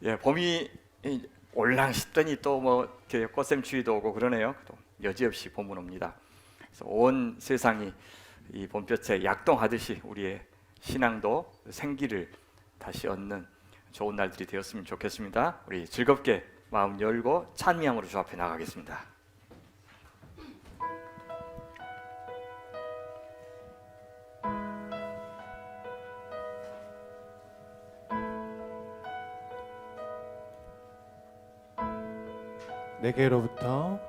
예, 봄이 올랑 싶더니 또 뭐 꽃샘추위도 오고 그러네요. 또 여지없이 봄은 옵니다. 그래서 온 세상이 이 봄볕에 약동하듯이 우리의 신앙도 생기를 다시 얻는 좋은 날들이 되었으면 좋겠습니다. 우리 즐겁게 마음 열고 찬미함으로 주 앞에 나가겠습니다. 내게로부터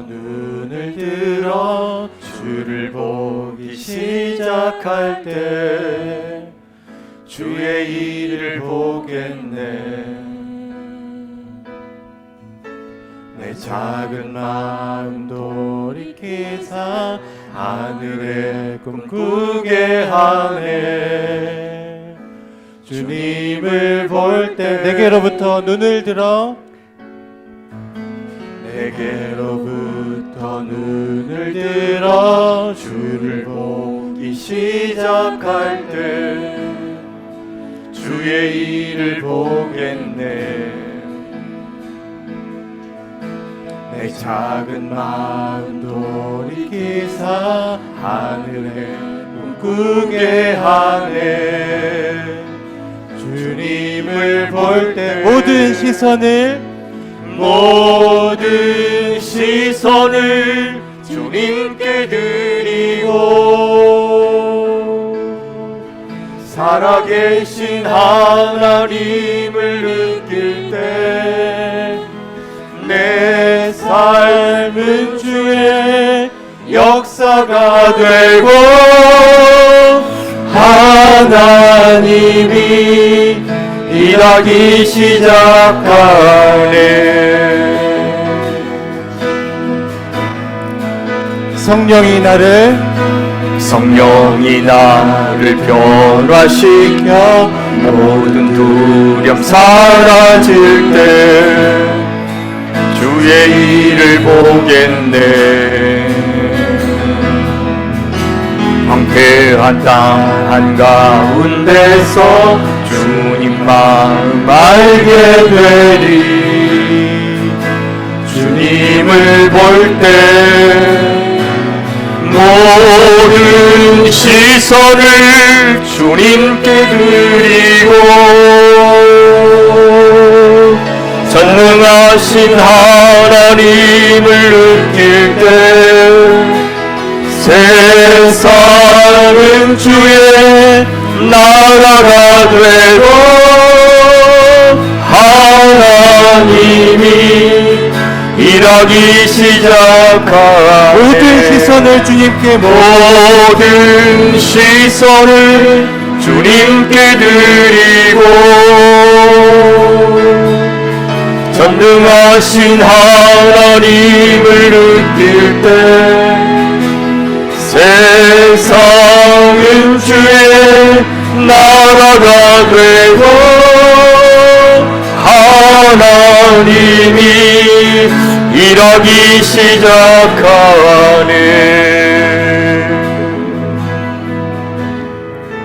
눈을 들어 주를 보기 시작할 때 주의 일을 보겠네. 내 작은 마음 돌이키사 하늘에 꿈꾸게 하네. 주님을 볼 때 내게로부터 눈을 들어 내게로부터 눈을 들어 주를 보기 시작할 때 주의 일을 보겠네. 내 작은 마음 돌이키사 하늘에 꿈꾸게 하네. 주님을 볼 때 모든 시선을 주님께 드리고 살아계신 하나님을 느낄 때 내 삶은 주의 역사가 되고 하나님이 일하기 시작하네. 성령이 나를 변화시켜 모든 두려움 사라질 때 주의 일을 보겠네. 황폐한 땅 한가운데서 주님 마음 알게 되리. 주님을 볼 때 모든 시선을 주님께 드리고 전능하신 하나님을 느낄 때 세상은 주의 나라가 되고 하나님이 일하기 시작하네. 모든 시선을 주님께 드리고 전능하신 하나님을 느낄 때 세상은 주의 나라가 되고 하나님이 일하기 시작하네.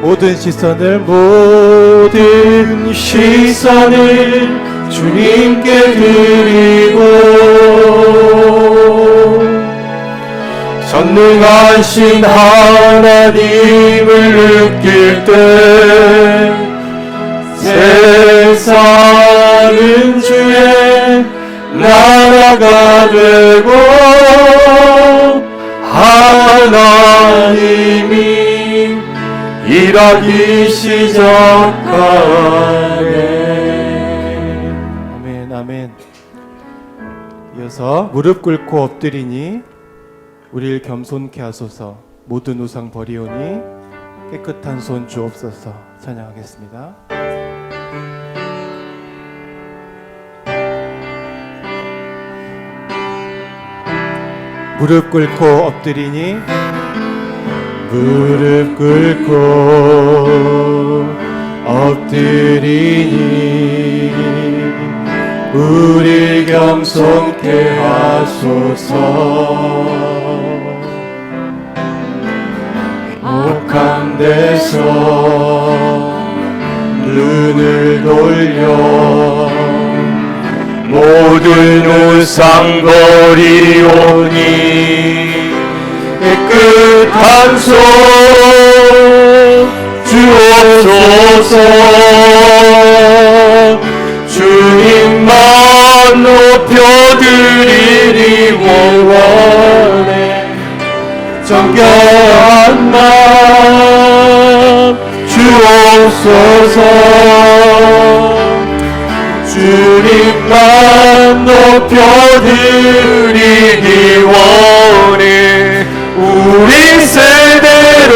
모든 시선을 주님께 드리고 전능하신 하나님을 느낄 때 세상은 주의 나라가 되고 하나님이 일하기 시작하네. 아멘, 아멘. 이어서 무릎 꿇고 엎드리니 우리를 겸손케 하소서. 모든 우상 버리오니 깨끗한 손 주옵소서. 찬양하겠습니다. 무릎 꿇고 엎드리니 무릎 꿇고 엎드리니 우리 겸손케 하소서. 목한 데서 눈을 돌려 모든 우상 버리오니 깨끗한 손 주옵소서. 주님만 높여드리리 원해 정결한 마음 주옵소서. 주님만 높여드리기 원해 우리 세대로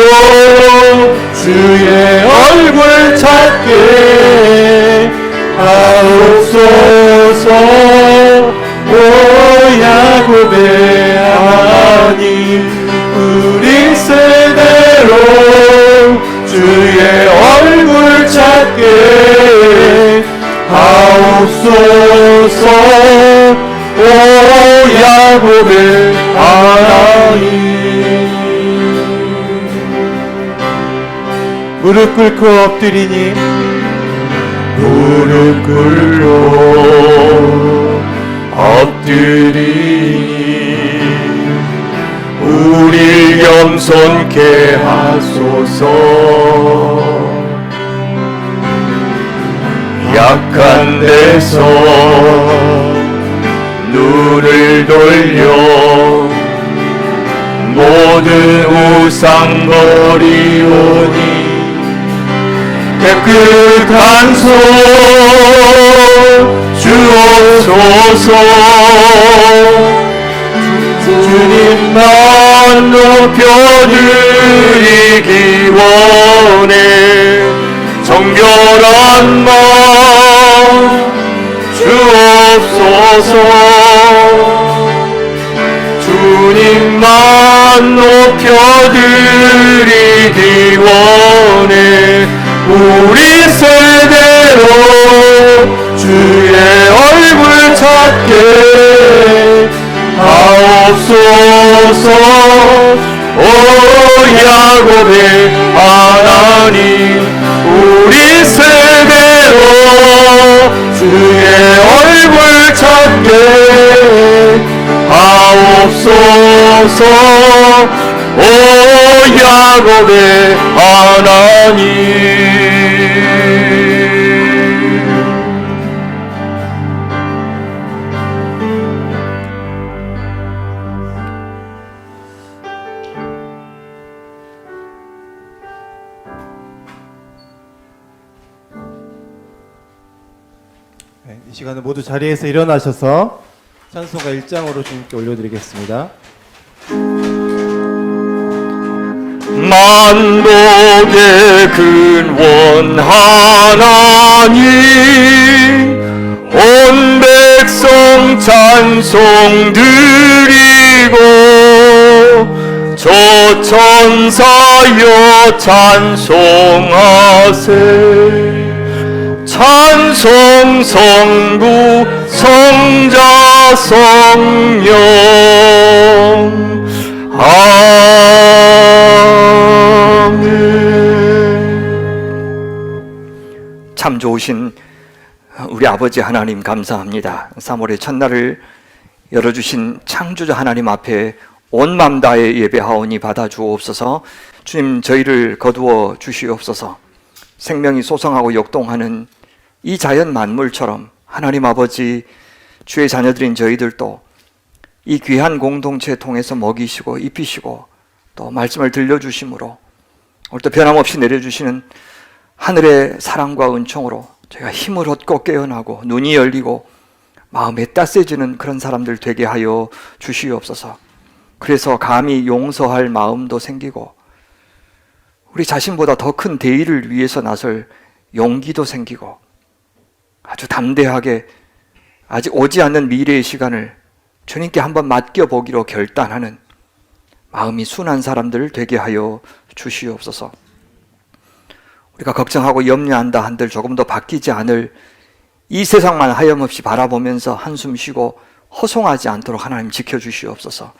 주의 얼굴 찾게 하옵소서. 오 야곱의 하나님 우리 세대로 주의 얼굴 찾게 하옵소서. 오 야곱의 하나님. 무릎 꿇고 엎드리니 무릎 꿇고 엎드리니 우리 겸손케 하소서. 약한 데서 눈을 돌려 모든 우상 버리오니 깨끗한 손 주옵소서. 주님만 높여드리기 원해 정결한 마음 주옵소서. 주님만 높여드리기 원해 우리 세대로 주의 얼굴 찾게 하옵소서. 오 야곱의 하나님 우리 세대로 주의 얼굴 찾게 하옵소서. 오 야곱의 하나님. 이 시간은 모두 자리에서 일어나셔서 찬송가 1장으로 주님께 올려드리겠습니다. 만복의 근원 하나님 온 백성 찬송 드리고 저 천사여 찬송하세. 찬송 성부 성자 성령 아멘. 참 좋으신 우리 아버지 하나님 감사합니다. 3월의 첫날을 열어주신 창조자 하나님 앞에 온 맘 다해 예배하오니 받아주옵소서. 주님 저희를 거두어 주시옵소서. 생명이 소성하고 역동하는 이 자연 만물처럼 하나님 아버지 주의 자녀들인 저희들도 이 귀한 공동체 통해서 먹이시고 입히시고 또 말씀을 들려주심으로 오늘도 변함없이 내려주시는 하늘의 사랑과 은총으로 저희가 힘을 얻고 깨어나고 눈이 열리고 마음에 따스해지는 그런 사람들 되게 하여 주시옵소서. 그래서 감히 용서할 마음도 생기고 우리 자신보다 더 큰 대의를 위해서 나설 용기도 생기고 아주 담대하게 아직 오지 않는 미래의 시간을 주님께 한번 맡겨보기로 결단하는 마음이 순한 사람들 되게 하여 주시옵소서. 우리가 걱정하고 염려한다 한들 조금 더 바뀌지 않을 이 세상만 하염없이 바라보면서 한숨 쉬고 허송하지 않도록 하나님 지켜주시옵소서.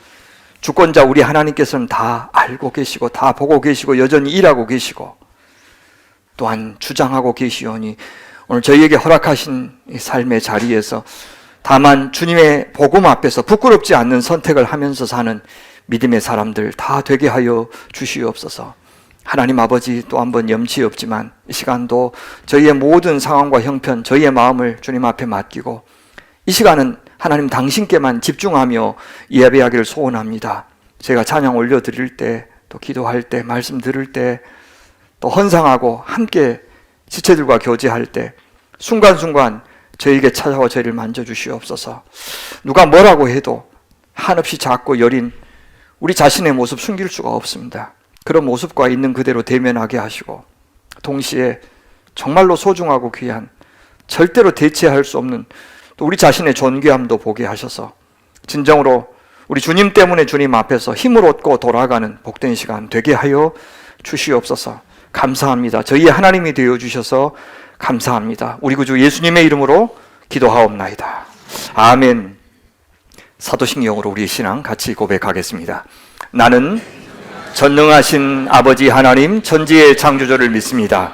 주권자 우리 하나님께서는 다 알고 계시고 다 보고 계시고 여전히 일하고 계시고 또한 주장하고 계시오니 오늘 저희에게 허락하신 이 삶의 자리에서 다만 주님의 복음 앞에서 부끄럽지 않는 선택을 하면서 사는 믿음의 사람들 다 되게 하여 주시옵소서. 하나님 아버지, 또 한번 염치 없지만 이 시간도 저희의 모든 상황과 형편, 저희의 마음을 주님 앞에 맡기고 이 시간은 하나님 당신께만 집중하며 예배하기를 소원합니다. 제가 찬양 올려드릴 때, 또 기도할 때, 말씀 들을 때, 또 헌상하고 함께 지체들과 교제할 때 순간순간 저에게 찾아와 저희를 만져주시옵소서. 누가 뭐라고 해도 한없이 작고 여린 우리 자신의 모습 숨길 수가 없습니다. 그런 모습과 있는 그대로 대면하게 하시고 동시에 정말로 소중하고 귀한 절대로 대체할 수 없는 또 우리 자신의 존귀함도 보게 하셔서 진정으로 우리 주님 때문에 주님 앞에서 힘을 얻고 돌아가는 복된 시간 되게 하여 주시옵소서. 감사합니다. 저희의 하나님이 되어주셔서 감사합니다. 우리 구주 예수님의 이름으로 기도하옵나이다. 아멘. 사도신경으로 우리의 신앙 같이 고백하겠습니다. 나는 전능하신 아버지 하나님 천지의 창조주를 믿습니다.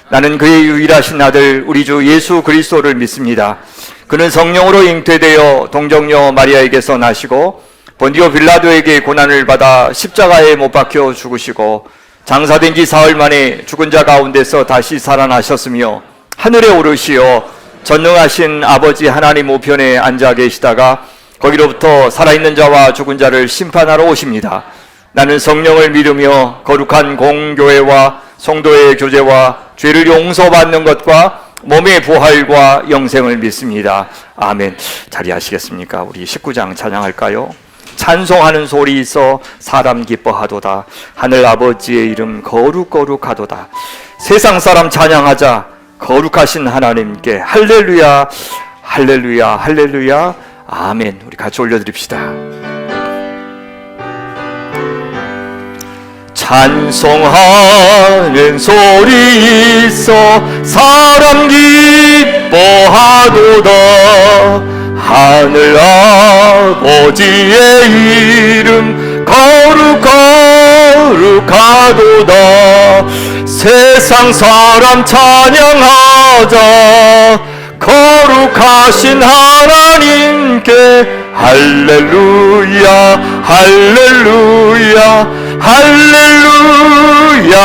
나는 그의 유일하신 아들 우리 주 예수 그리스도를 믿습니다. 그는 성령으로 잉태되어 동정녀 마리아에게서 나시고 본디오 빌라도에게 고난을 받아 십자가에 못 박혀 죽으시고 장사된 지 사흘 만에 죽은 자 가운데서 다시 살아나셨으며 하늘에 오르시어 전능하신 아버지 하나님 우편에 앉아 계시다가 거기로부터 살아있는 자와 죽은 자를 심판하러 오십니다. 나는 성령을 믿으며 거룩한 공교회와 성도의 교제와 죄를 용서받는 것과 몸의 부활과 영생을 믿습니다. 아멘. 자리하시겠습니까? 우리 19장 찬양할까요? 찬송하는 소리 있어 사람 기뻐하도다. 하늘 아버지의 이름 거룩거룩하도다. 세상 사람 찬양하자. 거룩하신 하나님께 할렐루야 할렐루야 할렐루야 아멘. 우리 같이 올려드립시다. 찬송하는 소리 있어 사람 기뻐하도다. 하늘 아버지의 이름 거룩거룩하도다. 세상 사람 찬양하자. 거룩하신 하나님께 할렐루야 할렐루야 할렐루야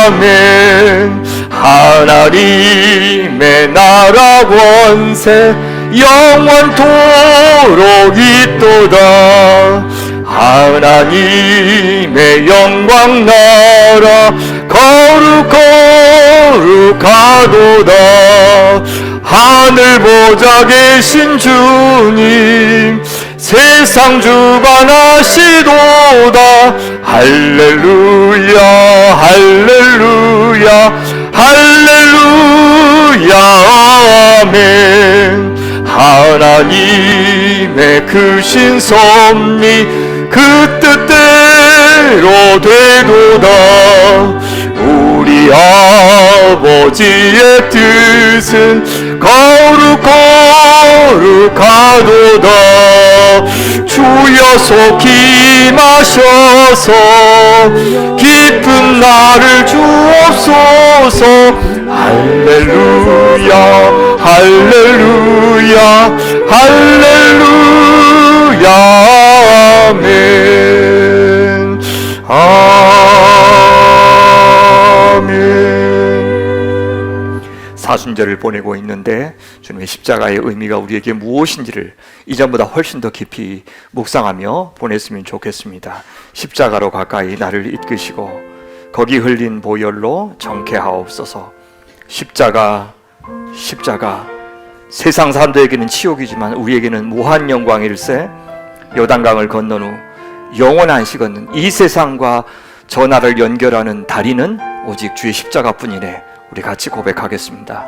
아멘. 하나님의 나라 권세 영원토록 있도다. 하나님의 영광 나라 거룩거룩하도다. 하늘 보좌 계신 주님 세상 주관하시도다. 할렐루야 할렐루야 할렐루야 아멘. 하나님의 크신 섭리 그 뜻대로 되도다. 우리 아버지의 뜻은 거룩거룩하도다. 주여 속히 마셔서 깊은 나를 주옵소서. 할렐루야 할렐루야 할렐루야 아멘 아멘. 사순절을 보내고 있는데 주님의 십자가의 의미가 우리에게 무엇인지를 이전보다 훨씬 더 깊이 묵상하며 보냈으면 좋겠습니다. 십자가로 가까이 나를 이끄시고 거기 흘린 보혈로 정케하옵소서. 십자가 세상 사람들에게는 치욕이지만 우리에게는 무한 영광일세. 요단강을 건넌 후 영원한 식은 이 세상과 저 나를 연결하는 다리는 오직 주의 십자가뿐이네. 우리 같이 고백하겠습니다.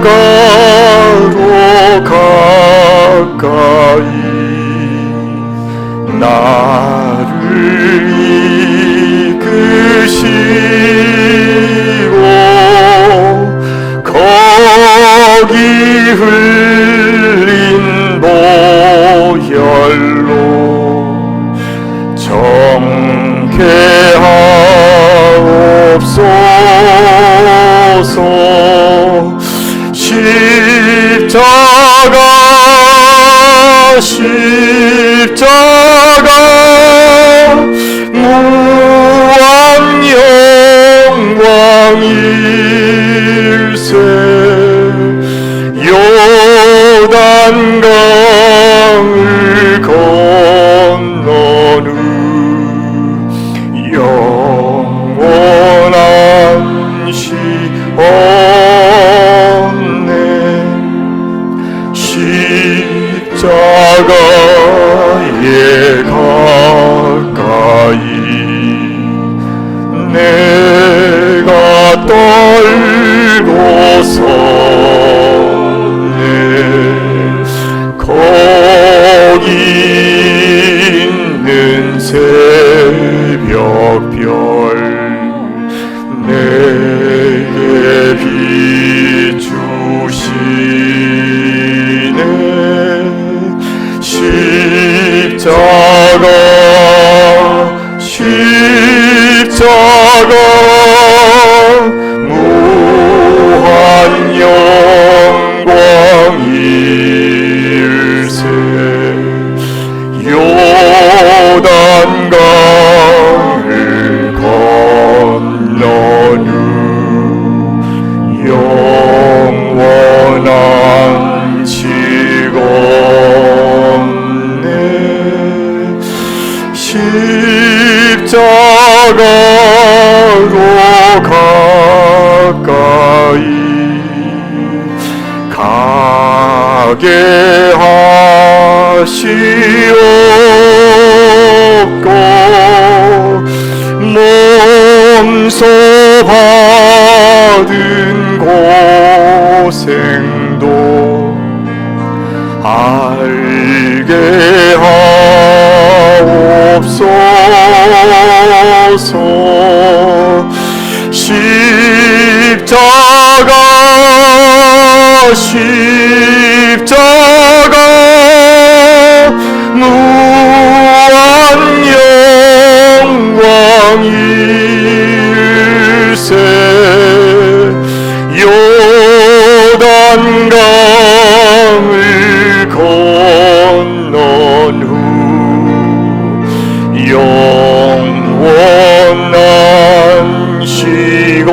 십자가로 가까이 나를 이끄시고 거기 십자가 무한 영광일세 요단강을 건너는 영원한 시온네 십자가에 가까이 내가 떨고서네 거기 있는 새벽별 내게 비추시네 십자가 무한 영광일세 요단강을 건너는 영원한 시온네 십자가로 가까이 가게 하시옵고 몸소 받은 고생도 알게 하옵소서 십자가 무한 영광일세 요단강을 건넌 후 영원한 시온네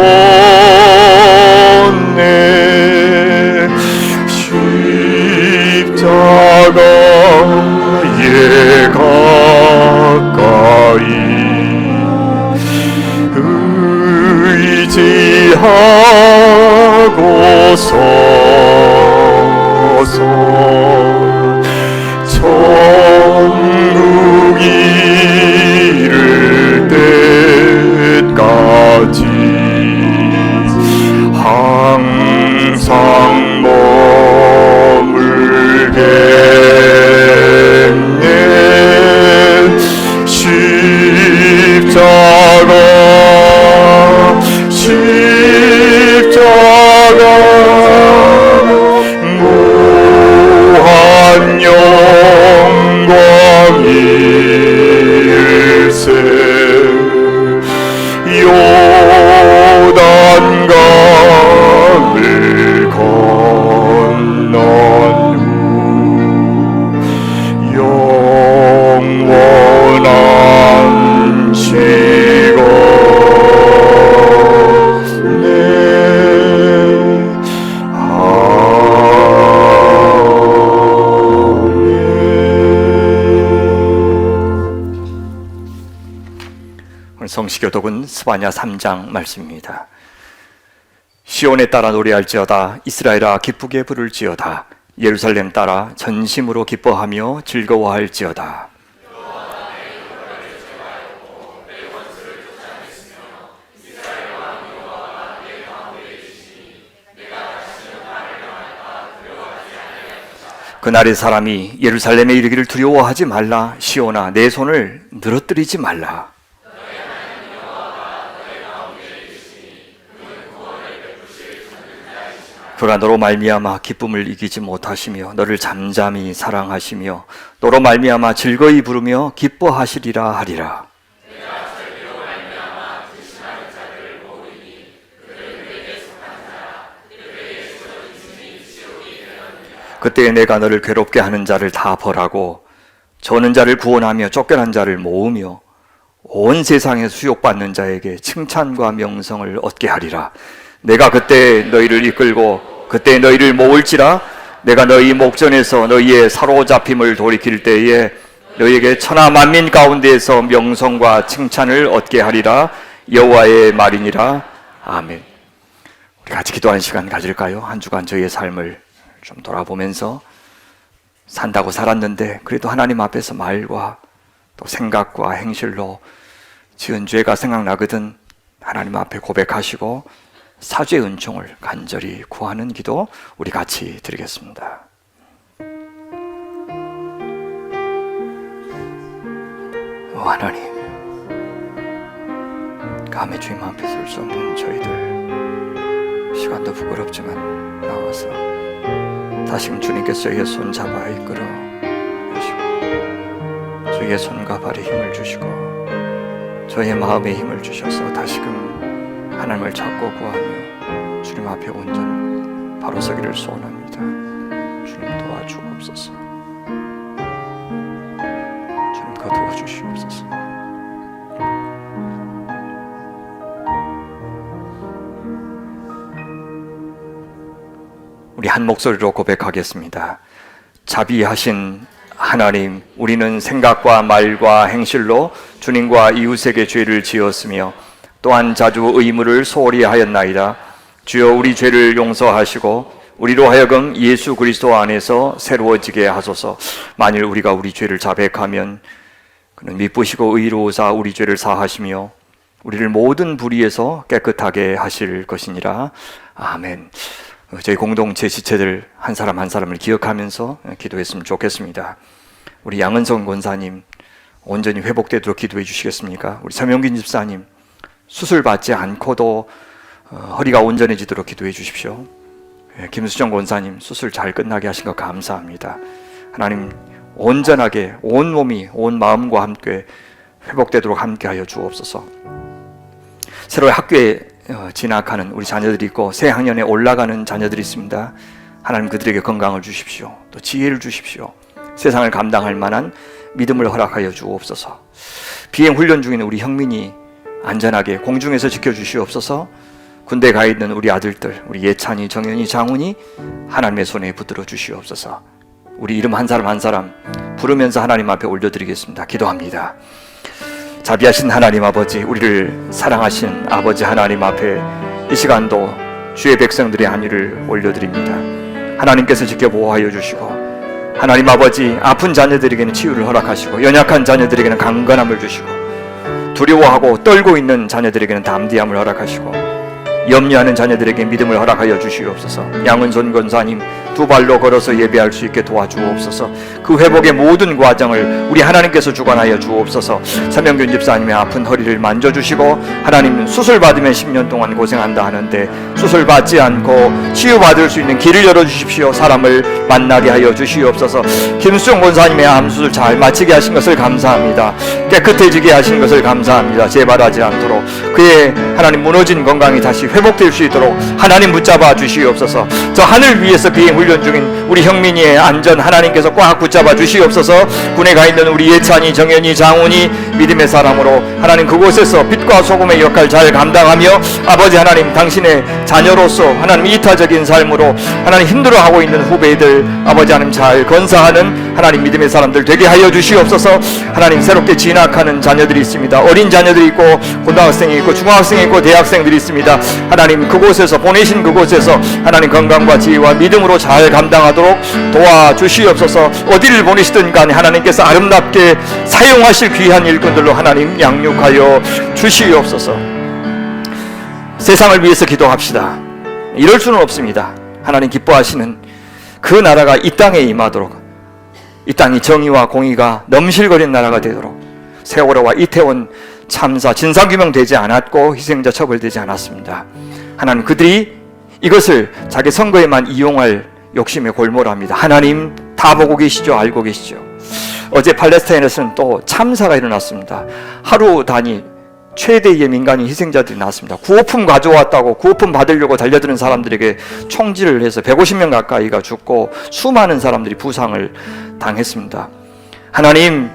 십자가에 가까이 의지하고 서서 천국 이를 때까지 항상 머물겠네 십자가 무한 영광일세 요단강을 건넌 후 영원한 성시교독은 스바냐 3장 말씀입니다. 시온에 따라 노래할지어다. 이스라엘아 기쁘게 부를지어다. 예루살렘 따라 전심으로 기뻐하며 즐거워할지어다. 그날의 사람이 예루살렘에 이르기를 두려워하지 말라. 시온아 내 손을 늘어뜨리지 말라. 그가 너로 말미암아 기쁨을 이기지 못하시며 너를 잠잠히 사랑하시며 너로 말미암아 즐거이 부르며 기뻐하시리라 하리라. 그때 내가 너를 괴롭게 하는 자를 다 벌하고 저는 자를 구원하며 쫓겨난 자를 모으며 온 세상에 수욕받는 자에게 칭찬과 명성을 얻게 하리라. 내가 그때 너희를 이끌고 그때 너희를 모을지라. 내가 너희 목전에서 너희의 사로잡힘을 돌이킬 때에 너희에게 천하 만민 가운데에서 명성과 칭찬을 얻게 하리라. 여호와의 말이니라. 아멘. 우리 같이 기도하는 시간 가질까요? 한 주간 저희의 삶을 좀 돌아보면서 산다고 살았는데 그래도 하나님 앞에서 말과 또 생각과 행실로 지은 죄가 생각나거든 하나님 앞에 고백하시고 사죄의 은총을 간절히 구하는 기도 우리 같이 드리겠습니다. 하나님, 감히 주님 앞에 설 수 없는 저희들 시간도 부끄럽지만 나와서 다시금 주님께서 저희의 손 잡아 이끌어 주시고 저희의 손과 발에 힘을 주시고 저희의 마음에 힘을 주셔서 다시금 하나님을 찾고 구하며 주님 앞에 온전 바로 서기를 소원합니다. 주님 도와주옵소서. 주님 거두어 주시옵소서. 우리 한 목소리로 고백하겠습니다. 자비하신 하나님, 우리는 생각과 말과 행실로 주님과 이웃에게 죄를 지었으며 또한 자주 의무를 소홀히 하였나이다. 주여 우리 죄를 용서하시고 우리로 하여금 예수 그리스도 안에서 새로워지게 하소서. 만일 우리가 우리 죄를 자백하면 그는 미쁘시고 의로우사 우리 죄를 사하시며 우리를 모든 불의에서 깨끗하게 하실 것이니라. 아멘. 저희 공동체 지체들 한 사람 한 사람을 기억하면서 기도했으면 좋겠습니다. 우리 양은성 권사님 온전히 회복되도록 기도해 주시겠습니까? 우리 서명균 집사님 수술 받지 않고도 허리가 온전해지도록 기도해 주십시오. 김수정 권사님 수술 잘 끝나게 하신 것 감사합니다. 하나님 온전하게 온 몸이 온 마음과 함께 회복되도록 함께하여 주옵소서. 새로의 학교에 진학하는 우리 자녀들이 있고 새 학년에 올라가는 자녀들이 있습니다. 하나님 그들에게 건강을 주십시오. 또 지혜를 주십시오. 세상을 감당할 만한 믿음을 허락하여 주옵소서. 비행 훈련 중인 우리 형민이 안전하게 공중에서 지켜주시옵소서. 군대 가 있는 우리 아들들, 우리 예찬이, 정현이, 장훈이 하나님의 손에 붙들어 주시옵소서. 우리 이름 한 사람 한 사람 부르면서 하나님 앞에 올려드리겠습니다. 기도합니다. 자비하신 하나님 아버지, 우리를 사랑하신 아버지 하나님 앞에 이 시간도 주의 백성들의 안위를 올려드립니다. 하나님께서 지켜보호하여 주시고 하나님 아버지 아픈 자녀들에게는 치유를 허락하시고 연약한 자녀들에게는 강건함을 주시고 두려워하고 떨고 있는 자녀들에게는 담대함을 허락하시고 염려하는 자녀들에게 믿음을 허락하여 주시옵소서. 양은손 권사님 두 발로 걸어서 예배할 수 있게 도와주옵소서. 그 회복의 모든 과정을 우리 하나님께서 주관하여 주옵소서. 서명균 집사님의 아픈 허리를 만져주시고 하나님 수술 받으면 10년 동안 고생한다 하는데 수술 받지 않고 치유받을 수 있는 길을 열어주십시오. 사람을 만나게 하여 주시옵소서. 김수정 권사님의 암수술 잘 마치게 하신 것을 감사합니다. 깨끗해지게 하신 것을 감사합니다. 재발하지 않도록 그의 하나님 무너진 건강이 다시 회복될 수 있도록 하나님 붙잡아 주시옵소서. 저 하늘 위에서 비행 훈련 중인 우리 형민이의 안전 하나님께서 꽉 붙잡아 주시옵소서. 군에 가 있는 우리 예찬이, 정현이, 장훈이 믿음의 사람으로 하나님 그곳에서 빛과 소금의 역할 잘 감당하며 아버지 하나님 당신의 자녀로서 하나님 이타적인 삶으로 하나님 힘들어하고 있는 후배들 아버지 하나님 잘 건사하는 하나님 믿음의 사람들 되게 하여 주시옵소서. 하나님 새롭게 진학하는 자녀들이 있습니다. 어린 자녀들이 있고 고등학생이 있고 중학생이 있고 대학생들이 있습니다. 하나님 그곳에서 보내신 그곳에서 하나님 건강과 지혜와 믿음으로 잘 감당하도록 도와주시옵소서. 어디를 보내시든 간에 하나님께서 아름답게 사용하실 귀한 일꾼들로 하나님 양육하여 주시옵소서. 세상을 위해서 기도합시다. 이럴 수는 없습니다. 하나님 기뻐하시는 그 나라가 이 땅에 임하도록 이 땅이 정의와 공의가 넘실거리는 나라가 되도록 세월호와 이태원 참사 진상규명되지 않았고 희생자 처벌되지 않았습니다. 하나님 그들이 이것을 자기 선거에만 이용할 욕심에 골몰합니다. 하나님 다 보고 계시죠? 알고 계시죠? 어제 팔레스타인에서는 또 참사가 일어났습니다. 하루 단위 최대의 민간인 희생자들이 나왔습니다. 구호품 가져왔다고 구호품 받으려고 달려드는 사람들에게 총질을 해서 150명 가까이가 죽고 수많은 사람들이 부상을 당했습니다. 하나님,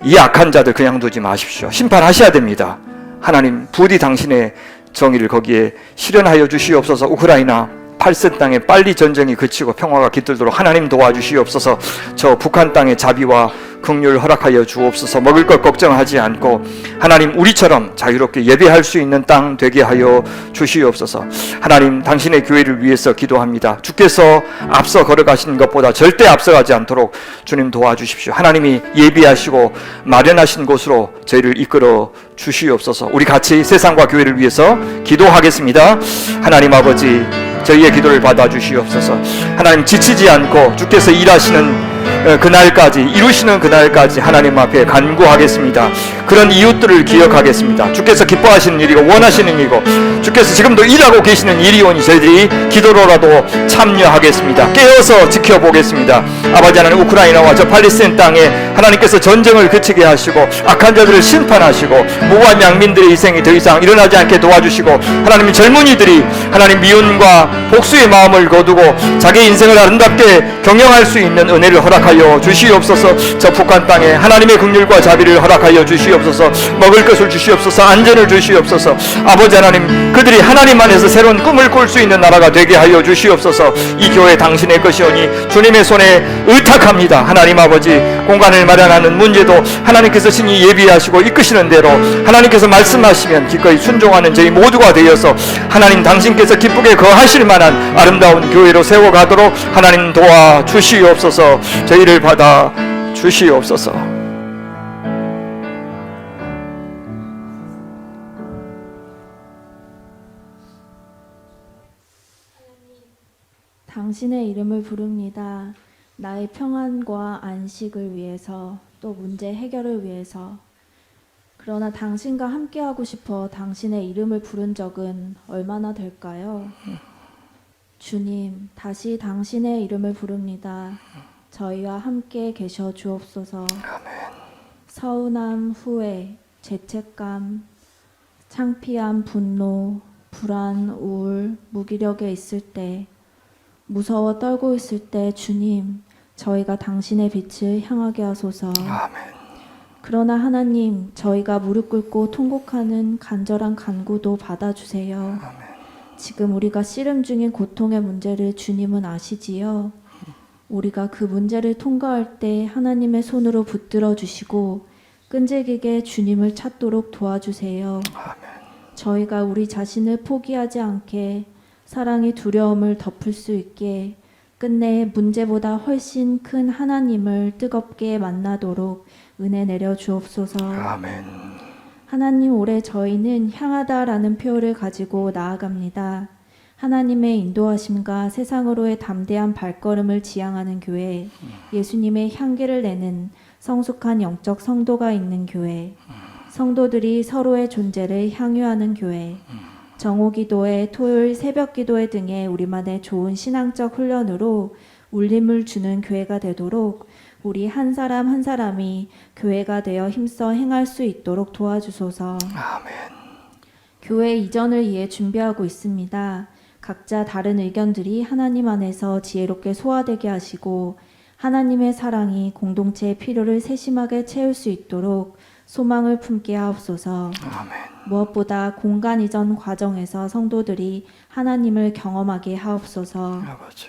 이 악한 자들 그냥 두지 마십시오. 심판하셔야 됩니다. 하나님, 부디 당신의 정의를 거기에 실현하여 주시옵소서. 우크라이나 팔선 땅에 빨리 전쟁이 그치고 평화가 깃들도록 하나님 도와주시옵소서. 저 북한 땅의 자비와 긍휼 허락하여 주옵소서. 먹을 것 걱정하지 않고 하나님 우리처럼 자유롭게 예배할 수 있는 땅 되게 하여 주시옵소서. 하나님, 당신의 교회를 위해서 기도합니다. 주께서 앞서 걸어가신 것보다 절대 앞서가지 않도록 주님 도와주십시오. 하나님이 예비하시고 마련하신 곳으로 저희를 이끌어 주시옵소서. 우리 같이 세상과 교회를 위해서 기도하겠습니다. 하나님 아버지, 저희의 기도를 받아주시옵소서. 하나님, 지치지 않고 주께서 일하시는 그날까지, 이루시는 그날까지 하나님 앞에 간구하겠습니다. 그런 이웃들을 기억하겠습니다. 주께서 기뻐하시는 일이고 원하시는 일이고 주께서 지금도 일하고 계시는 일이오니 저희들이 기도로라도 참여하겠습니다. 깨어서 지켜보겠습니다. 아버지 하나님, 우크라이나와 저 팔레스타인 땅에 하나님께서 전쟁을 그치게 하시고 악한 자들을 심판하시고 무고한 양민들의 희생이 더 이상 일어나지 않게 도와주시고 하나님, 젊은이들이 하나님 미움과 복수의 마음을 거두고 자기 인생을 아름답게 경영할 수 있는 은혜를 허락하여 주시옵소서. 저 북한 땅에 하나님의 긍휼과 자비를 허락하여 주시옵소서. 먹을 것을 주시옵소서. 안전을 주시옵소서. 아버지 하나님, 그들이 하나님 안에서 새로운 꿈을 꿀 수 있는 나라가 되게 하여 주시옵소서. 이 교회 당신의 것이오니 주님의 손에 의탁합니다. 하나님 아버지, 공간을 마련하는 문제도 하나님께서 친히 예비하시고 이끄시는 대로 하나님께서 말씀하시면 기꺼이 순종하는 저희 모두가 되어서 하나님 당신께서 기쁘게 거하실 만한 아름다운 교회로 세워가도록 하나님 도와주시옵소서. 저희를 받아 주시옵소서. 당신의 이름을 부릅니다. 나의 평안과 안식을 위해서, 또 문제 해결을 위해서. 그러나 당신과 함께하고 싶어 당신의 이름을 부른 적은 얼마나 될까요? 주님, 다시 당신의 이름을 부릅니다. 저희와 함께 계셔 주옵소서. 서운함, 후회, 죄책감, 창피함, 분노, 불안, 우울, 무기력에 있을 때, 무서워 떨고 있을 때 주님, 저희가 당신의 빛을 향하게 하소서. 그러나 하나님, 저희가 무릎 꿇고 통곡하는 간절한 간구도 받아주세요. 지금 우리가 씨름 중인 고통의 문제를 주님은 아시지요. 우리가 그 문제를 통과할 때 하나님의 손으로 붙들어 주시고 끈질기게 주님을 찾도록 도와주세요. 저희가 우리 자신을 포기하지 않게 사랑이 두려움을 덮을 수 있게 끝내 문제보다 훨씬 큰 하나님을 뜨겁게 만나도록 은혜 내려 주옵소서. 아멘. 하나님, 올해 저희는 향하다라는 표를 가지고 나아갑니다. 하나님의 인도하심과 세상으로의 담대한 발걸음을 지향하는 교회, 예수님의 향기를 내는 성숙한 영적 성도가 있는 교회, 성도들이 서로의 존재를 향유하는 교회, 정오기도회, 토요일 새벽기도회 등의 우리만의 좋은 신앙적 훈련으로 울림을 주는 교회가 되도록 우리 한 사람 한 사람이 교회가 되어 힘써 행할 수 있도록 도와주소서. 아멘. 교회 이전을 위해 준비하고 있습니다. 각자 다른 의견들이 하나님 안에서 지혜롭게 소화되게 하시고 하나님의 사랑이 공동체의 필요를 세심하게 채울 수 있도록 소망을 품게 하옵소서. 아멘. 무엇보다 공간 이전 과정에서 성도들이 하나님을 경험하게 하옵소서. 아버지.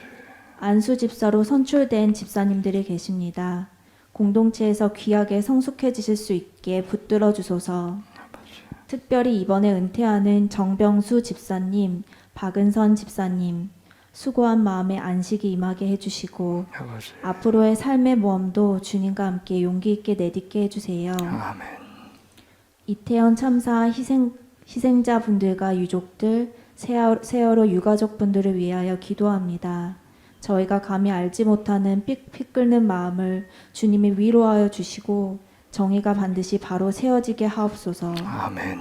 안수 집사로 선출된 집사님들이 계십니다. 공동체에서 귀하게 성숙해지실 수 있게 붙들어 주소서. 특별히 이번에 은퇴하는 정병수 집사님, 박은선 집사님, 수고한 마음에 안식이 임하게 해주시고 아버지. 앞으로의 삶의 모험도 주님과 함께 용기 있게 내딛게 해주세요. 아멘. 이태원 참사 희생자분들과 유족들, 세월호 유가족분들을 위하여 기도합니다. 저희가 감히 알지 못하는 픽픽 끓는 마음을 주님이 위로하여 주시고 정의가 반드시 바로 세워지게 하옵소서. 아멘.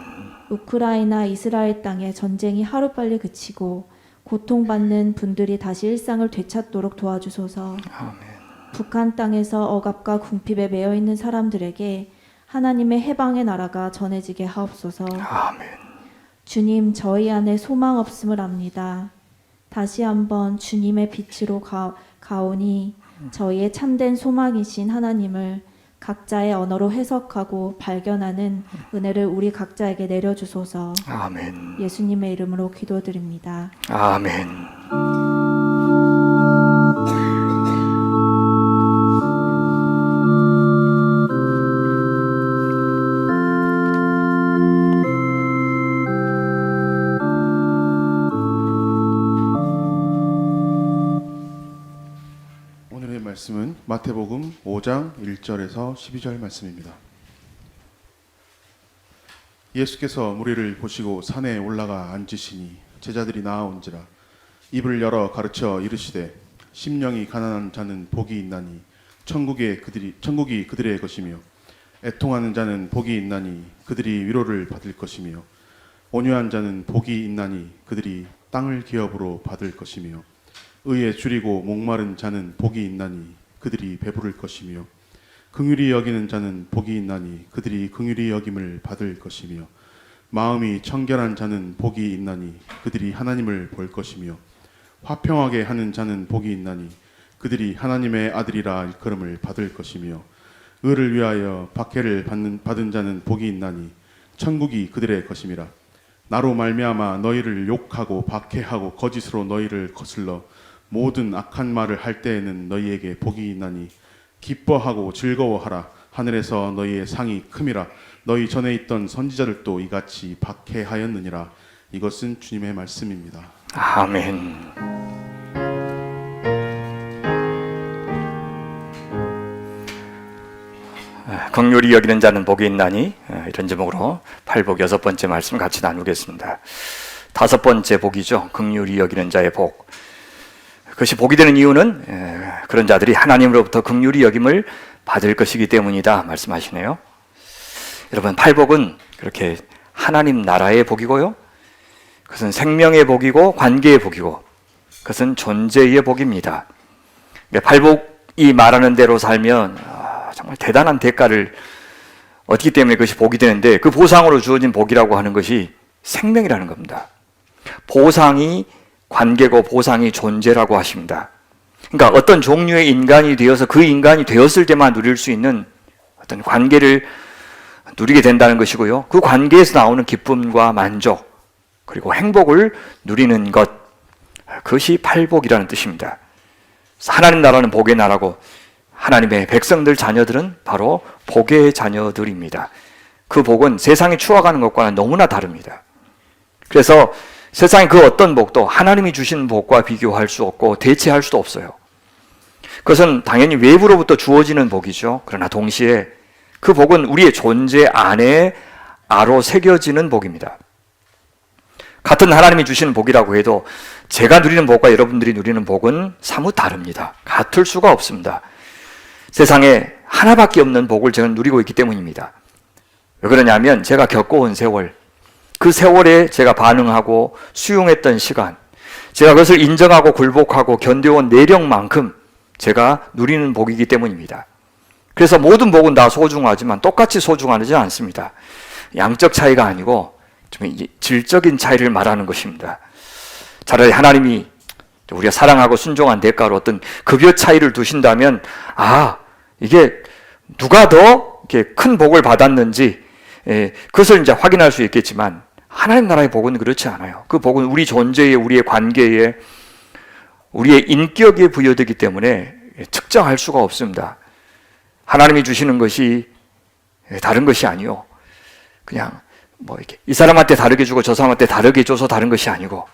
우크라이나 이스라엘 땅의 전쟁이 하루빨리 그치고 고통받는 분들이 다시 일상을 되찾도록 도와주소서. 아멘. 북한 땅에서 억압과 궁핍에 매여 있는 사람들에게 하나님의 해방의 나라가 전해지게 하옵소서. 아멘. 주님, 저희 안에 소망 없음을 압니다. 다시 한번 주님의 빛으로 가오니 저희의 참된 소망이신 하나님을 각자의 언어로 해석하고 발견하는 은혜를 우리 각자에게 내려주소서. 아멘. 예수님의 이름으로 기도드립니다. 아멘. 오늘의 말씀은 마태복음 5장 1절에서 12절 말씀입니다. 예수께서 무리를 보시고 산에 올라가 앉으시니 제자들이 나아온지라 입을 열어 가르쳐 이르시되 심령이 가난한 자는 복이 있나니 천국이 그들의 것이며 애통하는 자는 복이 있나니 그들이 위로를 받을 것이며 온유한 자는 복이 있나니 그들이 땅을 기업으로 받을 것이며 의에 줄이고 목마른 자는 복이 있나니 그들이 배부를 것이며 긍휼히 여기는 자는 복이 있나니 그들이 긍휼히 여김을 받을 것이며 마음이 청결한 자는 복이 있나니 그들이 하나님을 볼 것이며 화평하게 하는 자는 복이 있나니 그들이 하나님의 아들이라 일컬음을 받을 것이며 의를 위하여 박해를 받은 자는 복이 있나니 천국이 그들의 것임이라. 나로 말미암아 너희를 욕하고 박해하고 거짓으로 너희를 거슬러 모든 악한 말을 할 때에는 너희에게 복이 있나니 기뻐하고 즐거워하라. 하늘에서 너희의 상이 큼이라. 너희 전에 있던 선지자들도 이같이 박해하였느니라. 이것은 주님의 말씀입니다. 아멘. 긍휼히 여기는 자는 복이 있나니, 이런 제목으로 팔복 6번째 말씀 같이 나누겠습니다. 5번째 복이죠. 긍휼히 여기는 자의 복. 그것이 복이 되는 이유는 그런 자들이 하나님으로부터 긍휼히 여김을 받을 것이기 때문이다 말씀하시네요. 여러분, 팔복은 그렇게 하나님 나라의 복이고요, 그것은 생명의 복이고 관계의 복이고 그것은 존재의 복입니다. 팔복이 말하는 대로 살면 정말 대단한 대가를 얻기 때문에 그것이 복이 되는데, 그 보상으로 주어진 복이라고 하는 것이 생명이라는 겁니다. 보상이 관계고 보상이 존재라고 하십니다. 그러니까 어떤 종류의 인간이 되어서 그 인간이 되었을 때만 누릴 수 있는 어떤 관계를 누리게 된다는 것이고요, 그 관계에서 나오는 기쁨과 만족 그리고 행복을 누리는 것, 그것이 팔복이라는 뜻입니다. 하나님 나라는 복의 나라고 하나님의 백성들 자녀들은 바로 복의 자녀들입니다. 그 복은 세상이 추구하는 것과는 너무나 다릅니다. 그래서 세상의 그 어떤 복도 하나님이 주신 복과 비교할 수 없고 대체할 수도 없어요. 그것은 당연히 외부로부터 주어지는 복이죠. 그러나 동시에 그 복은 우리의 존재 안에 아로 새겨지는 복입니다. 같은 하나님이 주시는 복이라고 해도 제가 누리는 복과 여러분들이 누리는 복은 사뭇 다릅니다. 같을 수가 없습니다. 세상에 하나밖에 없는 복을 제가 누리고 있기 때문입니다. 왜 그러냐면 제가 겪어온 세월, 그 세월에 제가 반응하고 수용했던 시간, 제가 그것을 인정하고 굴복하고 견뎌온 내력만큼 제가 누리는 복이기 때문입니다. 그래서 모든 복은 다 소중하지만 똑같이 소중하지 않습니다. 양적 차이가 아니고 좀 질적인 차이를 말하는 것입니다. 차라리 하나님이 우리가 사랑하고 순종한 대가로 어떤 급여 차이를 두신다면, 이게 누가 더 이렇게 큰 복을 받았는지 그것을 이제 확인할 수 있겠지만, 하나님 나라의 복은 그렇지 않아요. 그 복은 우리 존재에, 우리의 관계에, 우리의 인격에 부여되기 때문에 측정할 수가 없습니다. 하나님이 주시는 것이 다른 것이 아니요, 그냥 이렇게 이 사람한테 다르게 주고 저 사람한테 다르게 줘서 다른 것이 아니고,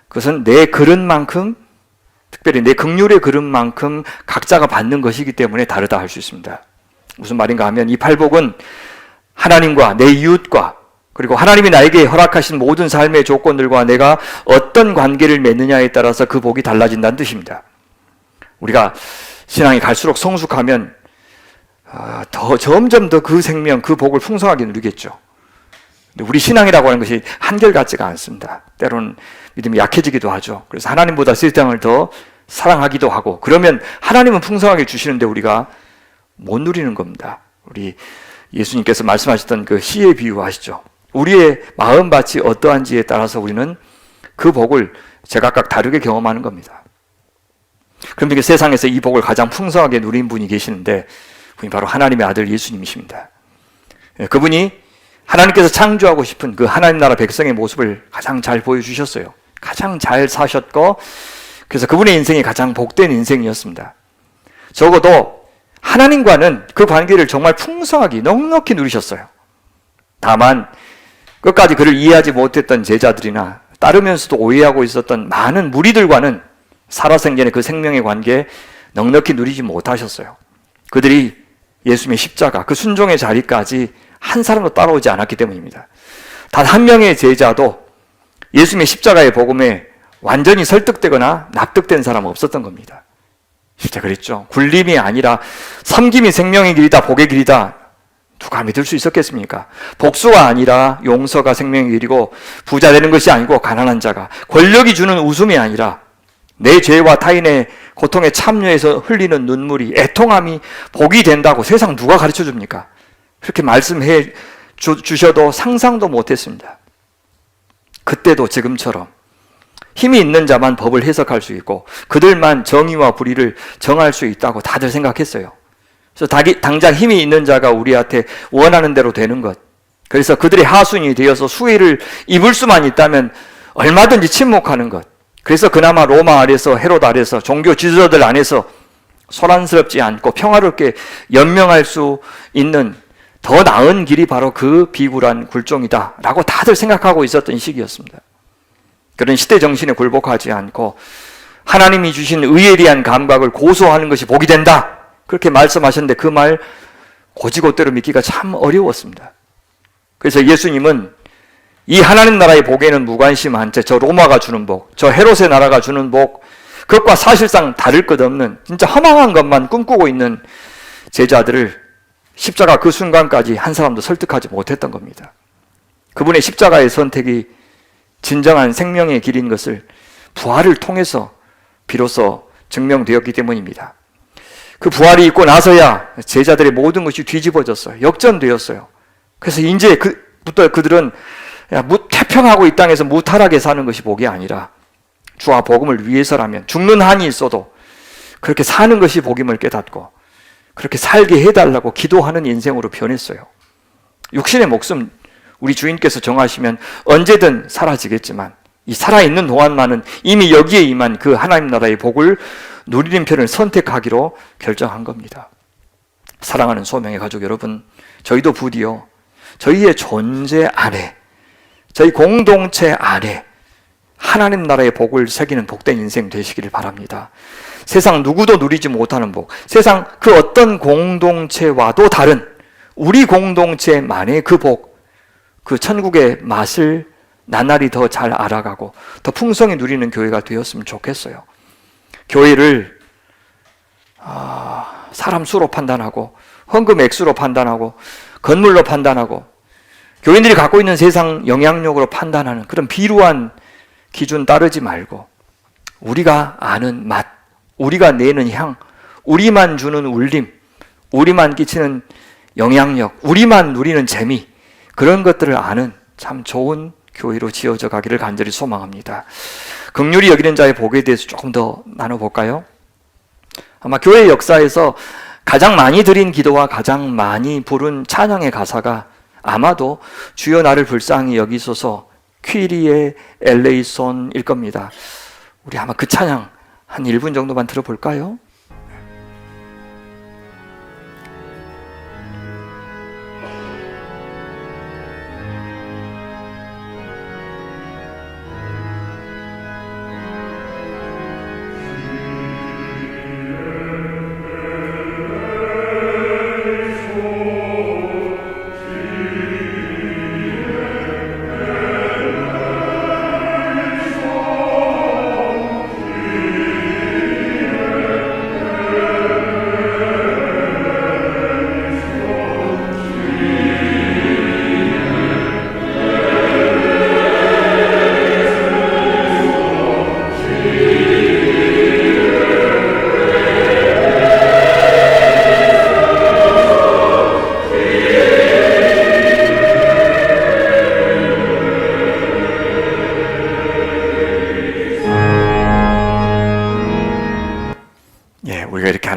그것은 내 그릇만큼, 특별히 내 긍휼의 그릇만큼 각자가 받는 것이기 때문에 다르다 할 수 있습니다. 무슨 말인가 하면, 이 팔복은 하나님과 내 이웃과 그리고 하나님이 나에게 허락하신 모든 삶의 조건들과 내가 어떤 관계를 맺느냐에 따라서 그 복이 달라진다는 뜻입니다. 우리가 신앙이 갈수록 성숙하면 점점 더 그 생명, 그 복을 풍성하게 누리겠죠. 근데 우리 신앙이라고 하는 것이 한결같지가 않습니다. 때로는 믿음이 약해지기도 하죠. 그래서 하나님보다 세상을 더 사랑하기도 하고, 그러면 하나님은 풍성하게 주시는데 우리가 못 누리는 겁니다. 우리 예수님께서 말씀하셨던 그 씨의 비유 아시죠? 우리의 마음밭이 어떠한지에 따라서 우리는 그 복을 제각각 다르게 경험하는 겁니다. 그런데 세상에서 이 복을 가장 풍성하게 누린 분이 계시는데 그분이 바로 하나님의 아들 예수님이십니다. 그분이 하나님께서 창조하고 싶은 그 하나님 나라 백성의 모습을 가장 잘 보여주셨어요. 가장 잘 사셨고, 그래서 그분의 인생이 가장 복된 인생이었습니다. 적어도 하나님과는 그 관계를 정말 풍성하게 넉넉히 누리셨어요. 다만 끝까지 그를 이해하지 못했던 제자들이나 따르면서도 오해하고 있었던 많은 무리들과는 살아생전의 그 생명의 관계에 넉넉히 누리지 못하셨어요. 그들이 예수님의 십자가, 그 순종의 자리까지 한 사람도 따라오지 않았기 때문입니다. 단 한 명의 제자도 예수님의 십자가의 복음에 완전히 설득되거나 납득된 사람은 없었던 겁니다. 진짜 그랬죠. 굴림이 아니라 섬김이 생명의 길이다, 복의 길이다. 누가 믿을 수 있었겠습니까? 복수가 아니라 용서가 생명의 길이고, 부자 되는 것이 아니고 가난한 자가, 권력이 주는 웃음이 아니라 내 죄와 타인의 고통에 참여해서 흘리는 눈물이, 애통함이 복이 된다고 세상 누가 가르쳐 줍니까? 그렇게 말씀해 주셔도 상상도 못했습니다. 그때도 지금처럼 힘이 있는 자만 법을 해석할 수 있고 그들만 정의와 불의를 정할 수 있다고 다들 생각했어요. 그래서 당장 힘이 있는 자가 우리한테 원하는 대로 되는 것, 그래서 그들의 하순이 되어서 수혜를 입을 수만 있다면 얼마든지 침묵하는 것, 그래서 그나마 로마 아래서, 헤롯 아래서, 종교 지도자들 안에서 소란스럽지 않고 평화롭게 연명할 수 있는 더 나은 길이 바로 그 비굴한 굴종이다 라고 다들 생각하고 있었던 시기였습니다. 그런 시대 정신에 굴복하지 않고 하나님이 주신 의에 대한 감각을 고소하는 것이 복이 된다, 그렇게 말씀하셨는데 그 말 곧이곧대로 믿기가 참 어려웠습니다. 그래서 예수님은 이 하나님 나라의 복에는 무관심한 채 저 로마가 주는 복, 저 헤롯의 나라가 주는 복, 그것과 사실상 다를 것 없는 진짜 허망한 것만 꿈꾸고 있는 제자들을 십자가 그 순간까지 한 사람도 설득하지 못했던 겁니다. 그분의 십자가의 선택이 진정한 생명의 길인 것을 부활을 통해서 비로소 증명되었기 때문입니다. 그 부활이 있고 나서야 제자들의 모든 것이 뒤집어졌어요. 역전되었어요. 그래서 이제 그부터 그들은 태평하고 이 땅에서 무탈하게 사는 것이 복이 아니라 주와 복음을 위해서라면 죽는 한이 있어도 그렇게 사는 것이 복임을 깨닫고 그렇게 살게 해달라고 기도하는 인생으로 변했어요. 육신의 목숨 우리 주인께서 정하시면 언제든 사라지겠지만 이 살아있는 동안만은 이미 여기에 임한 그 하나님 나라의 복을 누리는 편을 선택하기로 결정한 겁니다. 사랑하는 소명의 가족 여러분, 저희도 부디요 저희의 존재 안에, 저희 공동체 안에 하나님 나라의 복을 새기는 복된 인생 되시기를 바랍니다. 세상 누구도 누리지 못하는 복, 세상 그 어떤 공동체와도 다른 우리 공동체만의 그 복, 그 천국의 맛을 나날이 더 잘 알아가고 더 풍성히 누리는 교회가 되었으면 좋겠어요. 교회를 사람 수로 판단하고 헌금 액수로 판단하고 건물로 판단하고 교인들이 갖고 있는 세상 영향력으로 판단하는 그런 비루한 기준 따르지 말고 우리가 아는 맛, 우리가 내는 향, 우리만 주는 울림, 우리만 끼치는 영향력, 우리만 누리는 재미, 그런 것들을 아는 참 좋은 교회로 지어져 가기를 간절히 소망합니다. 긍휼히 여기는 자의 복에 대해서 조금 더 나눠볼까요? 아마 교회 역사에서 가장 많이 드린 기도와 가장 많이 부른 찬양의 가사가 아마도 주여 나를 불쌍히 여기소서 퀴리의 엘레이손일 겁니다. 우리 아마 그 찬양 한 1분 정도만 들어볼까요?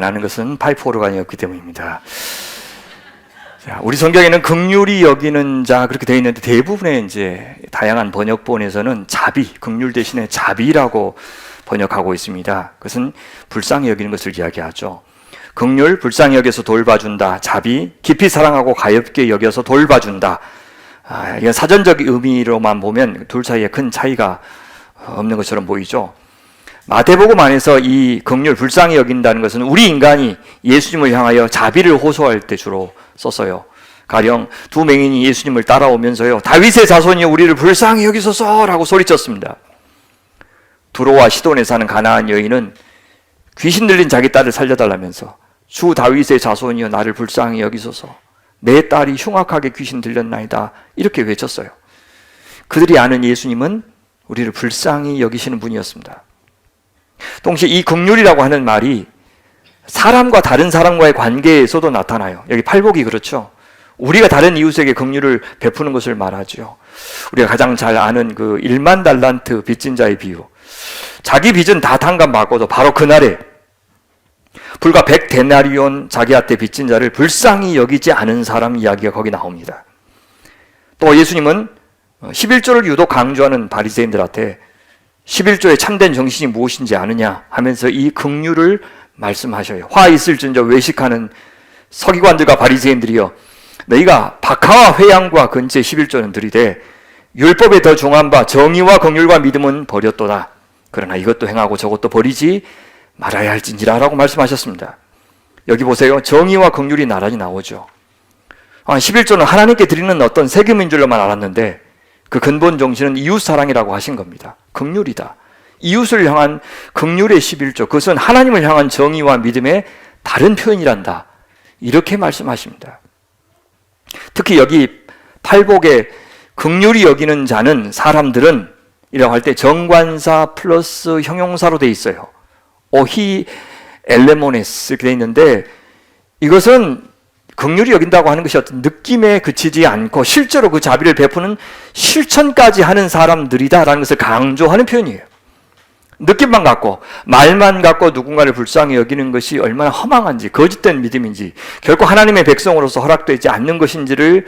하는 것은 파이프 오르간이었기 때문입니다. 자, 우리 성경에는 긍휼히 여기는 자 그렇게 되어 있는데 대부분의 이제 다양한 번역본에서는 자비, 긍휼 대신에 자비라고 번역하고 있습니다. 그것은 불쌍히 여기는 것을 이야기하죠. 긍휼, 불쌍히 여겨서 돌봐준다. 자비, 깊이 사랑하고 가엾게 여겨서 돌봐준다. 이건 사전적 의미로만 보면 둘 사이에 큰 차이가 없는 것처럼 보이죠. 마태복음 안에서 이 긍휼, 불쌍히 여긴다는 것은 우리 인간이 예수님을 향하여 자비를 호소할 때 주로 썼어요. 가령 두 맹인이 예수님을 따라오면서요, 다윗의 자손이 우리를 불쌍히 여기소서라고 소리쳤습니다. 두로와 시돈에 사는 가나안 여인은 귀신 들린 자기 딸을 살려달라면서 주 다윗의 자손이여 나를 불쌍히 여기소서, 내 딸이 흉악하게 귀신 들렸나이다, 이렇게 외쳤어요. 그들이 아는 예수님은 우리를 불쌍히 여기시는 분이었습니다. 동시에 이 긍휼이라고 하는 말이 사람과 다른 사람과의 관계에서도 나타나요. 여기 팔복이 그렇죠. 우리가 다른 이웃에게 긍휼을 베푸는 것을 말하죠. 우리가 가장 잘 아는 그 1만 달란트 빚진 자의 비유. 자기 빚은 다 탕감받고도 바로 그날에 불과 100데나리온 자기한테 빚진 자를 불쌍히 여기지 않은 사람 이야기가 거기 나옵니다. 또 예수님은 11조를 유독 강조하는 바리새인들한테 11조의 참된 정신이 무엇인지 아느냐 하면서 이 긍휼을 말씀하셔요. 화 있을진저 외식하는 서기관들과 바리새인들이여, 너희가 박하와 회양과 근체 11조는 들이되 율법에 더 중한 바 정의와 긍휼과 믿음은 버렸도다. 그러나 이것도 행하고 저것도 버리지 말아야 할진지라 라고 말씀하셨습니다. 여기 보세요. 정의와 긍휼이 나란히 나오죠. 11조는 하나님께 드리는 어떤 세금인 줄로만 알았는데 그 근본 정신은 이웃사랑이라고 하신 겁니다. 긍휼이다. 이웃을 향한 긍휼의 11조, 그것은 하나님을 향한 정의와 믿음의 다른 표현이란다, 이렇게 말씀하십니다. 특히 여기 팔복에 긍휼히 여기는 자는 사람들은 이라고 할 때 정관사 플러스 형용사로 되어 있어요. 오히 엘레모네스 이렇게 되어 있는데, 이것은 긍휼히 여긴다고 하는 것이 어떤 느낌에 그치지 않고 실제로 그 자비를 베푸는 실천까지 하는 사람들이다라는 것을 강조하는 표현이에요. 느낌만 갖고 말만 갖고 누군가를 불쌍히 여기는 것이 얼마나 허망한지, 거짓된 믿음인지, 결코 하나님의 백성으로서 허락되지 않는 것인지를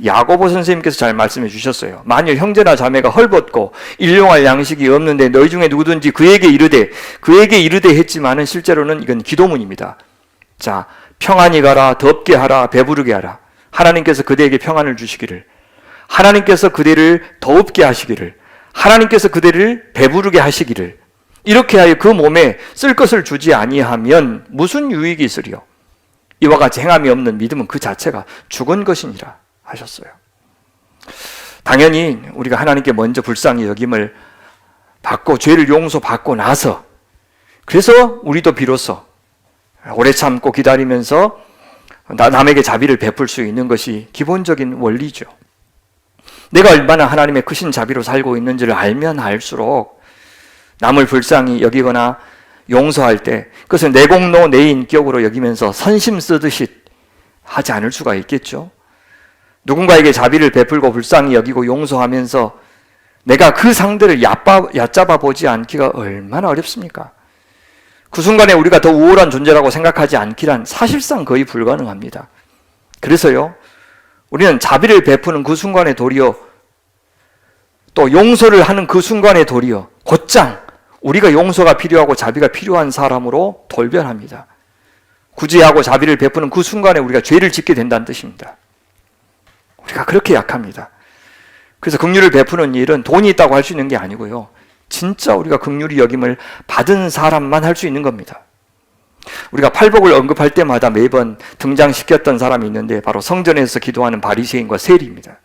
야고보 선생님께서 잘 말씀해 주셨어요. 만일 형제나 자매가 헐벗고 일용할 양식이 없는데 너희 중에 누구든지 그에게 이르되 했지만은 실제로는 이건 기도문입니다. 자, 평안히 가라, 덥게 하라, 배부르게 하라. 하나님께서 그대에게 평안을 주시기를, 하나님께서 그대를 더웁게 하시기를, 하나님께서 그대를 배부르게 하시기를, 이렇게 하여 그 몸에 쓸 것을 주지 아니하면 무슨 유익이 있으리요? 이와 같이 행함이 없는 믿음은 그 자체가 죽은 것이니라 하셨어요. 당연히 우리가 하나님께 먼저 불쌍히 여김을 받고 죄를 용서받고 나서, 그래서 우리도 비로소 오래 참고 기다리면서 남에게 자비를 베풀 수 있는 것이 기본적인 원리죠. 내가 얼마나 하나님의 크신 자비로 살고 있는지를 알면 알수록 남을 불쌍히 여기거나 용서할 때 그것을 내 공로 내 인격으로 여기면서 선심 쓰듯이 하지 않을 수가 있겠죠. 누군가에게 자비를 베풀고 불쌍히 여기고 용서하면서 내가 그 상대를 얕잡아 보지 않기가 얼마나 어렵습니까? 그 순간에 우리가 더 우월한 존재라고 생각하지 않기란 사실상 거의 불가능합니다. 그래서요, 우리는 자비를 베푸는 그 순간에 도리어, 또 용서를 하는 그 순간에 도리어 곧장 우리가 용서가 필요하고 자비가 필요한 사람으로 돌변합니다. 구제하고 자비를 베푸는 그 순간에 우리가 죄를 짓게 된다는 뜻입니다. 우리가 그렇게 약합니다. 그래서 긍휼을 베푸는 일은 돈이 있다고 할 수 있는 게 아니고요, 진짜 우리가 긍휼히 여김을 받은 사람만 할 수 있는 겁니다. 우리가 팔복을 언급할 때마다 매번 등장시켰던 사람이 있는데 바로 성전에서 기도하는 바리새인과 세리입니다.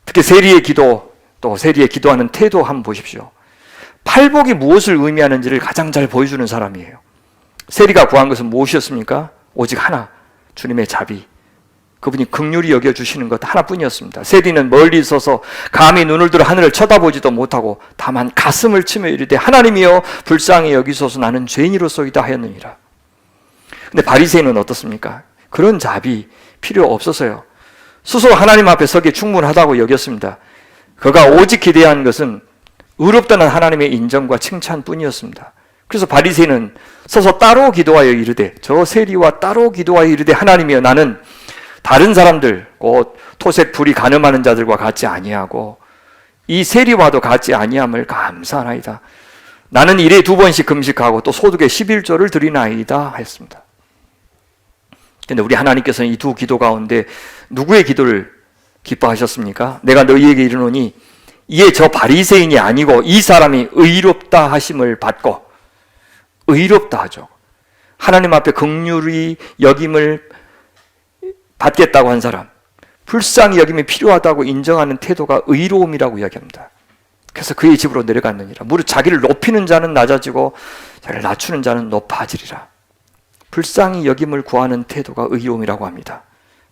특히 세리의 기도, 또 세리의 기도하는 태도 한번 보십시오. 팔복이 무엇을 의미하는지를 가장 잘 보여주는 사람이에요. 세리가 구한 것은 무엇이었습니까? 오직 하나, 주님의 자비. 그분이 긍휼히 여겨주시는 것 하나뿐이었습니다. 세리는 멀리 있어서 감히 눈을 들어 하늘을 쳐다보지도 못하고 다만 가슴을 치며 이르되 하나님이여 불쌍히 여기소서 나는 죄인이로소이다 하였느니라. 근데 바리새인은 어떻습니까? 그런 자비 필요 없었어요. 스스로 하나님 앞에 서기에 충분하다고 여겼습니다. 그가 오직 기대한 것은 의롭다는 하나님의 인정과 칭찬뿐이었습니다. 그래서 바리새인은 서서 따로 기도하여 이르되, 저 세리와 따로 기도하여 이르되, 하나님이여, 나는 다른 사람들 곧 토색 불이 간음하는 자들과 같지 아니하고 이 세리와도 같지 아니함을 감사하나이다. 나는 일에 2번씩 금식하고 또 소득의 11조를 드리나이다 했습니다. 그런데 우리 하나님께서는 이 두 기도 가운데 누구의 기도를 기뻐하셨습니까? 내가 너희에게 이르노니 이에 저 바리새인이 아니고 이 사람이 의롭다 하심을 받고, 의롭다 하죠. 하나님 앞에 긍휼히 여김을 받겠다고 한 사람, 불쌍히 여김이 필요하다고 인정하는 태도가 의로움이라고 이야기합니다. 그래서 그의 집으로 내려갔느니라. 무릇 자기를 높이는 자는 낮아지고 자기를 낮추는 자는 높아지리라. 불쌍히 여김을 구하는 태도가 의로움이라고 합니다.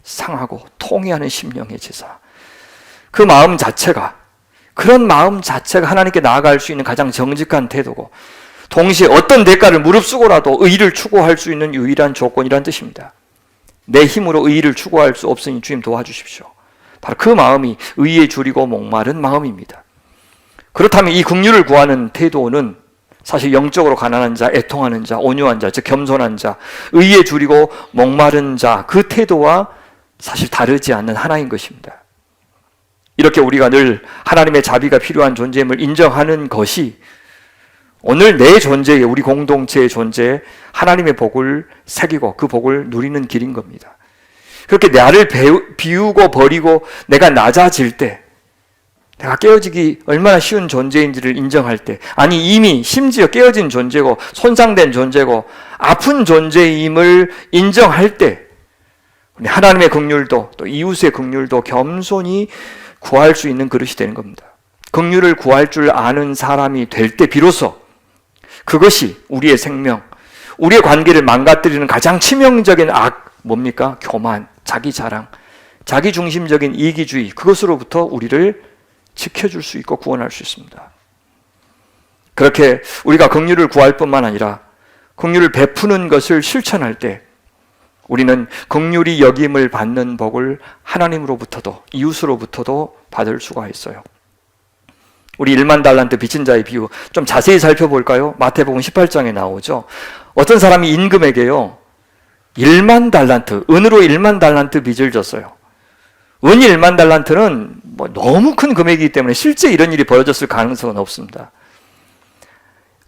상하고 통회하는 심령의 제사. 그 마음 자체가, 그런 마음 자체가 하나님께 나아갈 수 있는 가장 정직한 태도고, 동시에 어떤 대가를 무릅쓰고라도 의를 추구할 수 있는 유일한 조건이란 뜻입니다. 내 힘으로 의를 추구할 수 없으니 주님 도와주십시오. 바로 그 마음이 의에 줄이고 목마른 마음입니다. 그렇다면 이 긍휼을 구하는 태도는 사실 영적으로 가난한 자, 애통하는 자, 온유한 자, 즉 겸손한 자, 의에 줄이고 목마른 자, 그 태도와 사실 다르지 않는 하나인 것입니다. 이렇게 우리가 늘 하나님의 자비가 필요한 존재임을 인정하는 것이 오늘 내 존재에, 우리 공동체의 존재에 하나님의 복을 새기고 그 복을 누리는 길인 겁니다. 그렇게 나를 비우고 버리고 내가 낮아질 때, 내가 깨어지기 얼마나 쉬운 존재인지를 인정할 때, 아니 이미 심지어 깨어진 존재고 손상된 존재고 아픈 존재임을 인정할 때, 하나님의 긍휼도 또 이웃의 긍휼도 겸손히 구할 수 있는 그릇이 되는 겁니다. 긍휼을 구할 줄 아는 사람이 될 때 비로소 그것이 우리의 생명, 우리의 관계를 망가뜨리는 가장 치명적인 악, 뭡니까? 교만, 자기 자랑, 자기 중심적인 이기주의, 그것으로부터 우리를 지켜줄 수 있고 구원할 수 있습니다. 그렇게 우리가 긍휼을 구할 뿐만 아니라 긍휼을 베푸는 것을 실천할 때 우리는 긍휼히 여김을 받는 복을 하나님으로부터도 이웃으로부터도 받을 수가 있어요. 우리 1만 달란트 빚진 자의 비유 좀 자세히 살펴볼까요? 마태복음 18장에 나오죠. 어떤 사람이 임금에게요 1만 달란트, 은으로 1만 달란트 빚을 졌어요. 은 1만 달란트는 너무 큰 금액이기 때문에 실제 이런 일이 벌어졌을 가능성은 없습니다.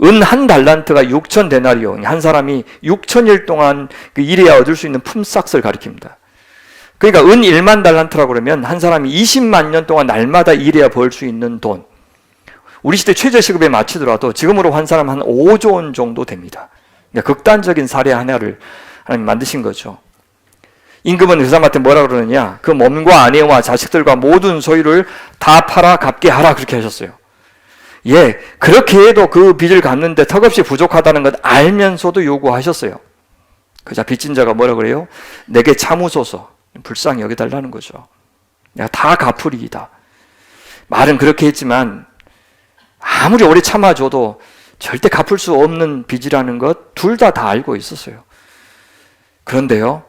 은 한 달란트가 6천 데나리오, 한 사람이 6천일 동안 그 일해야 얻을 수 있는 품삯을 가리킵니다. 그러니까 은 1만 달란트라고 그러면 한 사람이 20만 년 동안 날마다 일해야 벌 수 있는 돈, 우리 시대 최저시급에 맞추더라도 지금으로 환산하면 한 5조 원 정도 됩니다. 그러니까 극단적인 사례 하나를 하나님 만드신 거죠. 임금은 그 사람한테 뭐라 그러느냐, 그 몸과 아내와 자식들과 모든 소유를 다 팔아 갚게 하라, 그렇게 하셨어요. 예, 그렇게 해도 그 빚을 갚는데 턱없이 부족하다는 것 알면서도 요구하셨어요. 그자 빚진 자가 뭐라 그래요? 내게 참으소서, 불쌍히 여겨달라는 거죠. 내가 다 갚으리이다. 말은 그렇게 했지만 아무리 오래 참아줘도 절대 갚을 수 없는 빚이라는 것 둘 다 알고 있었어요. 그런데요,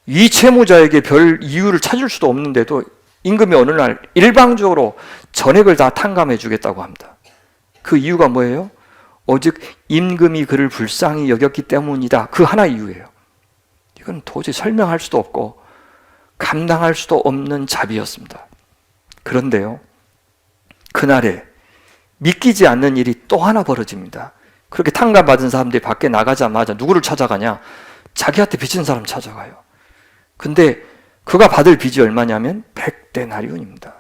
이 채무자에게 별 이유를 찾을 수도 없는데도 임금이 어느 날 일방적으로 전액을 다 탕감해 주겠다고 합니다. 그 이유가 뭐예요? 오직 임금이 그를 불쌍히 여겼기 때문이다. 그 하나 이유예요. 이건 도저히 설명할 수도 없고 감당할 수도 없는 자비였습니다. 그런데요, 그날에 믿기지 않는 일이 또 하나 벌어집니다. 그렇게 탕감받은 사람들이 밖에 나가자마자 누구를 찾아가냐? 자기한테 빚진 사람 찾아가요. 근데 그가 받을 빚이 얼마냐면 100데나리온입니다.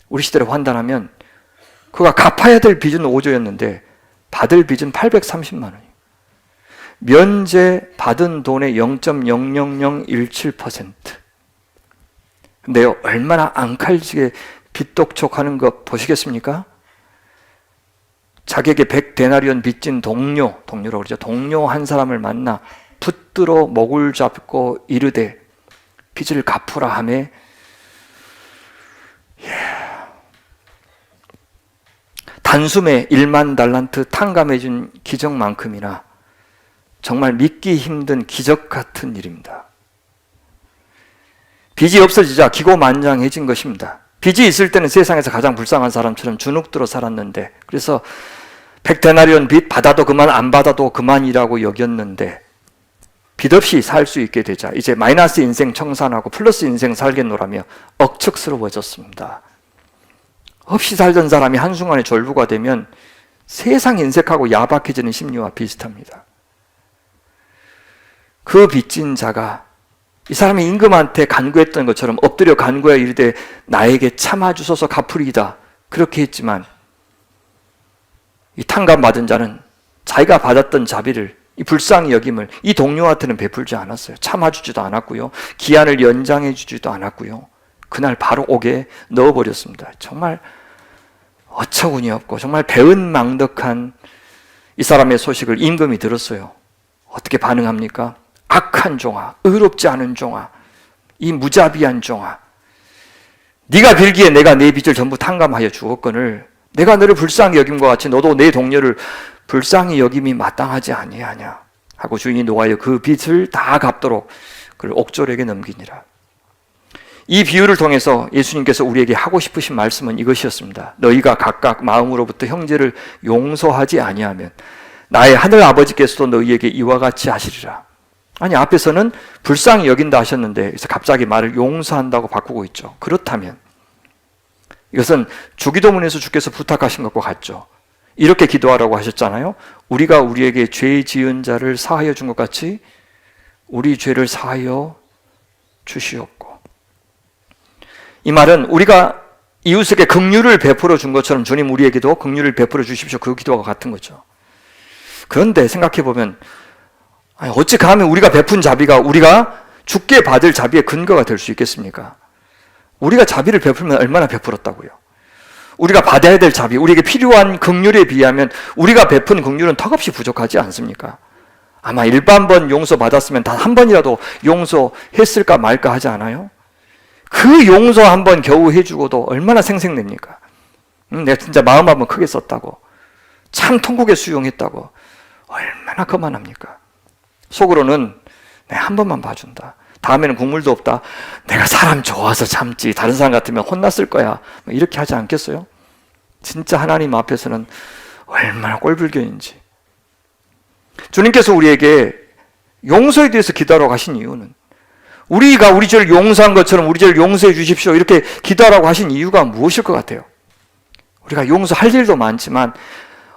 우리 시대로 환단하면 그가 갚아야 될 빚은 5조였는데 받을 빚은 830만 원이에요. 면제 받은 돈의 0.00017%. 근데요, 얼마나 앙칼지게 빚독촉하는 거 보시겠습니까? 자기에게 100데나리온 빚진 동료라고 그러죠. 동료 한 사람을 만나 붙들어 목을 잡고 이르되 빚을 갚으라 하매, 단숨에 1만 달란트 탕감해 준 기적만큼이나 정말 믿기 힘든 기적 같은 일입니다. 빚이 없어지자 기고만장해진 것입니다. 빚이 있을 때는 세상에서 가장 불쌍한 사람처럼 주눅들어 살았는데, 그래서 100데나리온 빚 받아도 그만 안 받아도 그만이라고 여겼는데 빚 없이 살 수 있게 되자 이제 마이너스 인생 청산하고 플러스 인생 살겠노라며 억척스러워졌습니다. 없이 살던 사람이 한순간에 졸부가 되면 세상 인색하고 야박해지는 심리와 비슷합니다. 그 빚진 자가 이 사람이 임금한테 간구했던 것처럼 엎드려 간구하여 이르되 나에게 참아주소서 갚으리이다 그렇게 했지만 이 탕감받은 자는 자기가 받았던 자비를 이 불쌍히 여김을 이 동료한테는 베풀지 않았어요. 참아주지도 않았고요. 기한을 연장해 주지도 않았고요. 그날 바로 옥에 넣어버렸습니다. 정말 어처구니 없고 정말 배은망덕한 이 사람의 소식을 임금이 들었어요. 어떻게 반응합니까? 악한 종아, 의롭지 않은 종아, 이 무자비한 종아, 네가 빌기에 내가 내 빚을 전부 탕감하여 주었거늘 내가 너를 불쌍히 여김과 같이 너도 내 동료를 불쌍히 여김이 마땅하지 아니하냐 하고 주인이 노하여 그 빚을 다 갚도록 그를 옥졸에게 넘기니라. 이 비유를 통해서 예수님께서 우리에게 하고 싶으신 말씀은 이것이었습니다. 너희가 각각 마음으로부터 형제를 용서하지 아니하면 나의 하늘 아버지께서도 너희에게 이와 같이 하시리라. 아니 앞에서는 불쌍히 여긴다 하셨는데 그래서 갑자기 말을 용서한다고 바꾸고 있죠. 그렇다면 이것은 주기도문에서 주께서 부탁하신 것과 같죠. 이렇게 기도하라고 하셨잖아요. 우리가 우리에게 죄 지은 자를 사하여 준 것 같이 우리 죄를 사하여 주시옵고. 이 말은 우리가 이웃에게 긍휼을 베풀어 준 것처럼 주님 우리에게도 긍휼을 베풀어 주십시오. 그 기도와 같은 거죠. 그런데 생각해 보면 어찌 감히 우리가 베푼 자비가 우리가 죽게 받을 자비의 근거가 될 수 있겠습니까? 우리가 자비를 베풀면 얼마나 베풀었다고요? 우리가 받아야 될 자비, 우리에게 필요한 긍휼에 비하면 우리가 베푼 긍휼은 턱없이 부족하지 않습니까? 아마 일반번 용서받았으면 단 한 번이라도 용서했을까 말까 하지 않아요? 그 용서 한 번 겨우 해주고도 얼마나 생색냅니까? 내가 진짜 마음 한번 크게 썼다고, 참 통곡에 수용했다고 얼마나 거만합니까? 속으로는 내가 한 번만 봐준다, 다음에는 국물도 없다, 내가 사람 좋아서 참지, 다른 사람 같으면 혼났을 거야, 이렇게 하지 않겠어요? 진짜 하나님 앞에서는 얼마나 꼴불견인지. 주님께서 우리에게 용서에 대해서 기도하라고 하신 이유는, 우리가 우리 죄를 용서한 것처럼 우리 죄를 용서해 주십시오 이렇게 기도하라고 하신 이유가 무엇일 것 같아요? 우리가 용서할 일도 많지만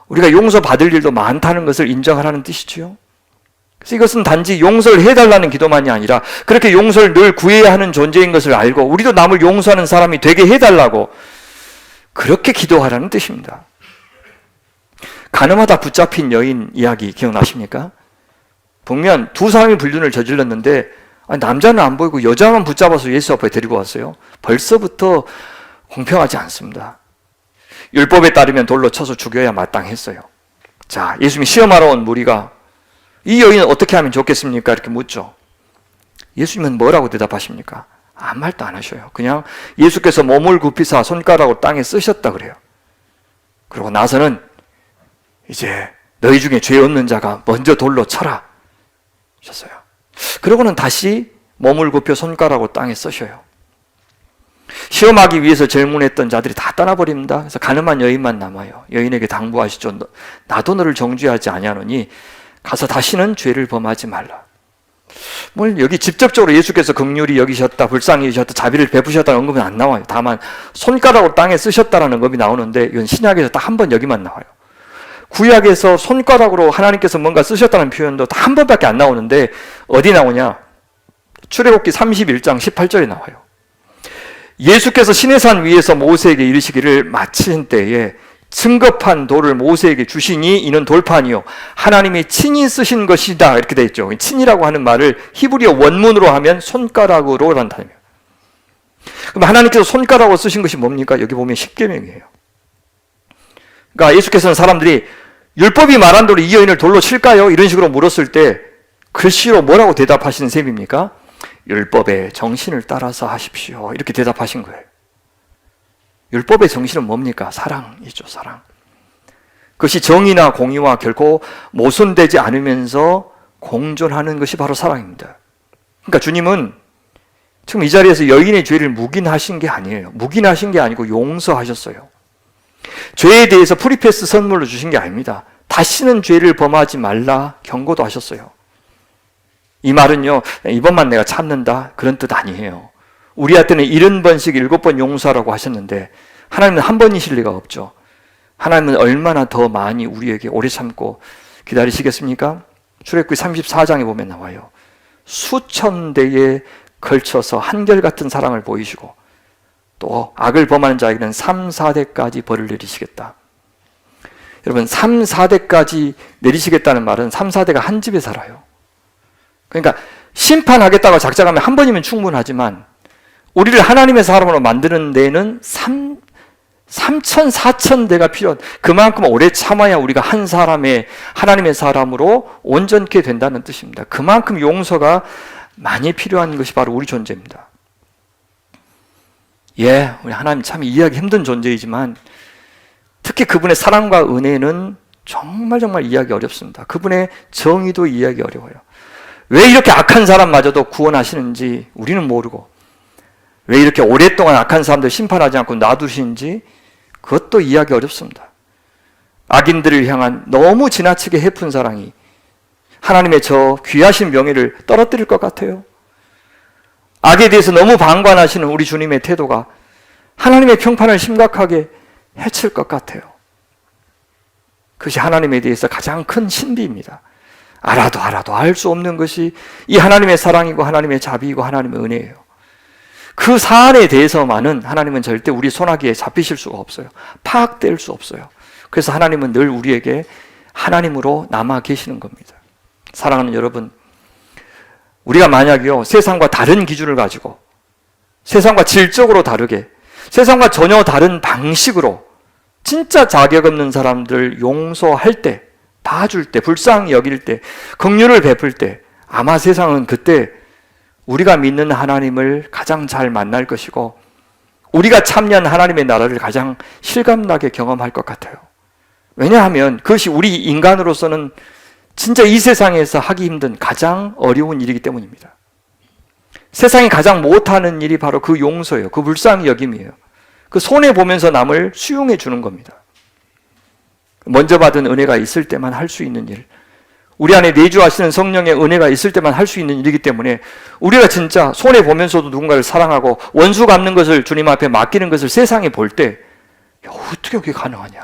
우리가 용서받을 일도 많다는 것을 인정하라는 뜻이지요. 그래서 이것은 단지 용서를 해달라는 기도만이 아니라 그렇게 용서를 늘 구해야 하는 존재인 것을 알고 우리도 남을 용서하는 사람이 되게 해달라고 그렇게 기도하라는 뜻입니다. 가늠하다 붙잡힌 여인 이야기 기억나십니까? 보면 두 사람이 불륜을 저질렀는데 남자는 안 보이고 여자만 붙잡아서 예수 앞에 데리고 왔어요. 벌써부터 공평하지 않습니다. 율법에 따르면 돌로 쳐서 죽여야 마땅했어요. 자, 예수님이 시험하러 온 무리가 이 여인은 어떻게 하면 좋겠습니까? 이렇게 묻죠. 예수님은 뭐라고 대답하십니까? 아무 말도 안 하셔요. 그냥 예수께서 몸을 굽히사 손가락으로 땅에 쓰셨다 그래요. 그러고 나서는 이제 너희 중에 죄 없는 자가 먼저 돌로 쳐라 하셨어요. 그러고는 다시 몸을 굽혀 손가락으로 땅에 쓰셔요. 시험하기 위해서 질문했던 자들이 다 떠나버립니다. 그래서 가늠한 여인만 남아요. 여인에게 당부하시죠. 나도 너를 정죄하지 아니하노니 가서 다시는 죄를 범하지 말라. 뭘 여기 직접적으로 예수께서 긍휼히 여기셨다, 불쌍히 여기셨다, 자비를 베푸셨다는 언급은 안 나와요. 다만 손가락으로 땅에 쓰셨다는 언급이 나오는데 이건 신약에서 딱 한 번 여기만 나와요. 구약에서 손가락으로 하나님께서 뭔가 쓰셨다는 표현도 딱 한 번밖에 안 나오는데 어디 나오냐? 출애굽기 31장 18절에 나와요. 예수께서 시내산 위에서 모세에게 이르시기를 마친 때에 증거판 돌을 모세에게 주시니 이는 돌판이요 하나님이 친히 쓰신 것이다 이렇게 되어 있죠. 친이라고 하는 말을 히브리어 원문으로 하면 손가락으로 라는 단어예요. 그럼 하나님께서 손가락으로 쓰신 것이 뭡니까? 여기 보면 십계명이에요. 그러니까 예수께서는 사람들이 율법이 말한 대로 이 여인을 돌로 칠까요? 이런 식으로 물었을 때 글씨로 뭐라고 대답하시는 셈입니까? 율법의 정신을 따라서 하십시오 이렇게 대답하신 거예요. 율법의 정신은 뭡니까? 사랑이죠. 사랑. 그것이 정의나 공의와 결코 모순되지 않으면서 공존하는 것이 바로 사랑입니다. 그러니까 주님은 지금 이 자리에서 여인의 죄를 묵인하신 게 아니에요. 묵인하신 게 아니고 용서하셨어요. 죄에 대해서 프리패스 선물로 주신 게 아닙니다. 다시는 죄를 범하지 말라 경고도 하셨어요. 이 말은요, 이번만 내가 참는다 그런 뜻 아니에요. 우리한테는 70번씩 7번 용서하라고 하셨는데 하나님은 한 번이실 리가 없죠. 하나님은 얼마나 더 많이 우리에게 오래 참고 기다리시겠습니까? 출애굽기 34장에 보면 나와요. 수천 대에 걸쳐서 한결같은 사랑을 보이시고 또 악을 범하는 자에게는 3, 4대까지 벌을 내리시겠다. 여러분 3, 4대까지 내리시겠다는 말은 3, 4대가 한 집에 살아요. 그러니까 심판하겠다고 작작하면 한 번이면 충분하지만 우리를 하나님의 사람으로 만드는 데에는 3천, 4천 대가 그만큼 오래 참아야 우리가 한 사람의 하나님의 사람으로 온전케 된다는 뜻입니다. 그만큼 용서가 많이 필요한 것이 바로 우리 존재입니다. 예, 우리 하나님 참 이해하기 힘든 존재이지만 특히 그분의 사랑과 은혜는 정말 이해하기 어렵습니다. 그분의 정의도 이해하기 어려워요. 왜 이렇게 악한 사람마저도 구원하시는지 우리는 모르고 왜 이렇게 오랫동안 악한 사람들 심판하지 않고 놔두시는지 그것도 이해하기 어렵습니다. 악인들을 향한 너무 지나치게 해픈 사랑이 하나님의 저 귀하신 명예를 떨어뜨릴 것 같아요. 악에 대해서 너무 방관하시는 우리 주님의 태도가 하나님의 평판을 심각하게 해칠 것 같아요. 그것이 하나님에 대해서 가장 큰 신비입니다. 알아도 알 수 없는 것이 이 하나님의 사랑이고 하나님의 자비이고 하나님의 은혜예요. 그 사안에 대해서만은 하나님은 절대 우리 손아귀에 잡히실 수가 없어요. 파악될 수 없어요. 그래서 하나님은 늘 우리에게 하나님으로 남아 계시는 겁니다. 사랑하는 여러분, 우리가 만약요 세상과 다른 기준을 가지고 세상과 질적으로 다르게 세상과 전혀 다른 방식으로 진짜 자격 없는 사람들 용서할 때, 봐줄 때, 불쌍히 여길 때, 긍휼을 베풀 때 아마 세상은 그때 우리가 믿는 하나님을 가장 잘 만날 것이고 우리가 참여한 하나님의 나라를 가장 실감나게 경험할 것 같아요. 왜냐하면 그것이 우리 인간으로서는 진짜 이 세상에서 하기 힘든 가장 어려운 일이기 때문입니다. 세상이 가장 못하는 일이 바로 그 용서예요. 그 불쌍히 여김이에요. 그 손해보면서 남을 수용해 주는 겁니다. 먼저 받은 은혜가 있을 때만 할 수 있는 일, 우리 안에 내주하시는 성령의 은혜가 있을 때만 할 수 있는 일이기 때문에 우리가 진짜 손해보면서도 누군가를 사랑하고 원수 갚는 것을 주님 앞에 맡기는 것을 세상에 볼 때 어떻게 그게 가능하냐?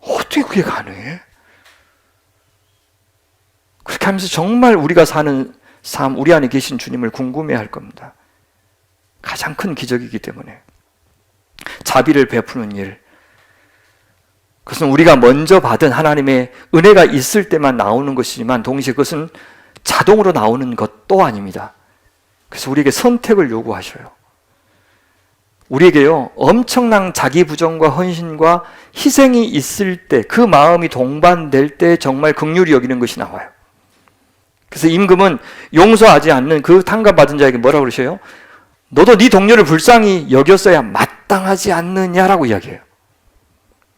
어떻게 그게 가능해? 그렇게 하면서 정말 우리가 사는 삶, 우리 안에 계신 주님을 궁금해할 겁니다. 가장 큰 기적이기 때문에 자비를 베푸는 일, 그것은 우리가 먼저 받은 하나님의 은혜가 있을 때만 나오는 것이지만 동시에 그것은 자동으로 나오는 것도 아닙니다. 그래서 우리에게 선택을 요구하셔요. 우리에게요 엄청난 자기 부정과 헌신과 희생이 있을 때, 그 마음이 동반될 때 정말 긍휼히 여기는 것이 나와요. 그래서 임금은 용서하지 않는 그 탕감받은 자에게 뭐라고 그러셔요? 너도 네 동료를 불쌍히 여겼어야 마땅하지 않느냐라고 이야기해요.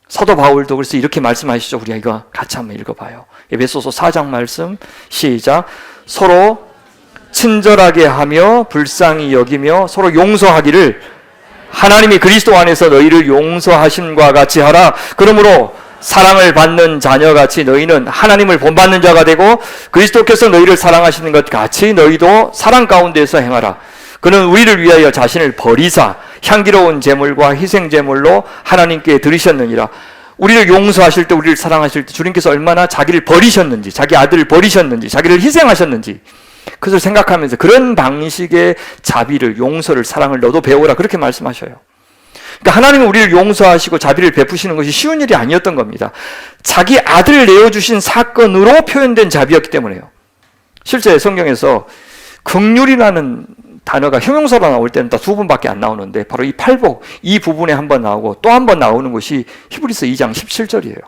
사도 바울도 그래서 이렇게 말씀하시죠. 우리가 이거 같이 한번 읽어봐요. 에베소서 4장 말씀 시작. 서로 친절하게 하며 불쌍히 여기며 서로 용서하기를 하나님이 그리스도 안에서 너희를 용서하심과 같이 하라. 그러므로 사랑을 받는 자녀같이 너희는 하나님을 본받는 자가 되고 그리스도께서 너희를 사랑하시는 것 같이 너희도 사랑 가운데서 행하라. 그는 우리를 위하여 자신을 버리사 향기로운 제물과 희생 제물로 하나님께 드리셨느니라. 우리를 용서하실 때, 우리를 사랑하실 때 주님께서 얼마나 자기를 버리셨는지, 자기 아들을 버리셨는지, 자기를 희생하셨는지 그것을 생각하면서 그런 방식의 자비를, 용서를, 사랑을 너도 배우라 그렇게 말씀하셔요. 그러니까 하나님은 우리를 용서하시고 자비를 베푸시는 것이 쉬운 일이 아니었던 겁니다. 자기 아들을 내어주신 사건으로 표현된 자비였기 때문에요. 실제 성경에서 긍휼이라는 단어가 형용사로 나올 때는 딱 2번밖에 안 나오는데 바로 이 팔복, 이 부분에 한 번 나오고 또 한 번 나오는 것이 히브리서 2장 17절이에요.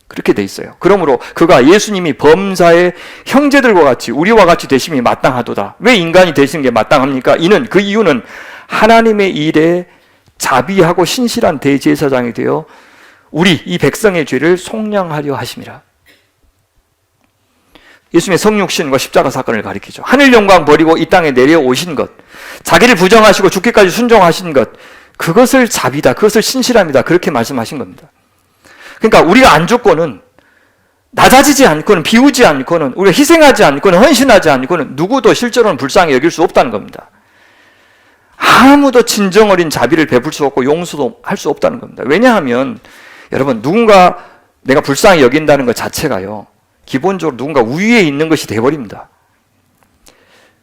그렇게 돼 있어요. 그러므로 그가 예수님이 범사의 형제들과 같이 우리와 같이 되심이 마땅하도다. 왜 인간이 되시는 게 마땅합니까? 그 이유는 하나님의 일에 자비하고 신실한 대제사장이 되어 우리 이 백성의 죄를 속량하려 하심이라. 예수님의 성육신과 십자가 사건을 가리키죠. 하늘 영광 버리고 이 땅에 내려오신 것, 자기를 부정하시고 죽기까지 순종하신 것, 그것을 자비다, 그것을 신실함이다, 그렇게 말씀하신 겁니다. 그러니까 우리가 안 죽고는, 낮아지지 않고는, 비우지 않고는, 우리가 희생하지 않고는, 헌신하지 않고는 누구도 실제로는 불쌍히 여길 수 없다는 겁니다. 아무도 진정 어린 자비를 베풀 수 없고 용서도 할 수 없다는 겁니다. 왜냐하면 여러분, 누군가 내가 불쌍히 여긴다는 것 자체가요, 기본적으로 누군가 우위에 있는 것이 되어버립니다.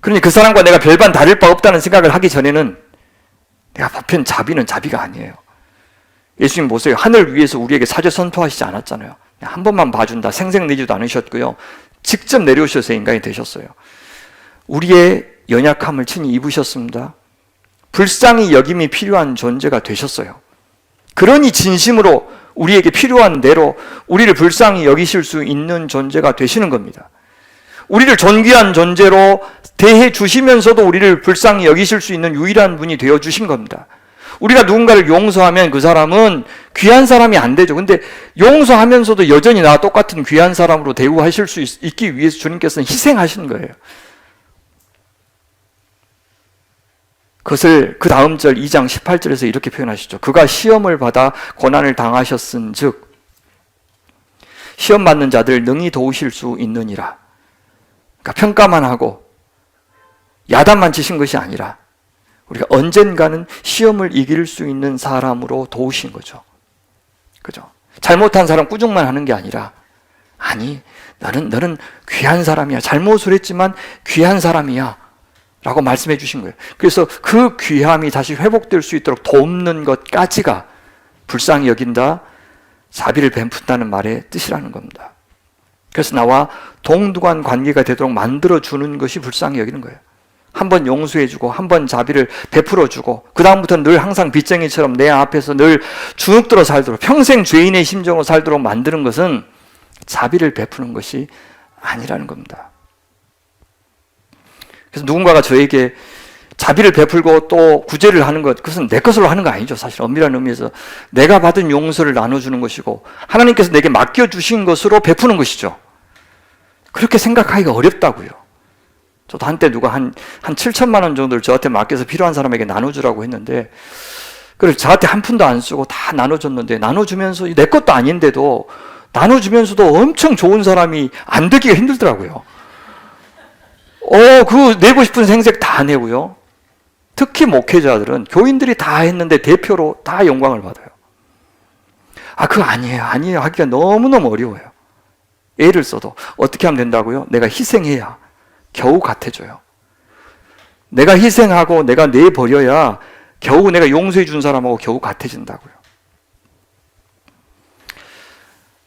그러니 그 사람과 내가 별반 다를 바 없다는 생각을 하기 전에는 내가 보편 자비는 자비가 아니에요. 예수님 보세요. 하늘 위에서 우리에게 사죄 선포하시지 않았잖아요. 한 번만 봐준다, 생색내지도 않으셨고요, 직접 내려오셔서 인간이 되셨어요. 우리의 연약함을 친히 입으셨습니다. 불쌍히 여김이 필요한 존재가 되셨어요. 그러니 진심으로 우리에게 필요한 대로 우리를 불쌍히 여기실 수 있는 존재가 되시는 겁니다. 우리를 존귀한 존재로 대해 주시면서도 우리를 불쌍히 여기실 수 있는 유일한 분이 되어 주신 겁니다. 우리가 누군가를 용서하면 그 사람은 귀한 사람이 안 되죠. 근데 용서하면서도 여전히 나와 똑같은 귀한 사람으로 대우하실 수 있기 위해서 주님께서는 희생하신 거예요. 그것을 그 다음 절 2장 18절에서 이렇게 표현하시죠. 그가 시험을 받아 고난을 당하셨은 즉 시험 받는 자들 능히 도우실 수 있느니라. 그러니까 평가만 하고 야단만 치신 것이 아니라 우리가 언젠가는 시험을 이길 수 있는 사람으로 도우신 거죠. 그죠? 잘못한 사람 꾸중만 하는 게 아니라, 아니, 너는 귀한 사람이야. 잘못을 했지만 귀한 사람이야. 라고 말씀해 주신 거예요. 그래서 그 귀함이 다시 회복될 수 있도록 돕는 것까지가 불쌍히 여긴다, 자비를 베푼다는 말의 뜻이라는 겁니다. 그래서 나와 동등한 관계가 되도록 만들어주는 것이 불쌍히 여기는 거예요. 한번 용서해주고, 한번 자비를 베풀어주고, 그 다음부터는 늘 항상 빚쟁이처럼 내 앞에서 늘 주눅들어 살도록, 평생 죄인의 심정으로 살도록 만드는 것은 자비를 베푸는 것이 아니라는 겁니다. 그래서 누군가가 저에게 자비를 베풀고 또 구제를 하는 것, 그것은 내 것으로 하는 거 아니죠. 사실 엄밀한 의미에서 내가 받은 용서를 나눠주는 것이고 하나님께서 내게 맡겨주신 것으로 베푸는 것이죠. 그렇게 생각하기가 어렵다고요. 저도 한때 누가 한 7천만 원 정도를 저한테 맡겨서 필요한 사람에게 나눠주라고 했는데, 그걸 저한테 한 푼도 안 쓰고 다 나눠줬는데, 나눠주면서 내 것도 아닌데도 나눠주면서도 엄청 좋은 사람이 안 되기가 힘들더라고요. 그 내고 싶은 생색 다 내고요. 특히 목회자들은 교인들이 다 했는데 대표로 다 영광을 받아요. 그거 아니에요 하기가 너무너무 어려워요. 예를 써도 어떻게 하면 된다고요? 내가 희생해야 겨우 같아져요. 내가 희생하고 내가 내버려야 겨우 내가 용서해 준 사람하고 겨우 같아진다고요.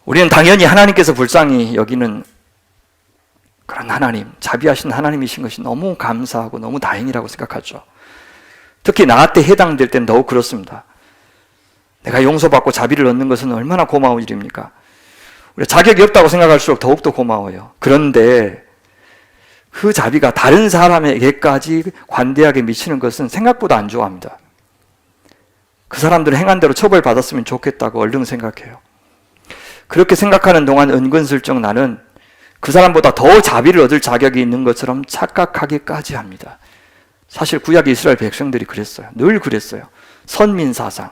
우리는 당연히 하나님께서 불쌍히 여기는 그런 하나님, 자비하신 하나님이신 것이 너무 감사하고 너무 다행이라고 생각하죠. 특히 나한테 해당될 때는 더욱 그렇습니다. 내가 용서받고 자비를 얻는 것은 얼마나 고마운 일입니까? 우리가 자격이 없다고 생각할수록 더욱더 고마워요. 그런데 그 자비가 다른 사람에게까지 관대하게 미치는 것은 생각보다 안 좋아합니다. 그 사람들은 행한 대로 처벌받았으면 좋겠다고 얼른 생각해요. 그렇게 생각하는 동안 은근슬쩍 나는 그 사람보다 더 자비를 얻을 자격이 있는 것처럼 착각하기까지 합니다. 사실 구약 이스라엘 백성들이 그랬어요. 늘 그랬어요. 선민사상.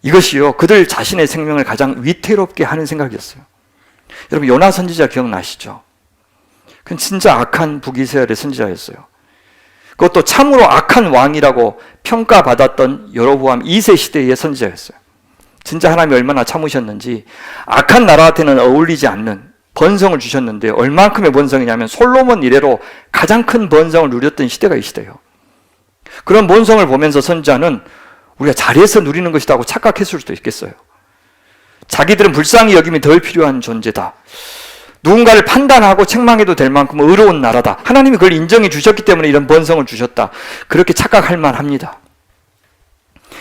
이것이요, 그들 자신의 생명을 가장 위태롭게 하는 생각이었어요. 여러분, 요나 선지자 기억나시죠? 그건 진짜 악한 북이스라엘의 선지자였어요. 그것도 참으로 악한 왕이라고 평가받았던 여로보암 2세 시대의 선지자였어요. 진짜 하나님이 얼마나 참으셨는지, 악한 나라한테는 어울리지 않는 번성을 주셨는데 얼만큼의 번성이냐면 솔로몬 이래로 가장 큰 번성을 누렸던 시대가 이 시대예요. 그런 번성을 보면서 선지자는 우리가 잘해서 누리는 것이라고 착각했을 수도 있겠어요. 자기들은 불쌍히 여김이 덜 필요한 존재다. 누군가를 판단하고 책망해도 될 만큼 의로운 나라다. 하나님이 그걸 인정해 주셨기 때문에 이런 번성을 주셨다. 그렇게 착각할 만합니다.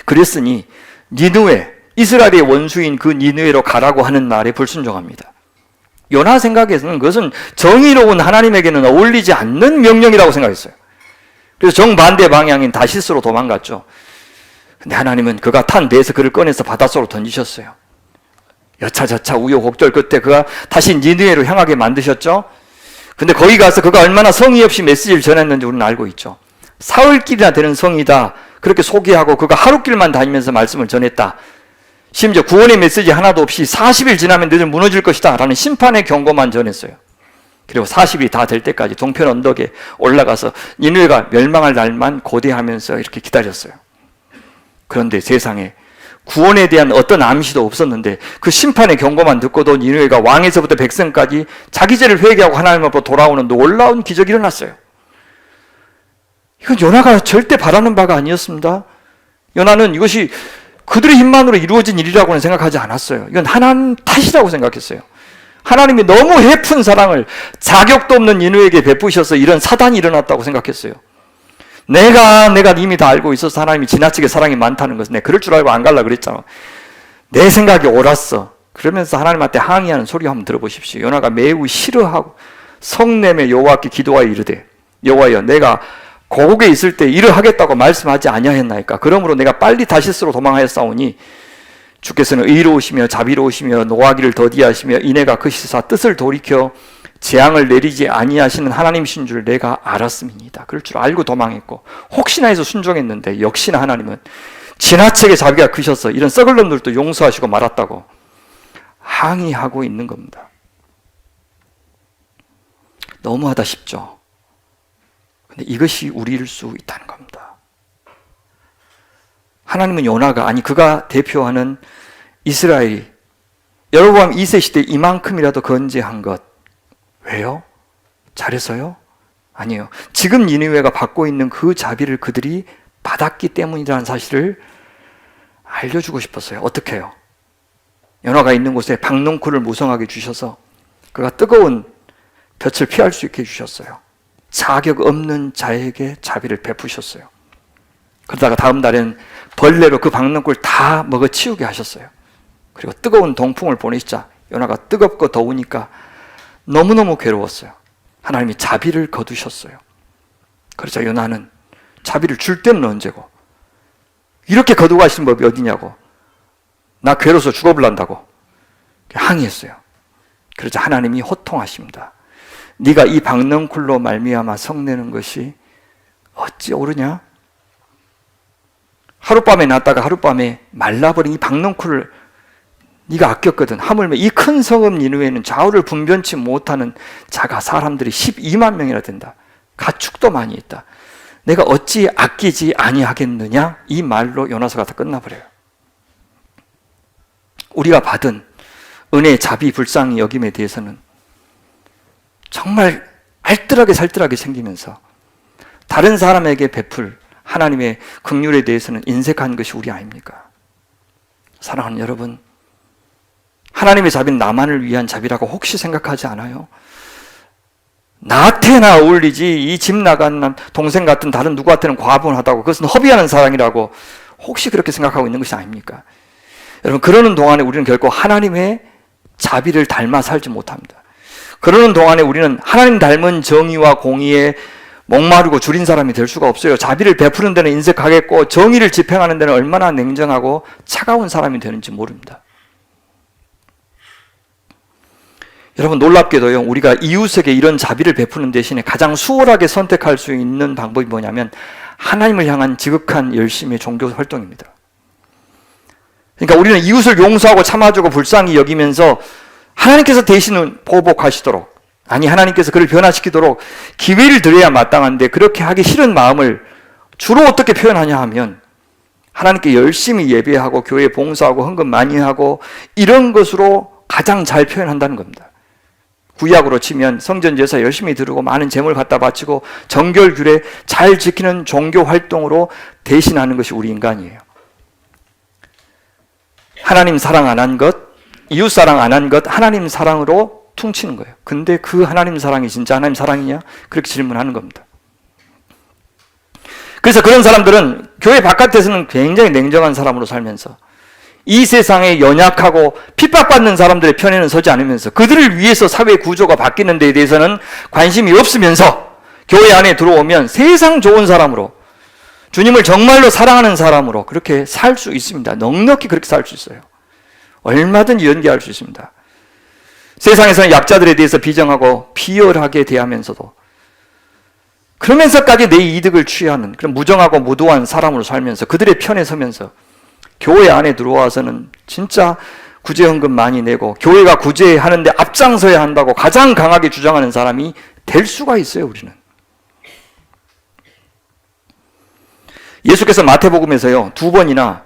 그랬으니 니느웨, 이스라엘의 원수인 그 니느웨로 가라고 하는 말에 불순종합니다. 요나 생각에서는 그것은 정의로운 하나님에게는 어울리지 않는 명령이라고 생각했어요. 그래서 정반대 방향인 다시스로 도망갔죠. 근데 하나님은 그가 탄 배에서 그를 꺼내서 바닷속으로 던지셨어요. 여차저차 우여곡절 끝에 그가 다시 니느웨로 향하게 만드셨죠. 근데 거기 가서 그가 얼마나 성의 없이 메시지를 전했는지 우리는 알고 있죠. 사흘길이나 되는 성이다. 그렇게 소개하고 그가 하루길만 다니면서 말씀을 전했다. 심지어 구원의 메시지 하나도 없이 40일 지나면 너희들 무너질 것이다 라는 심판의 경고만 전했어요. 그리고 40일이 다 될 때까지 동편 언덕에 올라가서 니느웨가 멸망할 날만 고대하면서 이렇게 기다렸어요. 그런데 세상에 구원에 대한 어떤 암시도 없었는데 그 심판의 경고만 듣고도 니느웨가 왕에서부터 백성까지 자기 죄를 회개하고 하나님 앞으로 돌아오는 놀라운 기적이 일어났어요. 이건 요나가 절대 바라는 바가 아니었습니다. 요나는 이것이 그들의 힘만으로 이루어진 일이라고는 생각하지 않았어요. 이건 하나님 탓이라고 생각했어요. 하나님이 너무 해픈 사랑을 자격도 없는 니느웨에게 베푸셔서 이런 사단이 일어났다고 생각했어요. 내가 이미 다 알고 있어서 하나님이 지나치게 사랑이 많다는 것은 내가 그럴 줄 알고 안 갈라 그랬잖아. 내 생각이 옳았어. 그러면서 하나님한테 항의하는 소리 한번 들어보십시오. 요나가 매우 싫어하고 성내며 여호와께 기도하여 이르되 여호와여 내가 고국에 있을 때 일을 하겠다고 말씀하지 아니하였나이까. 그러므로 내가 빨리 다시스로 도망하였사오니 주께서는 의로우시며 자비로우시며 노하기를 더디하시며 이내가 크시사 뜻을 돌이켜 재앙을 내리지 아니하시는 하나님이신 줄 내가 알았음이니이다. 그럴 줄 알고 도망했고 혹시나 해서 순종했는데 역시나 하나님은 지나치게 자비가 크셔서 이런 썩을 놈들도 용서하시고 말았다고 항의하고 있는 겁니다. 너무하다 싶죠. 근데 이것이 우리일 수 있다는 겁니다. 하나님은 요나가 아니 그가 대표하는 이스라엘이 여로보암 2세 시대 이만큼이라도 건재한 것 왜요? 잘해서요? 아니에요. 지금 니느웨가 받고 있는 그 자비를 그들이 받았기 때문이라는 사실을 알려주고 싶었어요. 어떻게 해요? 요나가 있는 곳에 박농쿨을 무성하게 주셔서 그가 뜨거운 볕을 피할 수 있게 해주셨어요. 자격 없는 자에게 자비를 베푸셨어요. 그러다가 다음 날엔 벌레로 그 박농쿨 다 먹어치우게 하셨어요. 그리고 뜨거운 동풍을 보내시자 요나가 뜨겁고 더우니까 너무너무 괴로웠어요. 하나님이 자비를 거두셨어요. 그러자 요나는 자비를 줄 때는 언제고 이렇게 거두가시는 법이 어디냐고 나 괴로워서 죽어버린다고 항의했어요. 그러자 하나님이 호통하십니다. 네가 이 박넝쿨로 말미암아 성내는 것이 어찌 옳으냐? 하룻밤에 났다가 하룻밤에 말라버린 이 박넝쿨을 네가 아꼈거든. 하물며 이 큰 성읍 니느웨는 좌우를 분변치 못하는 자가 사람들이 12만 명이나 된다. 가축도 많이 있다. 내가 어찌 아끼지 아니하겠느냐? 이 말로 요나서가 다 끝나버려요. 우리가 받은 은혜, 자비, 불쌍히 여김에 대해서는 정말 알뜰하게 살뜰하게 생기면서 다른 사람에게 베풀 하나님의 긍휼에 대해서는 인색한 것이 우리 아닙니까? 사랑하는 여러분, 하나님의 자비는 나만을 위한 자비라고 혹시 생각하지 않아요? 나한테나 어울리지 이 집 나간 동생 같은 다른 누구한테는 과분하다고 그것은 허비하는 사랑이라고 혹시 그렇게 생각하고 있는 것이 아닙니까? 여러분 그러는 동안에 우리는 결코 하나님의 자비를 닮아 살지 못합니다. 그러는 동안에 우리는 하나님 닮은 정의와 공의에 목마르고 줄인 사람이 될 수가 없어요. 자비를 베푸는 데는 인색하겠고 정의를 집행하는 데는 얼마나 냉정하고 차가운 사람이 되는지 모릅니다. 여러분 놀랍게도요, 우리가 이웃에게 이런 자비를 베푸는 대신에 가장 수월하게 선택할 수 있는 방법이 뭐냐면 하나님을 향한 지극한 열심의 종교 활동입니다. 그러니까 우리는 이웃을 용서하고 참아주고 불쌍히 여기면서 하나님께서 대신 보복하시도록, 아니 하나님께서 그를 변화시키도록 기회를 드려야 마땅한데 그렇게 하기 싫은 마음을 주로 어떻게 표현하냐 하면 하나님께 열심히 예배하고 교회 봉사하고 헌금 많이 하고 이런 것으로 가장 잘 표현한다는 겁니다. 구약으로 치면 성전 제사 열심히 드리고 많은 재물 갖다 바치고 정결 규례 잘 지키는 종교 활동으로 대신하는 것이 우리 인간이에요. 하나님 사랑 안 한 것, 이웃 사랑 안 한 것, 하나님 사랑으로 퉁치는 거예요. 근데 그 하나님 사랑이 진짜 하나님 사랑이냐? 그렇게 질문하는 겁니다. 그래서 그런 사람들은 교회 바깥에서는 굉장히 냉정한 사람으로 살면서 이 세상에 연약하고 핍박받는 사람들의 편에는 서지 않으면서 그들을 위해서 사회 구조가 바뀌는 데에 대해서는 관심이 없으면서 교회 안에 들어오면 세상 좋은 사람으로, 주님을 정말로 사랑하는 사람으로 그렇게 살 수 있습니다. 넉넉히 그렇게 살 수 있어요. 얼마든지 연기할 수 있습니다. 세상에서는 약자들에 대해서 비정하고 비열하게 대하면서도 그러면서까지 내 이득을 취하는 그런 무정하고 무도한 사람으로 살면서 그들의 편에 서면서 교회 안에 들어와서는 진짜 구제헌금 많이 내고 교회가 구제하는데 앞장서야 한다고 가장 강하게 주장하는 사람이 될 수가 있어요. 우리는 예수께서 마태복음에서요 2번이나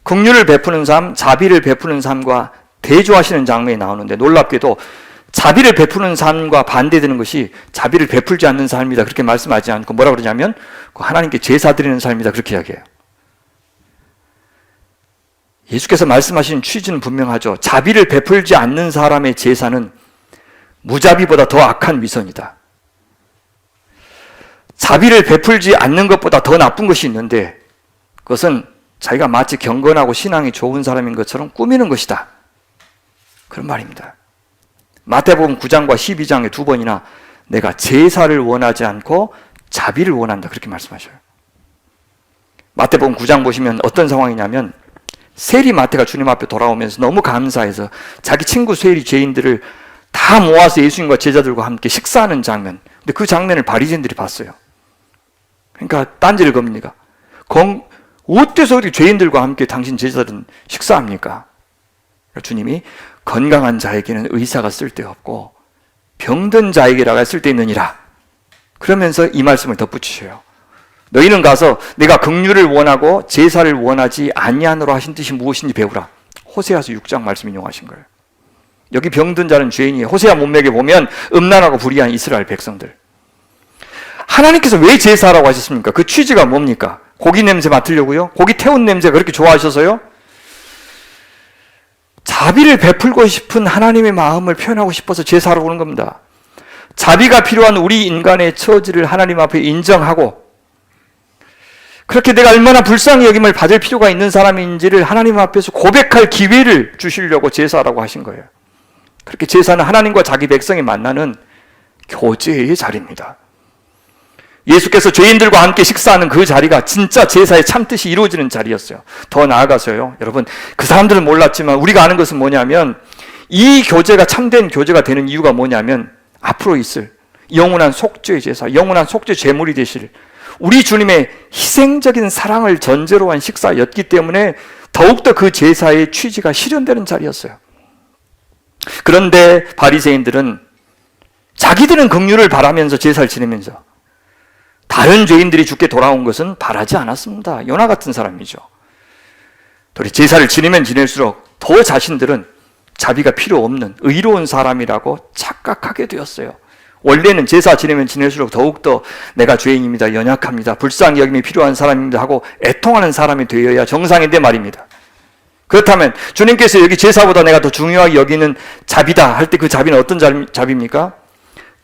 긍휼을 베푸는 삶, 자비를 베푸는 삶과 대조하시는 장면이 나오는데 놀랍게도 자비를 베푸는 삶과 반대되는 것이 자비를 베풀지 않는 삶이다 그렇게 말씀하지 않고 뭐라 그러냐면 하나님께 제사 드리는 삶이다 그렇게 이야기해요. 예수께서 말씀하신 취지는 분명하죠. 자비를 베풀지 않는 사람의 제사는 무자비보다 더 악한 위선이다. 자비를 베풀지 않는 것보다 더 나쁜 것이 있는데 그것은 자기가 마치 경건하고 신앙이 좋은 사람인 것처럼 꾸미는 것이다. 그런 말입니다. 마태복음 9장과 12장에 2번이나 내가 제사를 원하지 않고 자비를 원한다 그렇게 말씀하셔요. 마태복음 9장 보시면 어떤 상황이냐면 세리 마태가 주님 앞에 돌아오면서 너무 감사해서 자기 친구 세리 죄인들을 다 모아서 예수님과 제자들과 함께 식사하는 장면. 근데 그 장면을 바리새인들이 봤어요. 그러니까 딴지를 겁니까? 어때서 우리 죄인들과 함께 당신 제자들은 식사합니까? 주님이 건강한 자에게는 의사가 쓸데없고 병든 자에게라가 쓸데있느니라. 그러면서 이 말씀을 덧붙이셔요. 너희는 가서 내가 긍휼을 원하고 제사를 원하지 아니하노라 하신 뜻이 무엇인지 배우라. 호세아서 6장 말씀 인용하신 거예요. 여기 병든 자는 죄인이에요. 호세아 문맥에 보면 음란하고 불의한 이스라엘 백성들. 하나님께서 왜 제사라고 하셨습니까? 그 취지가 뭡니까? 고기 냄새 맡으려고요? 고기 태운 냄새 그렇게 좋아하셔서요? 자비를 베풀고 싶은 하나님의 마음을 표현하고 싶어서 제사로 오는 겁니다. 자비가 필요한 우리 인간의 처지를 하나님 앞에 인정하고 그렇게 내가 얼마나 불쌍히 여김을 받을 필요가 있는 사람인지를 하나님 앞에서 고백할 기회를 주시려고 제사라고 하신 거예요. 그렇게 제사는 하나님과 자기 백성이 만나는 교제의 자리입니다. 예수께서 죄인들과 함께 식사하는 그 자리가 진짜 제사의 참뜻이 이루어지는 자리였어요. 더 나아가서요. 여러분, 그 사람들은 몰랐지만 우리가 아는 것은 뭐냐면 이 교제가 참된 교제가 되는 이유가 뭐냐면 앞으로 있을 영원한 속죄의 제사, 영원한 속죄 제물이 되실 우리 주님의 희생적인 사랑을 전제로 한 식사였기 때문에 더욱더 그 제사의 취지가 실현되는 자리였어요. 그런데 바리새인들은 자기들은 긍휼을 바라면서 제사를 지내면서 다른 죄인들이 죽게 돌아온 것은 바라지 않았습니다. 요나 같은 사람이죠. 우리 제사를 지내면 지낼수록 더 자신들은 자비가 필요 없는 의로운 사람이라고 착각하게 되었어요. 원래는 제사 지내면 지낼수록 더욱더 내가 죄인입니다. 연약합니다. 불쌍히 여김이 필요한 사람입니다. 하고 애통하는 사람이 되어야 정상인데 말입니다. 그렇다면 주님께서 여기 제사보다 내가 더 중요하게 여기는 자비다 할 때 그 자비는 어떤 자비입니까?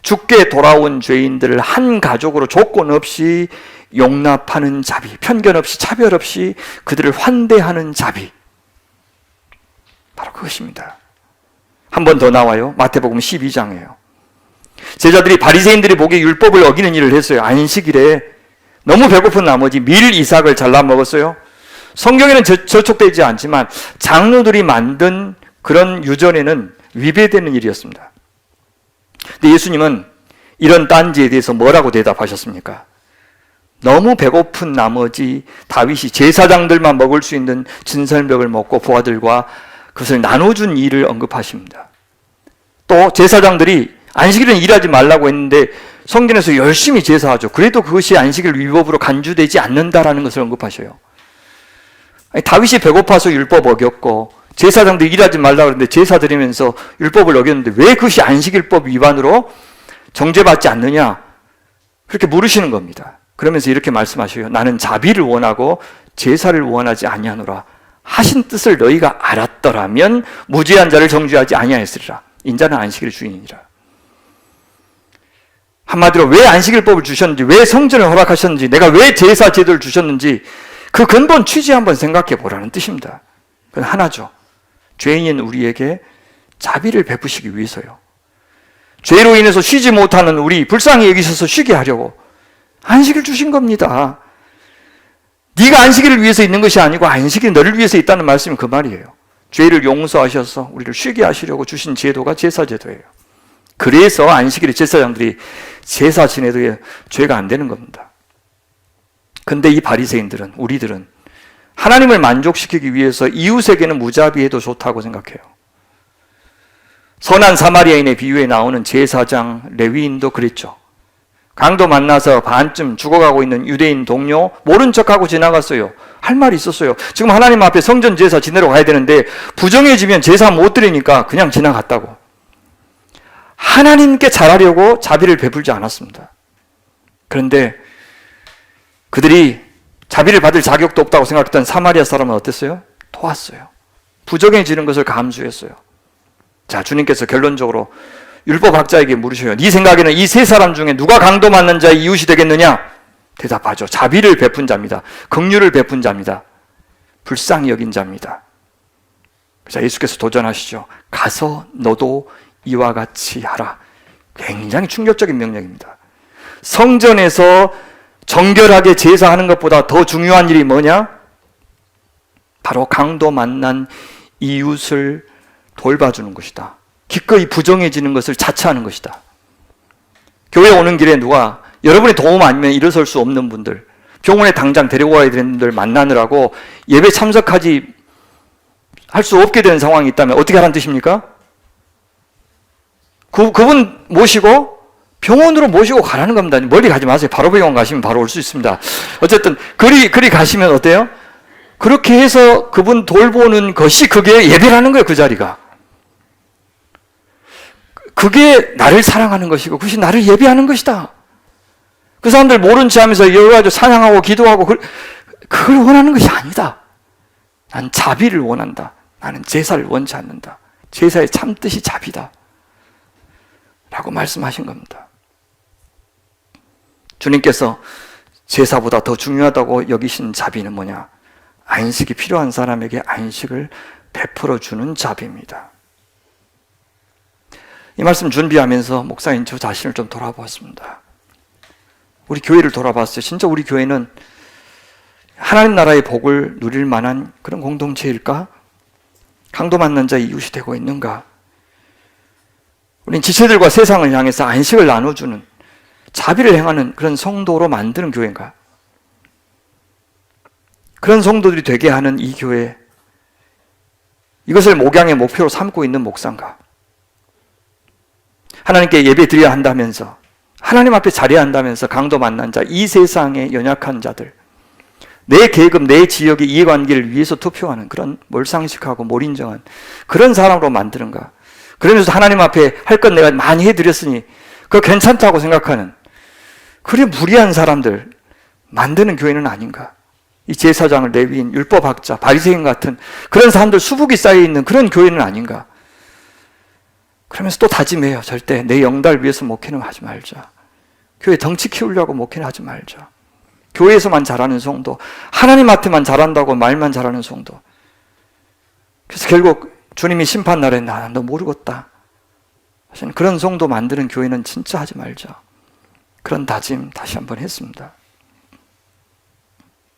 죽게 돌아온 죄인들을 한 가족으로 조건 없이 용납하는 자비, 편견 없이 차별 없이 그들을 환대하는 자비. 바로 그것입니다. 한 번 더 나와요. 마태복음 12장이에요. 제자들이 바리새인들이 보기에 율법을 어기는 일을 했어요. 안식일에 너무 배고픈 나머지 밀 이삭을 잘라 먹었어요. 성경에는 저촉되지 않지만 장로들이 만든 그런 유전에는 위배되는 일이었습니다. 근데 예수님은 이런 딴지에 대해서 뭐라고 대답하셨습니까? 너무 배고픈 나머지 다윗이 제사장들만 먹을 수 있는 진설명을 먹고 부하들과 그것을 나눠준 일을 언급하십니다. 또 제사장들이 안식일은 일하지 말라고 했는데 성전에서 열심히 제사하죠. 그래도 그것이 안식일 위법으로 간주되지 않는다라는 것을 언급하셔요. 아니, 다윗이 배고파서 율법 어겼고 제사장들이 일하지 말라고 했는데 제사 드리면서 율법을 어겼는데 왜 그것이 안식일법 위반으로 정죄받지 않느냐? 그렇게 물으시는 겁니다. 그러면서 이렇게 말씀하셔요. 나는 자비를 원하고 제사를 원하지 아니하노라. 하신 뜻을 너희가 알았더라면 무죄한 자를 정죄하지 아니하였으리라. 인자는 안식일의 주인이니라. 한마디로 왜 안식일법을 주셨는지, 왜 성전을 허락하셨는지, 내가 왜 제사 제도를 주셨는지 그 근본 취지 한번 생각해 보라는 뜻입니다. 그건 하나죠. 죄인인 우리에게 자비를 베푸시기 위해서요. 죄로 인해서 쉬지 못하는 우리 불쌍히 여기셔서 쉬게 하려고 안식일 주신 겁니다. 네가 안식일을 위해서 있는 것이 아니고 안식일이 너를 위해서 있다는 말씀이 그 말이에요. 죄를 용서하셔서 우리를 쉬게 하시려고 주신 제도가 제사제도예요. 그래서 안식일에 제사장들이 제사 지내도 죄가 안 되는 겁니다. 근데 이 바리새인들은, 우리들은 하나님을 만족시키기 위해서 이웃에게는 무자비해도 좋다고 생각해요. 선한 사마리아인의 비유에 나오는 제사장 레위인도 그랬죠. 강도 만나서 반쯤 죽어가고 있는 유대인 동료 모른 척하고 지나갔어요. 할 말이 있었어요. 지금 하나님 앞에 성전 제사 지내러 가야 되는데 부정해지면 제사 못 드리니까 그냥 지나갔다고. 하나님께 잘하려고 자비를 베풀지 않았습니다. 그런데 그들이 자비를 받을 자격도 없다고 생각했던 사마리아 사람은 어땠어요? 도왔어요. 부정해지는 것을 감수했어요. 자, 주님께서 결론적으로 율법학자에게 물으셔요. 네 생각에는 이 세 사람 중에 누가 강도 맞는 자의 이웃이 되겠느냐? 대답하죠. 자비를 베푼 자입니다. 긍휼을 베푼 자입니다. 불쌍히 여긴 자입니다. 자, 예수께서 도전하시죠. 가서 너도 이와 같이 하라. 굉장히 충격적인 명령입니다. 성전에서 정결하게 제사하는 것보다 더 중요한 일이 뭐냐? 바로 강도 만난 이웃을 돌봐주는 것이다. 기꺼이 부정해지는 것을 자처하는 것이다. 교회 오는 길에 누가 여러분의 도움 아니면 일어설 수 없는 분들, 병원에 당장 데리고 가야 되는 분들 만나느라고 예배 참석하지 할 수 없게 되는 상황이 있다면 어떻게 하라는 뜻입니까? 그분 모시고 병원으로 모시고 가라는 겁니다. 멀리 가지 마세요. 바로 병원 가시면 바로 올 수 있습니다. 어쨌든 그리 가시면 어때요? 그렇게 해서 그분 돌보는 것이 그게 예배라는 거예요. 그 자리가. 그게 나를 사랑하는 것이고 그것이 나를 예배하는 것이다. 그 사람들 모른 체 하면서 여기 가지고 찬양하고 기도하고 그걸 원하는 것이 아니다. 난 자비를 원한다. 나는 제사를 원치 않는다. 제사의 참뜻이 자비다. 라고 말씀하신 겁니다. 주님께서 제사보다 더 중요하다고 여기신 자비는 뭐냐? 안식이 필요한 사람에게 안식을 베풀어 주는 자비입니다. 이 말씀 준비하면서 목사님 저 자신을 좀 돌아보았습니다. 우리 교회를 돌아봤어요. 진짜 우리 교회는 하나님 나라의 복을 누릴 만한 그런 공동체일까? 강도 만난 자의 이웃이 되고 있는가? 우리는 지체들과 세상을 향해서 안식을 나눠주는 자비를 행하는 그런 성도로 만드는 교회인가? 그런 성도들이 되게 하는 이 교회, 이것을 목양의 목표로 삼고 있는 목사인가? 하나님께 예배 드려야 한다면서, 하나님 앞에 잘해야 한다면서 강도 만난 자, 이 세상의 연약한 자들, 내 계급, 내 지역의 이해관계를 위해서 투표하는 그런 몰상식하고 몰인정한 그런 사람으로 만드는가? 그러면서 하나님 앞에 할 건 내가 많이 해드렸으니 그거 괜찮다고 생각하는 그래 무리한 사람들 만드는 교회는 아닌가? 이 제사장을 레위인, 율법학자, 바리새인 같은 그런 사람들 수북이 쌓여있는 그런 교회는 아닌가? 그러면서 또 다짐해요. 절대 내 영달 위해서 목회는 하지 말자. 교회 덩치 키우려고 목회는 하지 말자. 교회에서만 잘하는 성도, 하나님한테만 잘한다고 말만 잘하는 성도. 그래서 결국 주님이 심판날에 너 모르겠다 하시는 그런 성도 만드는 교회는 진짜 하지 말자. 그런 다짐 다시 한번 했습니다.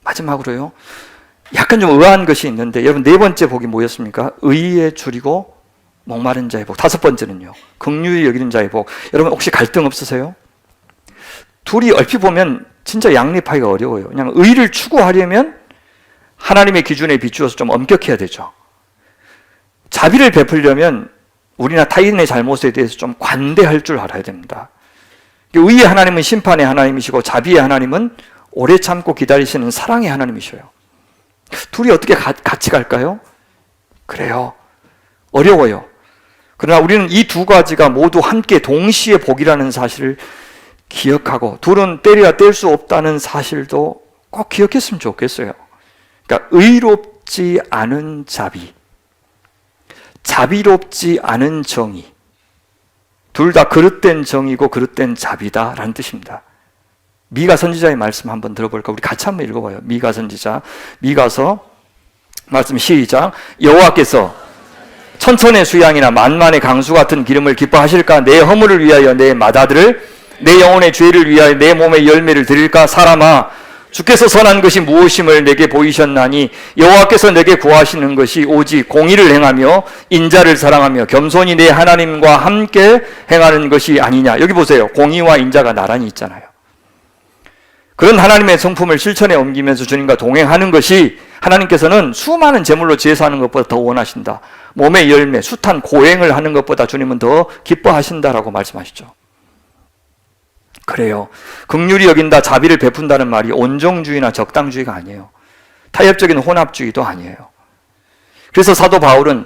마지막으로요, 약간 좀 의아한 것이 있는데, 여러분 네 번째 복이 뭐였습니까? 의에 줄이고 목마른 자의 복. 다섯 번째는요, 긍휼히 여기는 자의 복. 여러분 혹시 갈등 없으세요? 둘이 얼핏 보면 진짜 양립하기가 어려워요. 그냥 의를 추구하려면 하나님의 기준에 비추어서 좀 엄격해야 되죠. 자비를 베풀려면 우리나 타인의 잘못에 대해서 좀 관대할 줄 알아야 됩니다. 의의 하나님은 심판의 하나님이시고 자비의 하나님은 오래 참고 기다리시는 사랑의 하나님이셔요. 둘이 어떻게 같이 갈까요? 그래요. 어려워요. 그러나 우리는 이 두 가지가 모두 함께 동시에 복이라는 사실을 기억하고, 둘은 때려야 뗄 수 없다는 사실도 꼭 기억했으면 좋겠어요. 그러니까 의롭지 않은 자비, 자비롭지 않은 정의, 둘 다 그릇된 정의고 그릇된 자비다라는 뜻입니다. 미가 선지자의 말씀 한번 들어볼까? 우리 같이 한번 읽어봐요. 미가 선지자, 미가서 말씀 시작. 여호와께서 천천의 수양이나 만만의 강수 같은 기름을 기뻐하실까? 내 허물을 위하여 내 맏아들을, 내 영혼의 죄를 위하여 내 몸의 열매를 드릴까? 사람아, 주께서 선한 것이 무엇임을 내게 보이셨나니 여호와께서 내게 구하시는 것이 오직 공의를 행하며 인자를 사랑하며 겸손히 내 하나님과 함께 행하는 것이 아니냐. 여기 보세요. 공의와 인자가 나란히 있잖아요. 그런 하나님의 성품을 실천에 옮기면서 주님과 동행하는 것이 하나님께서는 수많은 제물로 제사하는 것보다 더 원하신다. 몸의 열매, 숱한 고행을 하는 것보다 주님은 더 기뻐하신다라고 말씀하시죠. 그래요. 긍휼히 여긴다, 자비를 베푼다는 말이 온정주의나 적당주의가 아니에요. 타협적인 혼합주의도 아니에요. 그래서 사도 바울은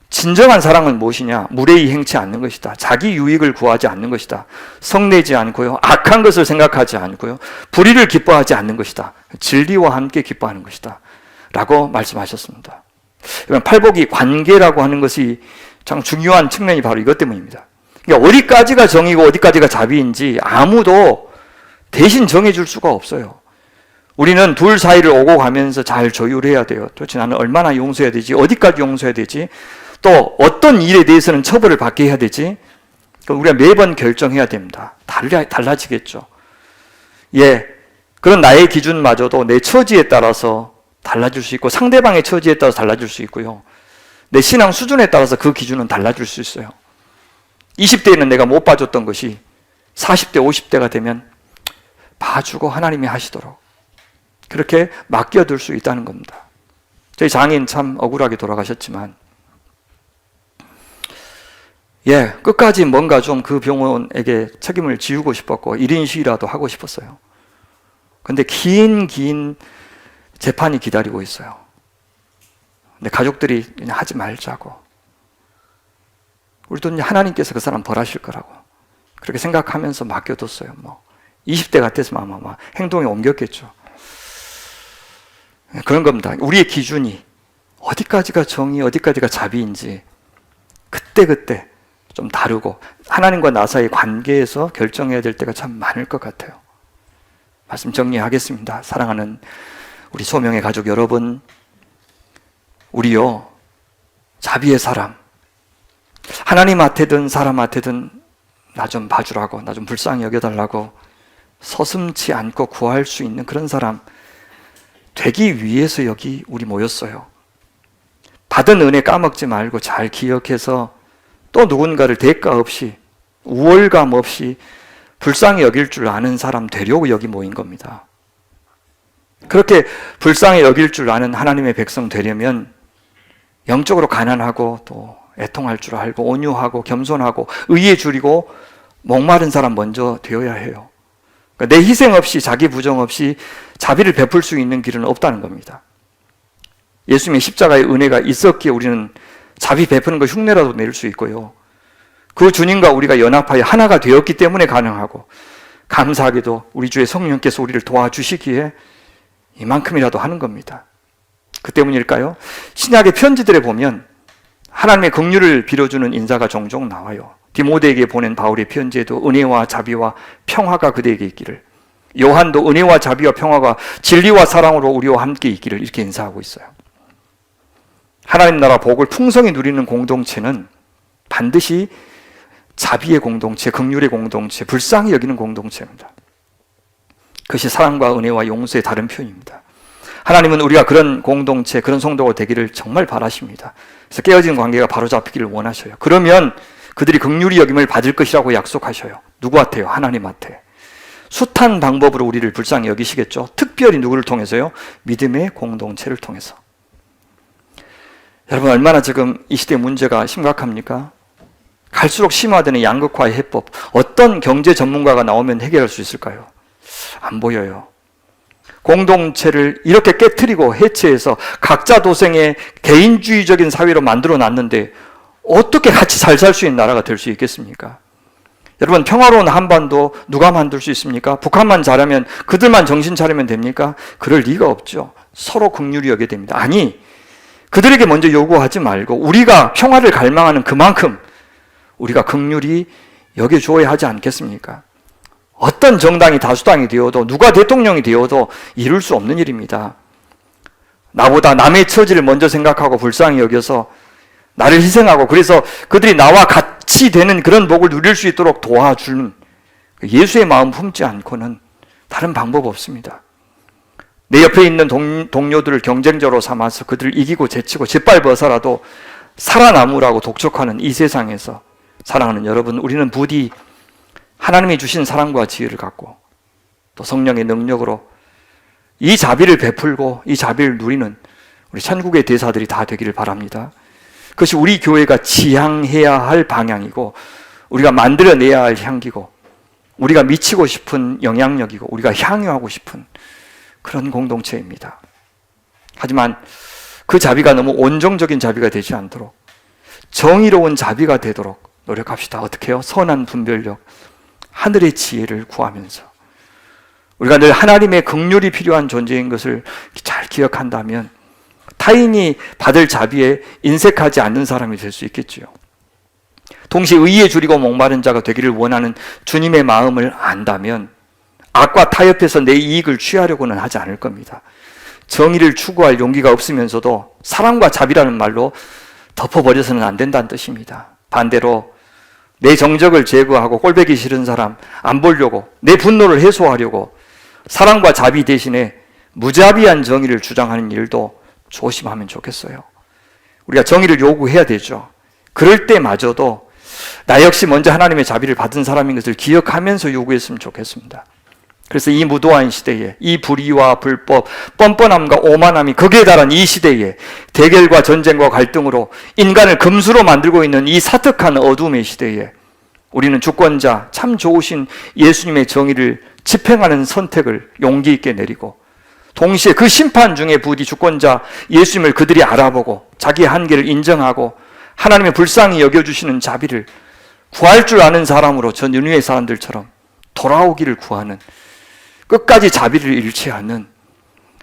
진정한 사랑은 무엇이냐? 무례히 행치 않는 것이다. 자기 유익을 구하지 않는 것이다. 성내지 않고요. 악한 것을 생각하지 않고요. 불의를 기뻐하지 않는 것이다. 진리와 함께 기뻐하는 것이다. 라고 말씀하셨습니다. 팔복이 관계라고 하는 것이 참 중요한 측면이 바로 이것 때문입니다. 그러니까 어디까지가 정의고 어디까지가 자비인지 아무도 대신 정해줄 수가 없어요. 우리는 둘 사이를 오고 가면서 잘 조율해야 돼요. 도대체 나는 얼마나 용서해야 되지? 어디까지 용서해야 되지? 또 어떤 일에 대해서는 처벌을 받게 해야 되지? 우리가 매번 결정해야 됩니다. 달라지겠죠. 예, 그런 나의 기준마저도 내 처지에 따라서 달라질 수 있고 상대방의 처지에 따라서 달라질 수 있고요. 내 신앙 수준에 따라서 그 기준은 달라질 수 있어요. 20대에는 내가 못 봐줬던 것이 40대, 50대가 되면 봐주고 하나님이 하시도록 그렇게 맡겨둘 수 있다는 겁니다. 저희 장인 참 억울하게 돌아가셨지만 끝까지 뭔가 좀 그 병원에게 책임을 지우고 싶었고 1인 시위라도 하고 싶었어요. 근데 긴 재판이 기다리고 있어요. 근데 가족들이 그냥 하지 말자고. 우리도 이제 하나님께서 그 사람 벌하실 거라고 그렇게 생각하면서 맡겨뒀어요. 20대 같았으면 아마 행동에 옮겼겠죠. 그런 겁니다. 우리의 기준이 어디까지가 정의, 어디까지가 자비인지 그때 좀 다르고 하나님과 나 사이의 관계에서 결정해야 될 때가 참 많을 것 같아요. 말씀 정리하겠습니다. 사랑하는 우리 소명의 가족 여러분, 우리요 자비의 사람, 하나님한테든 사람한테든 나 좀 봐주라고, 나 좀 불쌍히 여겨달라고 서슴지 않고 구할 수 있는 그런 사람 되기 위해서 여기 우리 모였어요. 받은 은혜 까먹지 말고 잘 기억해서 또 누군가를 대가 없이 우월감 없이 불쌍히 여길 줄 아는 사람 되려고 여기 모인 겁니다. 그렇게 불쌍히 여길 줄 아는 하나님의 백성 되려면 영적으로 가난하고 또 애통할 줄 알고 온유하고 겸손하고 의에 줄이고 목마른 사람 먼저 되어야 해요. 그러니까 내 희생 없이 자기 부정 없이 자비를 베풀 수 있는 길은 없다는 겁니다. 예수님의 십자가의 은혜가 있었기에 우리는 자비 베푸는 거 흉내라도 낼 수 있고요. 그 주님과 우리가 연합하여 하나가 되었기 때문에 가능하고 감사하게도 우리 주의 성령께서 우리를 도와주시기에 이만큼이라도 하는 겁니다. 그 때문일까요? 신약의 편지들에 보면 하나님의 긍휼을 빌어주는 인사가 종종 나와요. 디모데에게 보낸 바울의 편지에도 은혜와 자비와 평화가 그대에게 있기를, 요한도 은혜와 자비와 평화가 진리와 사랑으로 우리와 함께 있기를 이렇게 인사하고 있어요. 하나님 나라 복을 풍성히 누리는 공동체는 반드시 자비의 공동체, 긍휼의 공동체, 불쌍히 여기는 공동체입니다. 그것이 사랑과 은혜와 용서의 다른 표현입니다. 하나님은 우리가 그런 공동체, 그런 성도가 되기를 정말 바라십니다. 그래서 깨어진 관계가 바로잡히기를 원하셔요. 그러면 그들이 긍휼히 여김을 받을 것이라고 약속하셔요. 누구한테요? 하나님한테. 숱한 방법으로 우리를 불쌍히 여기시겠죠. 특별히 누구를 통해서요? 믿음의 공동체를 통해서. 여러분, 얼마나 지금 이 시대의 문제가 심각합니까? 갈수록 심화되는 양극화의 해법, 어떤 경제 전문가가 나오면 해결할 수 있을까요? 안 보여요. 공동체를 이렇게 깨트리고 해체해서 각자 도생의 개인주의적인 사회로 만들어 놨는데 어떻게 같이 잘 살 수 있는 나라가 될 수 있겠습니까? 여러분, 평화로운 한반도 누가 만들 수 있습니까? 북한만 잘하면, 그들만 정신 차리면 됩니까? 그럴 리가 없죠. 서로 긍휼히 여겨야 됩니다. 아니, 그들에게 먼저 요구하지 말고 우리가 평화를 갈망하는 그만큼 우리가 긍휼히 여겨줘야 하지 않겠습니까? 어떤 정당이 다수당이 되어도 누가 대통령이 되어도 이룰 수 없는 일입니다. 나보다 남의 처지를 먼저 생각하고 불쌍히 여겨서 나를 희생하고 그래서 그들이 나와 같이 되는 그런 복을 누릴 수 있도록 도와주는 예수의 마음 품지 않고는 다른 방법 없습니다. 내 옆에 있는 동료들을 경쟁자로 삼아서 그들을 이기고 제치고 짓밟아서라도 살아남으라고 독촉하는 이 세상에서 사랑하는 여러분, 우리는 부디 하나님이 주신 사랑과 지혜를 갖고 또 성령의 능력으로 이 자비를 베풀고 이 자비를 누리는 우리 천국의 대사들이 다 되기를 바랍니다. 그것이 우리 교회가 지향해야 할 방향이고 우리가 만들어내야 할 향기고 우리가 미치고 싶은 영향력이고 우리가 향유하고 싶은 그런 공동체입니다. 하지만 그 자비가 너무 온정적인 자비가 되지 않도록 정의로운 자비가 되도록 노력합시다. 어떻게 해요? 선한 분별력, 하늘의 지혜를 구하면서 우리가 늘 하나님의 긍휼이 필요한 존재인 것을 잘 기억한다면 타인이 받을 자비에 인색하지 않는 사람이 될 수 있겠지요. 동시에 의에 줄이고 목마른 자가 되기를 원하는 주님의 마음을 안다면 악과 타협해서 내 이익을 취하려고는 하지 않을 겁니다. 정의를 추구할 용기가 없으면서도 사랑과 자비라는 말로 덮어버려서는 안 된다는 뜻입니다. 반대로 내 정적을 제거하고 꼴보기 싫은 사람 안 보려고, 내 분노를 해소하려고 사랑과 자비 대신에 무자비한 정의를 주장하는 일도 조심하면 좋겠어요. 우리가 정의를 요구해야 되죠. 그럴 때마저도 나 역시 먼저 하나님의 자비를 받은 사람인 것을 기억하면서 요구했으면 좋겠습니다. 그래서 이 무도한 시대에 이 불의와 불법, 뻔뻔함과 오만함이 극에 달한 이 시대에 대결과 전쟁과 갈등으로 인간을 금수로 만들고 있는 이 사특한 어둠의 시대에 우리는 주권자 참 좋으신 예수님의 정의를 집행하는 선택을 용기 있게 내리고 동시에 그 심판 중에 부디 주권자 예수님을 그들이 알아보고 자기의 한계를 인정하고 하나님의 불쌍히 여겨주시는 자비를 구할 줄 아는 사람으로 전 인류의 사람들처럼 돌아오기를 구하는 끝까지 자비를 잃지 않는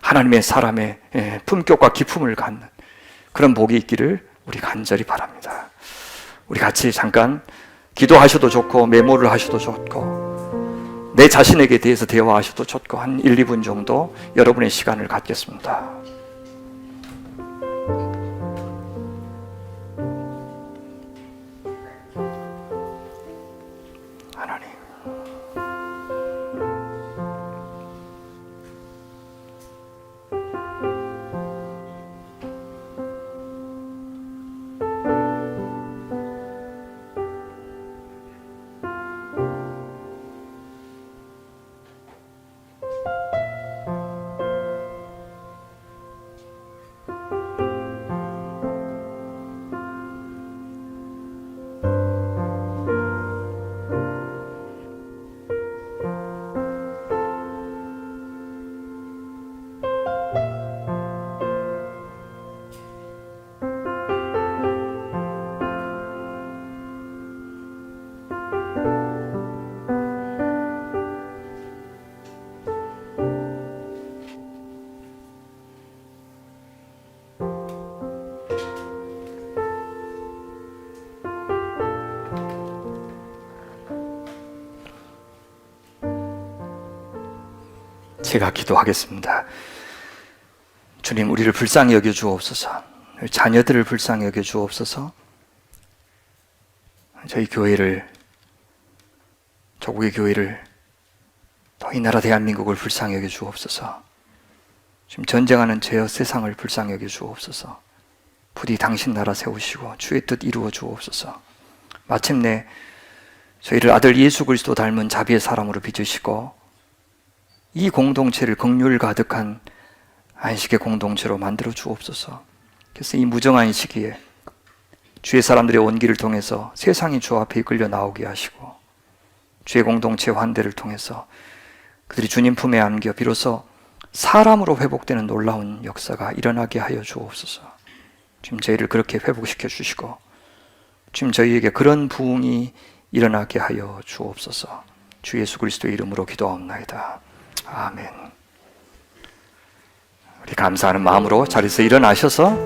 하나님의 사람의 품격과 기품을 갖는 그런 복이 있기를 우리 간절히 바랍니다. 우리 같이 잠깐 기도하셔도 좋고 메모를 하셔도 좋고 내 자신에게 대해서 대화하셔도 좋고 한 1, 2분 정도 여러분의 시간을 갖겠습니다. 하나님, 제가 기도하겠습니다. 주님, 우리를 불쌍히 여겨 주옵소서. 자녀들을 불쌍히 여겨 주옵소서. 저희 교회를, 조국의 교회를, 또 이 나라 대한민국을 불쌍히 여겨 주옵소서. 지금 전쟁하는 죄의 세상을 불쌍히 여겨 주옵소서. 부디 당신 나라 세우시고 주의 뜻 이루어 주옵소서. 마침내 저희를 아들 예수 그리스도 닮은 자비의 사람으로 빚으시고 이 공동체를 긍휼 가득한 안식의 공동체로 만들어 주옵소서. 그래서 이 무정한 시기에 주의 사람들의 온기를 통해서 세상이 주 앞에 이끌려 나오게 하시고 주의 공동체 환대를 통해서 그들이 주님 품에 안겨 비로소 사람으로 회복되는 놀라운 역사가 일어나게 하여 주옵소서. 지금 저희를 그렇게 회복시켜 주시고 지금 저희에게 그런 부흥이 일어나게 하여 주옵소서. 주 예수 그리스도의 이름으로 기도하옵나이다. 아멘. 우리 감사하는 마음으로 자리에서 일어나셔서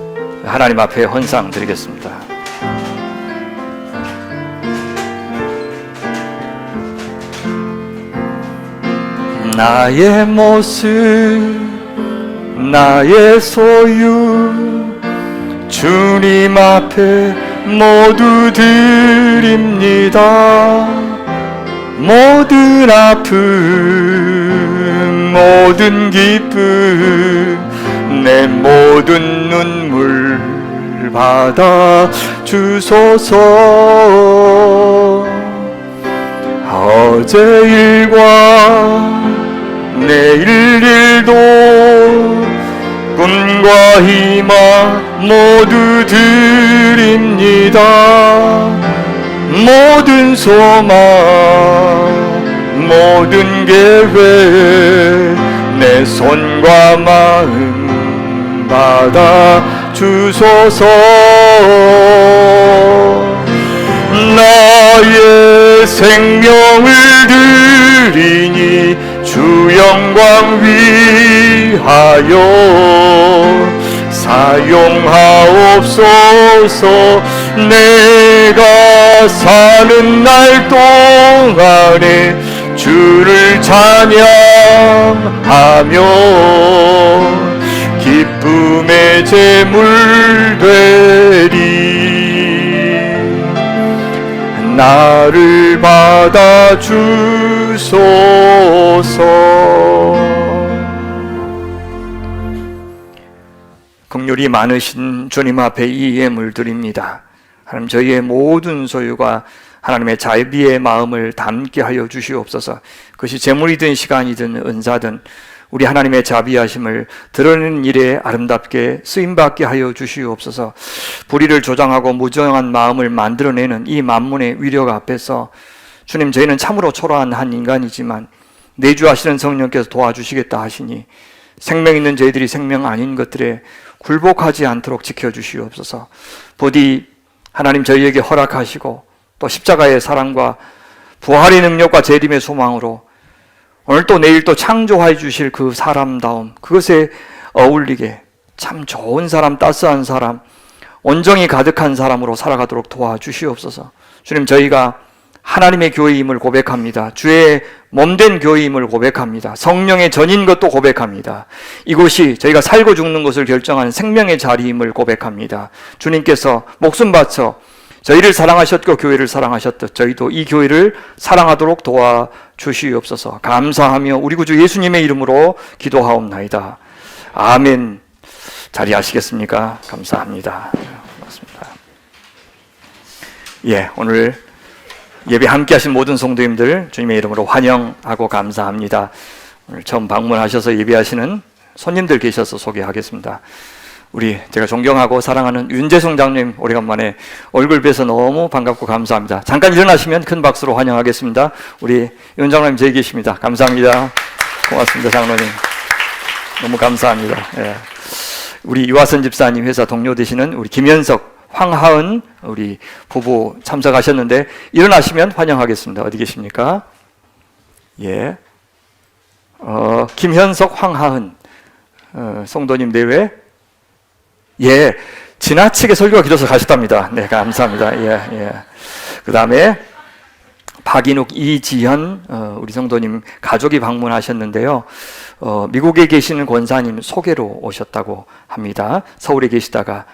하나님 앞에 헌상 드리겠습니다. 나의 모습, 나의 소유, 주님 앞에 모두 드립니다. 모든 아픔, 모든 모든 기쁨 내 모든 눈물 받아 주소서. 어제 일과 내일 일도 꿈과 희망 모두 드립니다. 모든 소망 모든 계획 내 손과 마음 받아 주소서. 나의 생명을 드리니 주 영광 위하여 사용하옵소서. 내가 사는 날 동안에 주를 찬양하며 기쁨의 제물 되리. 나를 받아 주소서. 긍휼이 많으신 주님 앞에 이 예물 드립니다. 하나님, 저희의 모든 소유가 하나님의 자비의 마음을 담게 하여 주시옵소서. 그것이 재물이든 시간이든 은사든 우리 하나님의 자비하심을 드러내는 일에 아름답게 쓰임받게 하여 주시옵소서. 불의를 조장하고 무정한 마음을 만들어내는 이 만문의 위력 앞에서 주님, 저희는 참으로 초라한 한 인간이지만 내주하시는 성령께서 도와주시겠다 하시니 생명 있는 저희들이 생명 아닌 것들에 굴복하지 않도록 지켜주시옵소서. 부디 하나님 저희에게 허락하시고 또 십자가의 사랑과 부활의 능력과 재림의 소망으로 오늘 또 내일 또 창조해 주실 그 사람다움, 그것에 어울리게 참 좋은 사람, 따스한 사람, 온정이 가득한 사람으로 살아가도록 도와주시옵소서. 주님, 저희가 하나님의 교회임을 고백합니다. 주의 몸된 교회임을 고백합니다. 성령의 전인 것도 고백합니다. 이곳이 저희가 살고 죽는 것을 결정하는 생명의 자리임을 고백합니다. 주님께서 목숨 바쳐 저희를 사랑하셨고 교회를 사랑하셨듯 저희도 이 교회를 사랑하도록 도와주시옵소서. 감사하며 우리 구주 예수님의 이름으로 기도하옵나이다. 아멘. 자리하시겠습니까? 감사합니다. 고맙습니다. 예, 오늘 예배 함께 하신 모든 성도님들 주님의 이름으로 환영하고 감사합니다. 오늘 처음 방문하셔서 예배하시는 손님들 계셔서 소개하겠습니다. 제가 존경하고 사랑하는 윤재성 장로님, 오래간만에 얼굴 뵈서 너무 반갑고 감사합니다. 잠깐 일어나시면 큰 박수로 환영하겠습니다. 우리 윤 장로님 저기 계십니다. 감사합니다. 고맙습니다, 장로님. 너무 감사합니다. 예. 우리 유아선 집사님 회사 동료 되시는 우리 김현석, 황하은 우리 부부 참석하셨는데 일어나시면 환영하겠습니다. 어디 계십니까? 예. 김현석, 황하은 성도님 내외. 예. 지나치게 설교가 길어서 가셨답니다. 네, 감사합니다. 예. 그 다음에 박인욱, 이지현 우리 성도님 가족이 방문하셨는데요. 미국에 계시는 권사님 소개로 오셨다고 합니다. 서울에 계시다가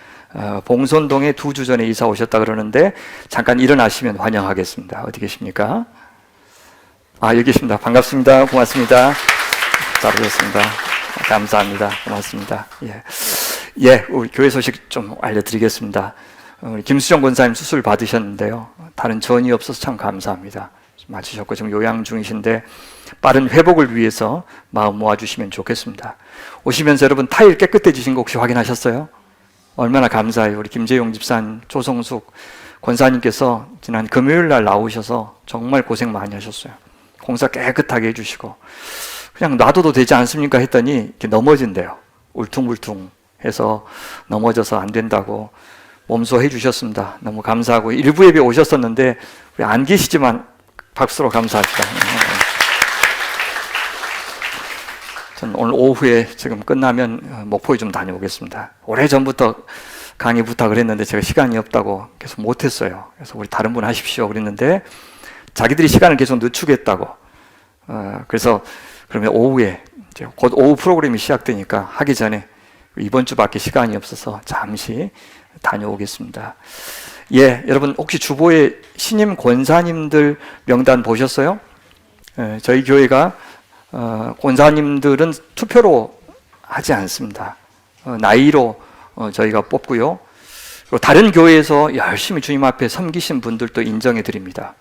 봉선동에 2주 전에 이사 오셨다 그러는데 잠깐 일어나시면 환영하겠습니다. 어디 계십니까? 여기 계십니다. 반갑습니다. 고맙습니다. 잘 오셨습니다. 감사합니다. 고맙습니다. 예, 우리 교회 소식 좀 알려드리겠습니다. 우리 김수정 권사님 수술 받으셨는데요. 다른 전이 없어서 참 감사합니다. 맞으셨고 지금 요양 중이신데 빠른 회복을 위해서 마음 모아주시면 좋겠습니다. 오시면서 여러분 타일 깨끗해지신 거 혹시 확인하셨어요? 얼마나 감사해요. 우리 김재용 집사님, 조성숙 권사님께서 지난 금요일 날 나오셔서 정말 고생 많이 하셨어요. 공사 깨끗하게 해주시고 그냥 놔둬도 되지 않습니까 했더니 이렇게 넘어진대요. 울퉁불퉁 해서 넘어져서 안 된다고 몸소 해주셨습니다. 너무 감사하고 일부 예배 오셨었는데 안 계시지만 박수로 감사합니다. 저는 오늘 오후에 지금 끝나면 목포에 좀 다녀오겠습니다. 오래전부터 강의 부탁을 했는데 제가 시간이 없다고 계속 못했어요. 그래서 우리 다른 분 하십시오 그랬는데 자기들이 시간을 계속 늦추겠다고. 그래서 그러면 오후에 이제 곧 오후 프로그램이 시작되니까 하기 전에 이번 주밖에 시간이 없어서 잠시 다녀오겠습니다. 예, 여러분 혹시 주보에 신임 권사님들 명단 보셨어요? 저희 교회가 권사님들은 투표로 하지 않습니다. 나이로 저희가 뽑고요. 그리고 다른 교회에서 열심히 주님 앞에 섬기신 분들도 인정해 드립니다.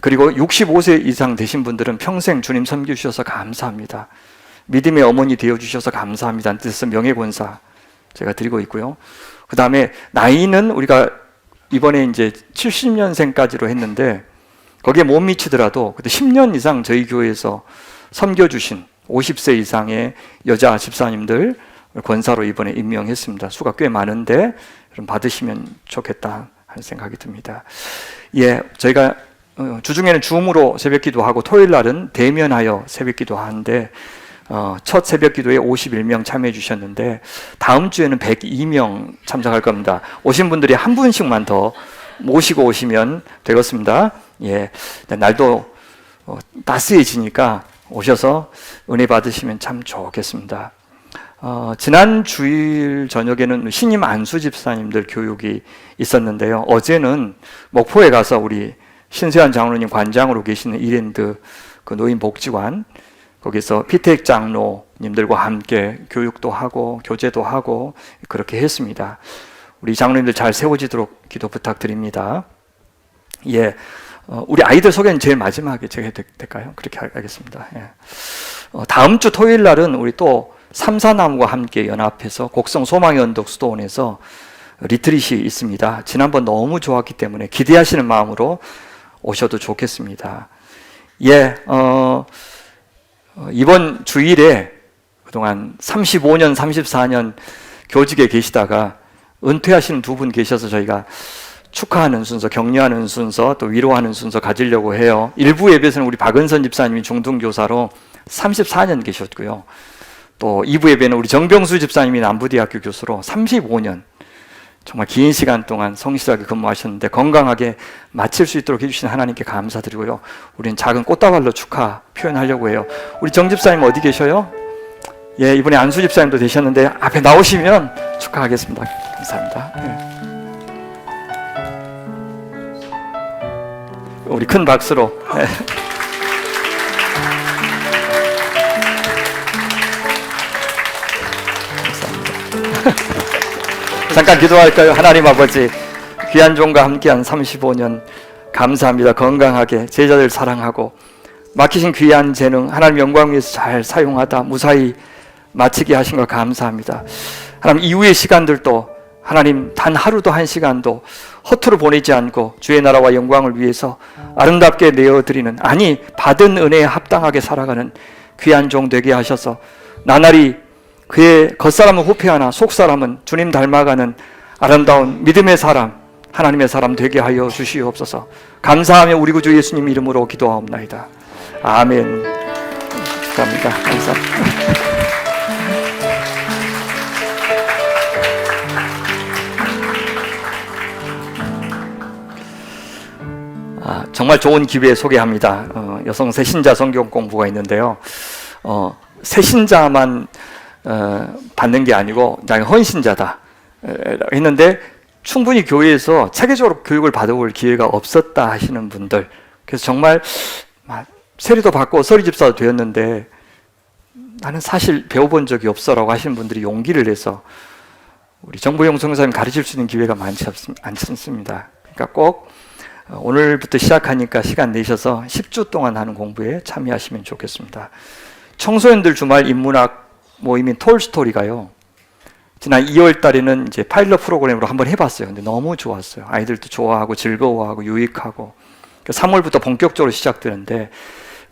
그리고 65세 이상 되신 분들은 평생 주님 섬기셔서 감사합니다. 믿음의 어머니 되어주셔서 감사합니다. 뜻에서 명예권사 제가 드리고 있고요. 그 다음에 나이는 우리가 이번에 이제 70년생까지로 했는데 거기에 못 미치더라도 그때 10년 이상 저희 교회에서 섬겨주신 50세 이상의 여자 집사님들 권사로 이번에 임명했습니다. 수가 꽤 많은데 좀 받으시면 좋겠다 하는 생각이 듭니다. 예, 저희가 주중에는 줌으로 새벽기도 하고 토요일 날은 대면하여 새벽기도 하는데 첫 새벽기도에 51명 참여해 주셨는데 다음 주에는 102명 참석할 겁니다. 오신 분들이 한 분씩만 더 모시고 오시면 되겠습니다. 예, 날도 따스해지니까 오셔서 은혜 받으시면 참 좋겠습니다. 지난 주일 저녁에는 신임 안수 집사님들 교육이 있었는데요. 어제는 목포에 가서 우리 신세환 장로님 관장으로 계시는 이랜드 그 노인복지관 거기서 피택 장로님들과 함께 교육도 하고 교제도 하고 그렇게 했습니다. 우리 장로님들 잘 세워지도록 기도 부탁드립니다. 예, 우리 아이들 소개는 제일 마지막에 제가 해도 될까요? 그렇게 하겠습니다. 예. 다음 주 토요일 날은 우리 또 삼사나무와 함께 연합해서 곡성 소망의 언덕 수도원에서 리트릿이 있습니다. 지난번 너무 좋았기 때문에 기대하시는 마음으로 오셔도 좋겠습니다. 예, 이번 주일에 그동안 35년, 34년 교직에 계시다가 은퇴하시는 두 분 계셔서 저희가 축하하는 순서, 격려하는 순서, 또 위로하는 순서 가지려고 해요. 일부 예배에서는 우리 박은선 집사님이 중등교사로 34년 계셨고요. 또 2부 예배는 우리 정병수 집사님이 남부대학교 교수로 35년 정말 긴 시간 동안 성실하게 근무하셨는데 건강하게 마칠 수 있도록 해주신 하나님께 감사드리고요. 우리는 작은 꽃다발로 축하 표현하려고 해요. 우리 정 집사님 어디 계셔요? 예, 이번에 안수 집사님도 되셨는데 앞에 나오시면 축하하겠습니다. 감사합니다. 예. 우리 큰 박수로. 예. 잠깐 기도할까요? 하나님 아버지, 귀한 종과 함께한 35년 감사합니다. 건강하게 제자들 사랑하고 맡기신 귀한 재능 하나님 영광 위해서 잘 사용하다 무사히 마치게 하신 것 감사합니다. 하나님 이후의 시간들도 하나님 단 하루도 한 시간도 허투루 보내지 않고 주의 나라와 영광을 위해서 아름답게 내어드리는, 아니 받은 은혜에 합당하게 살아가는 귀한 종 되게 하셔서 나날이 그의 겉사람은 후패하나 속사람은 주님 닮아가는 아름다운 믿음의 사람, 하나님의 사람 되게 하여 주시옵소서. 감사하며 우리 구주 예수님 이름으로 기도하옵나이다. 아멘. 감사합니다. 감사합니다. 정말 좋은 기회에 소개합니다. 여성 새신자 성경 공부가 있는데요. 새신자만 받는 게 아니고 나 헌신자다 했는데 충분히 교회에서 체계적으로 교육을 받아볼 기회가 없었다 하시는 분들, 그래서 정말 세리도 받고 서리집사도 되었는데 나는 사실 배워본 적이 없어라고 하시는 분들이 용기를 내서 우리 정보용 성사님 가르칠 수 있는 기회가 많지 않습니다. 그러니까 꼭 오늘부터 시작하니까 시간 내셔서 10주 동안 하는 공부에 참여하시면 좋겠습니다. 청소년들 주말 인문학 모임인 톨스토리가요, 지난 2월 달에는 이제 파일럿 프로그램으로 한번 해봤어요. 근데 너무 좋았어요. 아이들도 좋아하고 즐거워하고 유익하고. 3월부터 본격적으로 시작되는데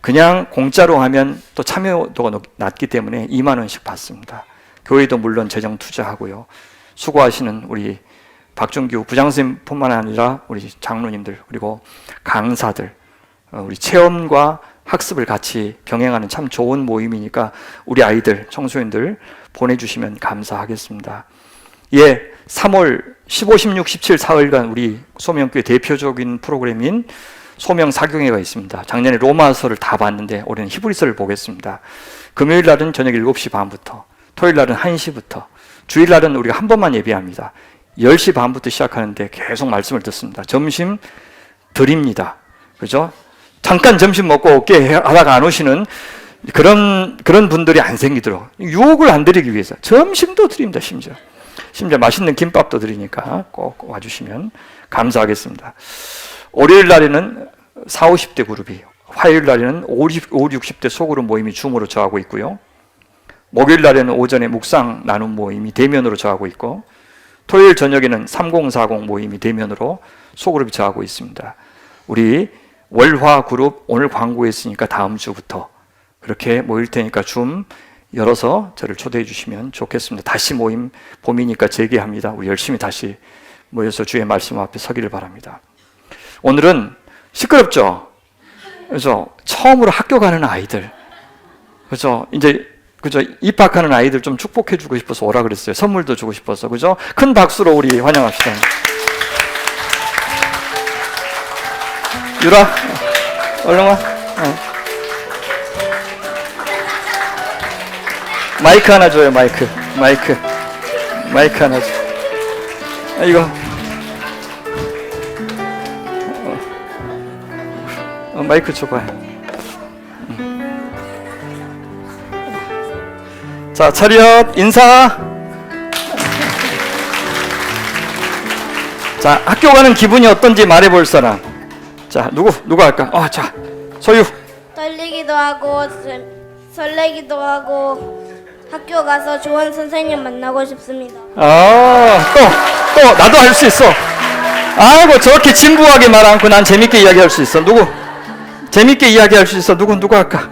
그냥 공짜로 하면 또 참여도가 낮기 때문에 2만 원씩 받습니다. 교회도 물론 재정 투자하고요. 수고하시는 우리 박준규 부장선생님뿐만 아니라 우리 장로님들 그리고 강사들, 우리 체험과 학습을 같이 병행하는 참 좋은 모임이니까 우리 아이들, 청소년들 보내주시면 감사하겠습니다. 예, 3월 15, 16, 17 사흘간 우리 소명교회 대표적인 프로그램인 소명 사경회가 있습니다. 작년에 로마서를 다 봤는데 올해는 히브리서를 보겠습니다. 금요일 날은 저녁 7시 반부터, 토요일 날은 1시부터, 주일 날은 우리가 한 번만 예배합니다. 10시 반부터 시작하는데 계속 말씀을 듣습니다. 점심 드립니다. 그죠? 잠깐 점심 먹고 올게 하다가 안 오시는 그런 분들이 안 생기도록 유혹을 안 드리기 위해서 점심도 드립니다. 심지어 맛있는 김밥도 드리니까 꼭 와주시면 감사하겠습니다. 월요일 날에는 40, 50대 그룹이, 화요일 날에는 50, 60대 소그룹 모임이 줌으로 저하고 있고요. 목요일 날에는 오전에 묵상 나눔 모임이 대면으로 저하고 있고, 토요일 저녁에는 3040 모임이 대면으로 소그룹이 저하고 있습니다. 우리 월화 그룹 오늘 광고했으니까 다음 주부터 그렇게 모일 테니까 줌 열어서 저를 초대해 주시면 좋겠습니다. 다시 모임 봄이니까 재개합니다. 우리 열심히 다시 모여서 주의 말씀 앞에 서기를 바랍니다. 오늘은 시끄럽죠? 그래서 처음으로 학교 가는 아이들, 그죠? 이제 그죠? 입학하는 아이들 좀 축복해 주고 싶어서 오라 그랬어요. 선물도 주고 싶어서, 그죠? 큰 박수로 우리 환영합시다. 유라, 얼른 와. 마이크 하나 줘요. 마이크 하나 줘. 이거 마이크 줘봐요. 자, 차렷 인사. 자, 학교 가는 기분이 어떤지 말해볼 사람. 자, 누가 할까? 자, 소유. 떨리기도 하고 설레기도 하고 학교 가서 좋은 선생님 만나고 싶습니다. 또 나도 할 수 있어. 아이고, 저렇게 진부하게 말 않고 난 재밌게 이야기할 수 있어. 재밌게 이야기할 수 있어. 누가 할까?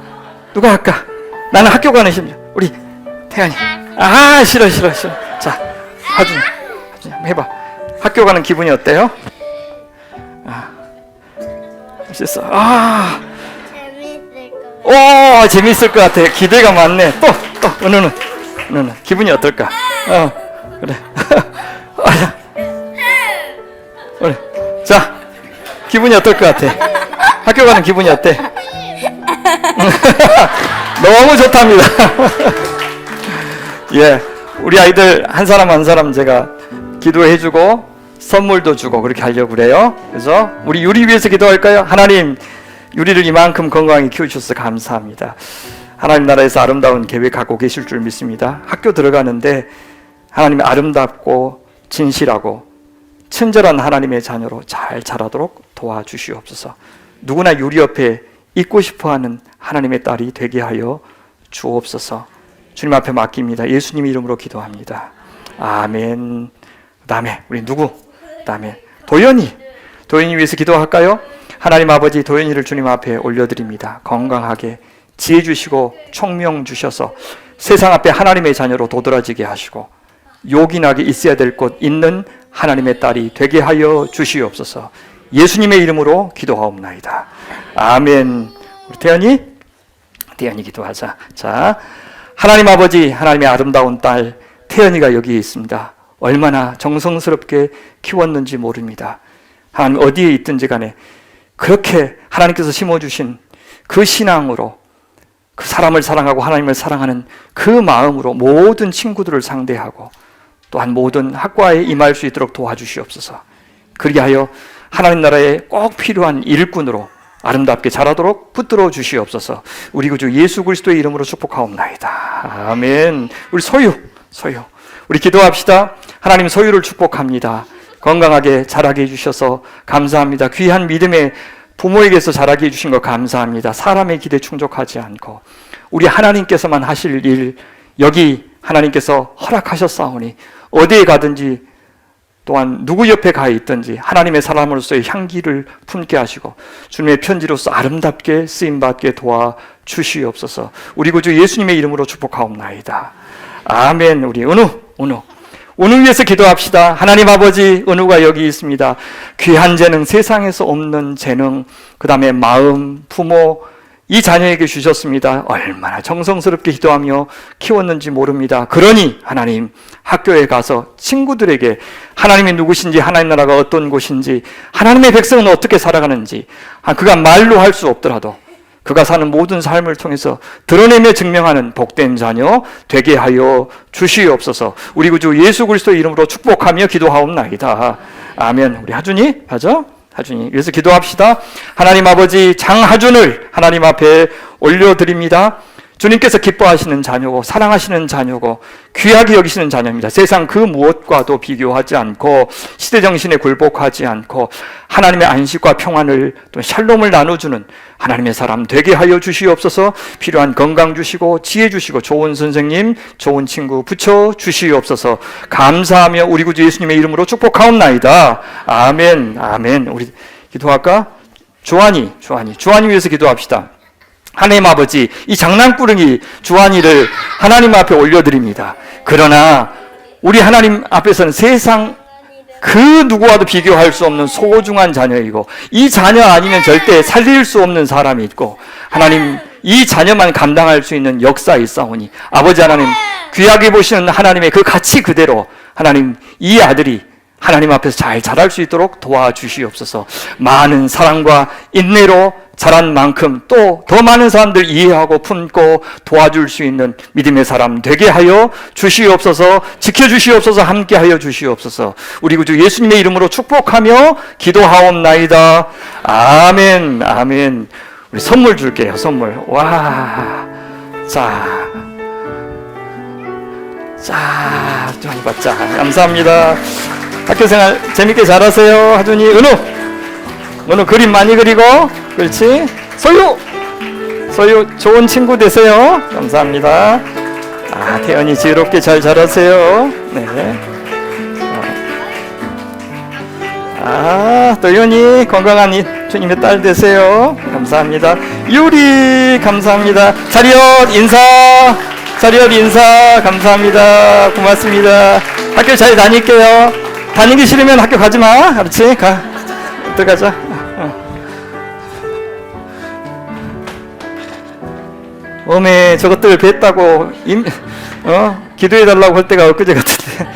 나는 학교 가는 심정. 우리 태연이. 싫어. 자, 하준이 한번 해봐. 학교 가는 기분이 어때요? 할 수 있어. 재밌을 것 같아. 기대가 많네. 또 은우는 기분이 어떨까? 그래. 그래. 자, 기분이 어떨 것 같아? 학교 가는 기분이 어때? 너무 좋답니다. 예, 우리 아이들 한 사람 제가 기도해주고 선물도 주고 그렇게 하려고 그래요. 그래서 우리 유리 위해서 기도할까요? 하나님, 유리를 이만큼 건강히 키우셔서 감사합니다. 하나님 나라에서 아름다운 계획 갖고 계실 줄 믿습니다. 학교 들어가는데 하나님의 아름답고 진실하고 친절한 하나님의 자녀로 잘 자라도록 도와주시옵소서. 누구나 유리 옆에 있고 싶어하는 하나님의 딸이 되게 하여 주옵소서. 주님 앞에 맡깁니다. 예수님 이름으로 기도합니다. 아멘. 그다음에 우리 그다음에 도연이 위해서 기도할까요? 하나님 아버지, 도연이를 주님 앞에 올려드립니다. 건강하게 지혜 주시고 총명 주셔서 세상 앞에 하나님의 자녀로 도드라지게 하시고 요긴하게 있어야 될 곳 있는 하나님의 딸이 되게 하여 주시옵소서. 예수님의 이름으로 기도하옵나이다. 아멘. 우리 태연이 기도하자. 자, 하나님 아버지, 하나님의 아름다운 딸 태연이가 여기 있습니다. 얼마나 정성스럽게 키웠는지 모릅니다. 하나님 어디에 있든지 간에 그렇게 하나님께서 심어주신 그 신앙으로, 그 사람을 사랑하고 하나님을 사랑하는 그 마음으로 모든 친구들을 상대하고 또한 모든 학과에 임할 수 있도록 도와주시옵소서. 그리하여 하나님 나라에 꼭 필요한 일꾼으로 아름답게 자라도록 붙들어 주시옵소서. 우리 구주 예수 그리스도의 이름으로 축복하옵나이다. 아멘. 우리 소유 우리 기도합시다. 하나님, 소유를 축복합니다. 건강하게 자라게 해주셔서 감사합니다. 귀한 믿음의 부모에게서 자라게 해주신 거 감사합니다. 사람의 기대 충족하지 않고 우리 하나님께서만 하실 일, 여기 하나님께서 허락하셨사오니 어디에 가든지 또한 누구 옆에 가 있든지 하나님의 사람으로서의 향기를 품게 하시고 주님의 편지로서 아름답게 쓰임받게 도와주시옵소서. 우리 구주 예수님의 이름으로 축복하옵나이다. 아멘. 우리 은우 위해서 기도합시다. 하나님 아버지, 은우가 여기 있습니다. 귀한 재능, 세상에서 없는 재능, 그 다음에 마음, 부모, 이 자녀에게 주셨습니다. 얼마나 정성스럽게 기도하며 키웠는지 모릅니다. 그러니 하나님, 학교에 가서 친구들에게 하나님이 누구신지, 하나님 나라가 어떤 곳인지, 하나님의 백성은 어떻게 살아가는지, 그가 말로 할 수 없더라도 그가 사는 모든 삶을 통해서 드러내며 증명하는 복된 자녀 되게 하여 주시옵소서. 우리 구주 예수 그리스도의 이름으로 축복하며 기도하옵나이다. 아멘. 우리 하준이 위해서 기도합시다. 하나님 아버지, 장하준을 하나님 앞에 올려드립니다. 주님께서 기뻐하시는 자녀고 사랑하시는 자녀고 귀하게 여기시는 자녀입니다. 세상 그 무엇과도 비교하지 않고 시대 정신에 굴복하지 않고 하나님의 안식과 평안을 또 샬롬을 나눠주는 하나님의 사람 되게 하여 주시옵소서. 필요한 건강 주시고 지혜 주시고 좋은 선생님, 좋은 친구 붙여 주시옵소서. 감사하며 우리 구주 예수님의 이름으로 축복하옵나이다. 아멘. 아멘. 우리 기도할까? 주한이 위해서 기도합시다. 하나님 아버지, 이 장난꾸러기 주한이를 하나님 앞에 올려드립니다. 그러나 우리 하나님 앞에서는 세상 그 누구와도 비교할 수 없는 소중한 자녀이고 이 자녀 아니면 절대 살릴 수 없는 사람이 있고 하나님 이 자녀만 감당할 수 있는 역사이사오니 아버지 하나님 귀하게 보시는 하나님의 그 가치 그대로 하나님 이 아들이 하나님 앞에서 잘 자랄 수 있도록 도와주시옵소서. 많은 사랑과 인내로 자란 만큼 또 더 많은 사람들 이해하고 품고 도와줄 수 있는 믿음의 사람 되게 하여 주시옵소서. 지켜주시옵소서. 함께하여 주시옵소서. 우리 구주 예수님의 이름으로 축복하며 기도하옵나이다. 아멘. 아멘. 우리 선물 줄게요. 선물. 와. 자, 좀 받자. 감사합니다. 학교생활 재밌게 잘하세요. 하준이, 은우 그림 많이 그리고, 그렇지. 소유 좋은 친구 되세요. 감사합니다. 태연이 지혜롭게 잘 자라세요. 네. 또 연이 건강한 주님의 딸 되세요. 감사합니다. 유리 감사합니다. 차렷 인사 감사합니다. 고맙습니다. 학교 잘 다닐게요. 다니기 싫으면 학교 가지 마. 그렇지? 들어가자. 어메 저것들 뵀다고 기도해달라고 할 때가 엊그제 같은데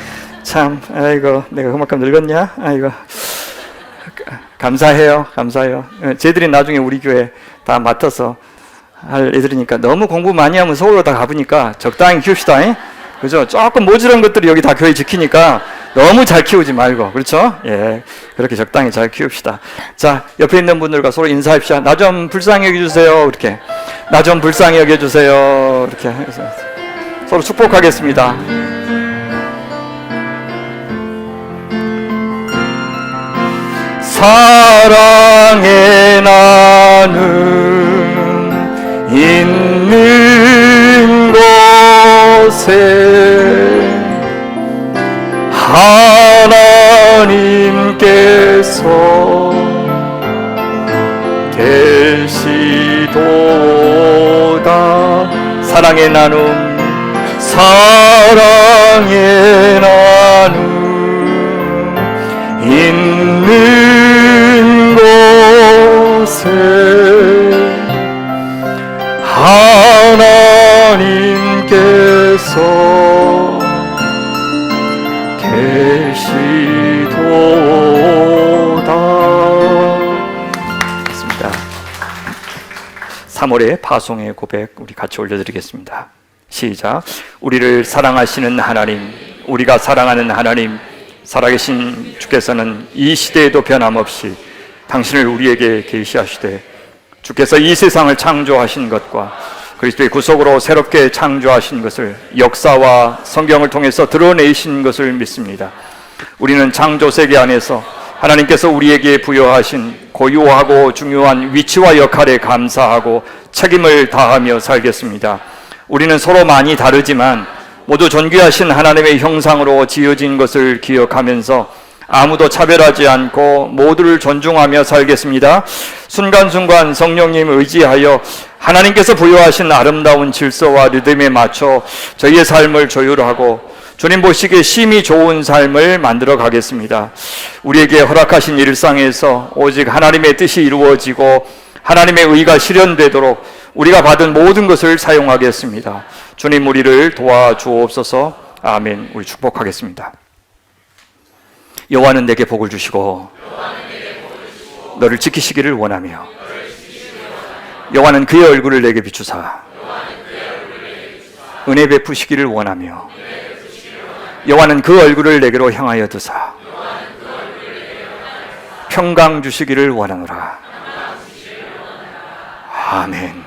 참 아이고 내가 그만큼 늙었냐. 아이고 감사해요. 쟤들이 나중에 우리 교회 다 맡아서 할 애들이니까 너무 공부 많이 하면 서울로 다 가보니까 적당히 키웁시다. 그죠? 조금 모질한 것들이 여기 다 교회 지키니까 너무 잘 키우지 말고, 그렇죠? 예, 그렇게 적당히 잘 키웁시다. 자, 옆에 있는 분들과 서로 인사합시다. 나 좀 불쌍히 여겨주세요. 이렇게. 나 좀 불쌍히 여겨주세요. 이렇게 해서 서로 축복하겠습니다. 사랑의 나눔 있는 곳에 하나님께서 계시도다. 사랑의 나눔 있는 곳에 하나님께서 계시도다. 맞습니다. 3월의 파송의 고백 우리 같이 올려드리겠습니다. 시작. 우리를 사랑하시는 하나님, 우리가 사랑하는 하나님, 살아계신 주께서는 이 시대에도 변함없이 당신을 우리에게 계시하시되 주께서 이 세상을 창조하신 것과 그리스도의 구속으로 새롭게 창조하신 것을 역사와 성경을 통해서 드러내신 것을 믿습니다. 우리는 창조 세계 안에서 하나님께서 우리에게 부여하신 고유하고 중요한 위치와 역할에 감사하고 책임을 다하며 살겠습니다. 우리는 서로 많이 다르지만 모두 존귀하신 하나님의 형상으로 지어진 것을 기억하면서 아무도 차별하지 않고 모두를 존중하며 살겠습니다. 순간순간 성령님 의지하여 하나님께서 부여하신 아름다운 질서와 리듬에 맞춰 저희의 삶을 조율하고 주님 보시기에 심히 좋은 삶을 만들어 가겠습니다. 우리에게 허락하신 일상에서 오직 하나님의 뜻이 이루어지고 하나님의 의가 실현되도록 우리가 받은 모든 것을 사용하겠습니다. 주님 우리를 도와주옵소서. 아멘. 우리 축복하겠습니다. 여호와는 내게 복을 주시고 너를 지키시기를 원하며 여호와는 그의 얼굴을 내게 비추사 은혜 베푸시기를 원하며 여호와는 그 얼굴을 내게로 향하여 드사 평강 주시기를 원하노라. 아멘.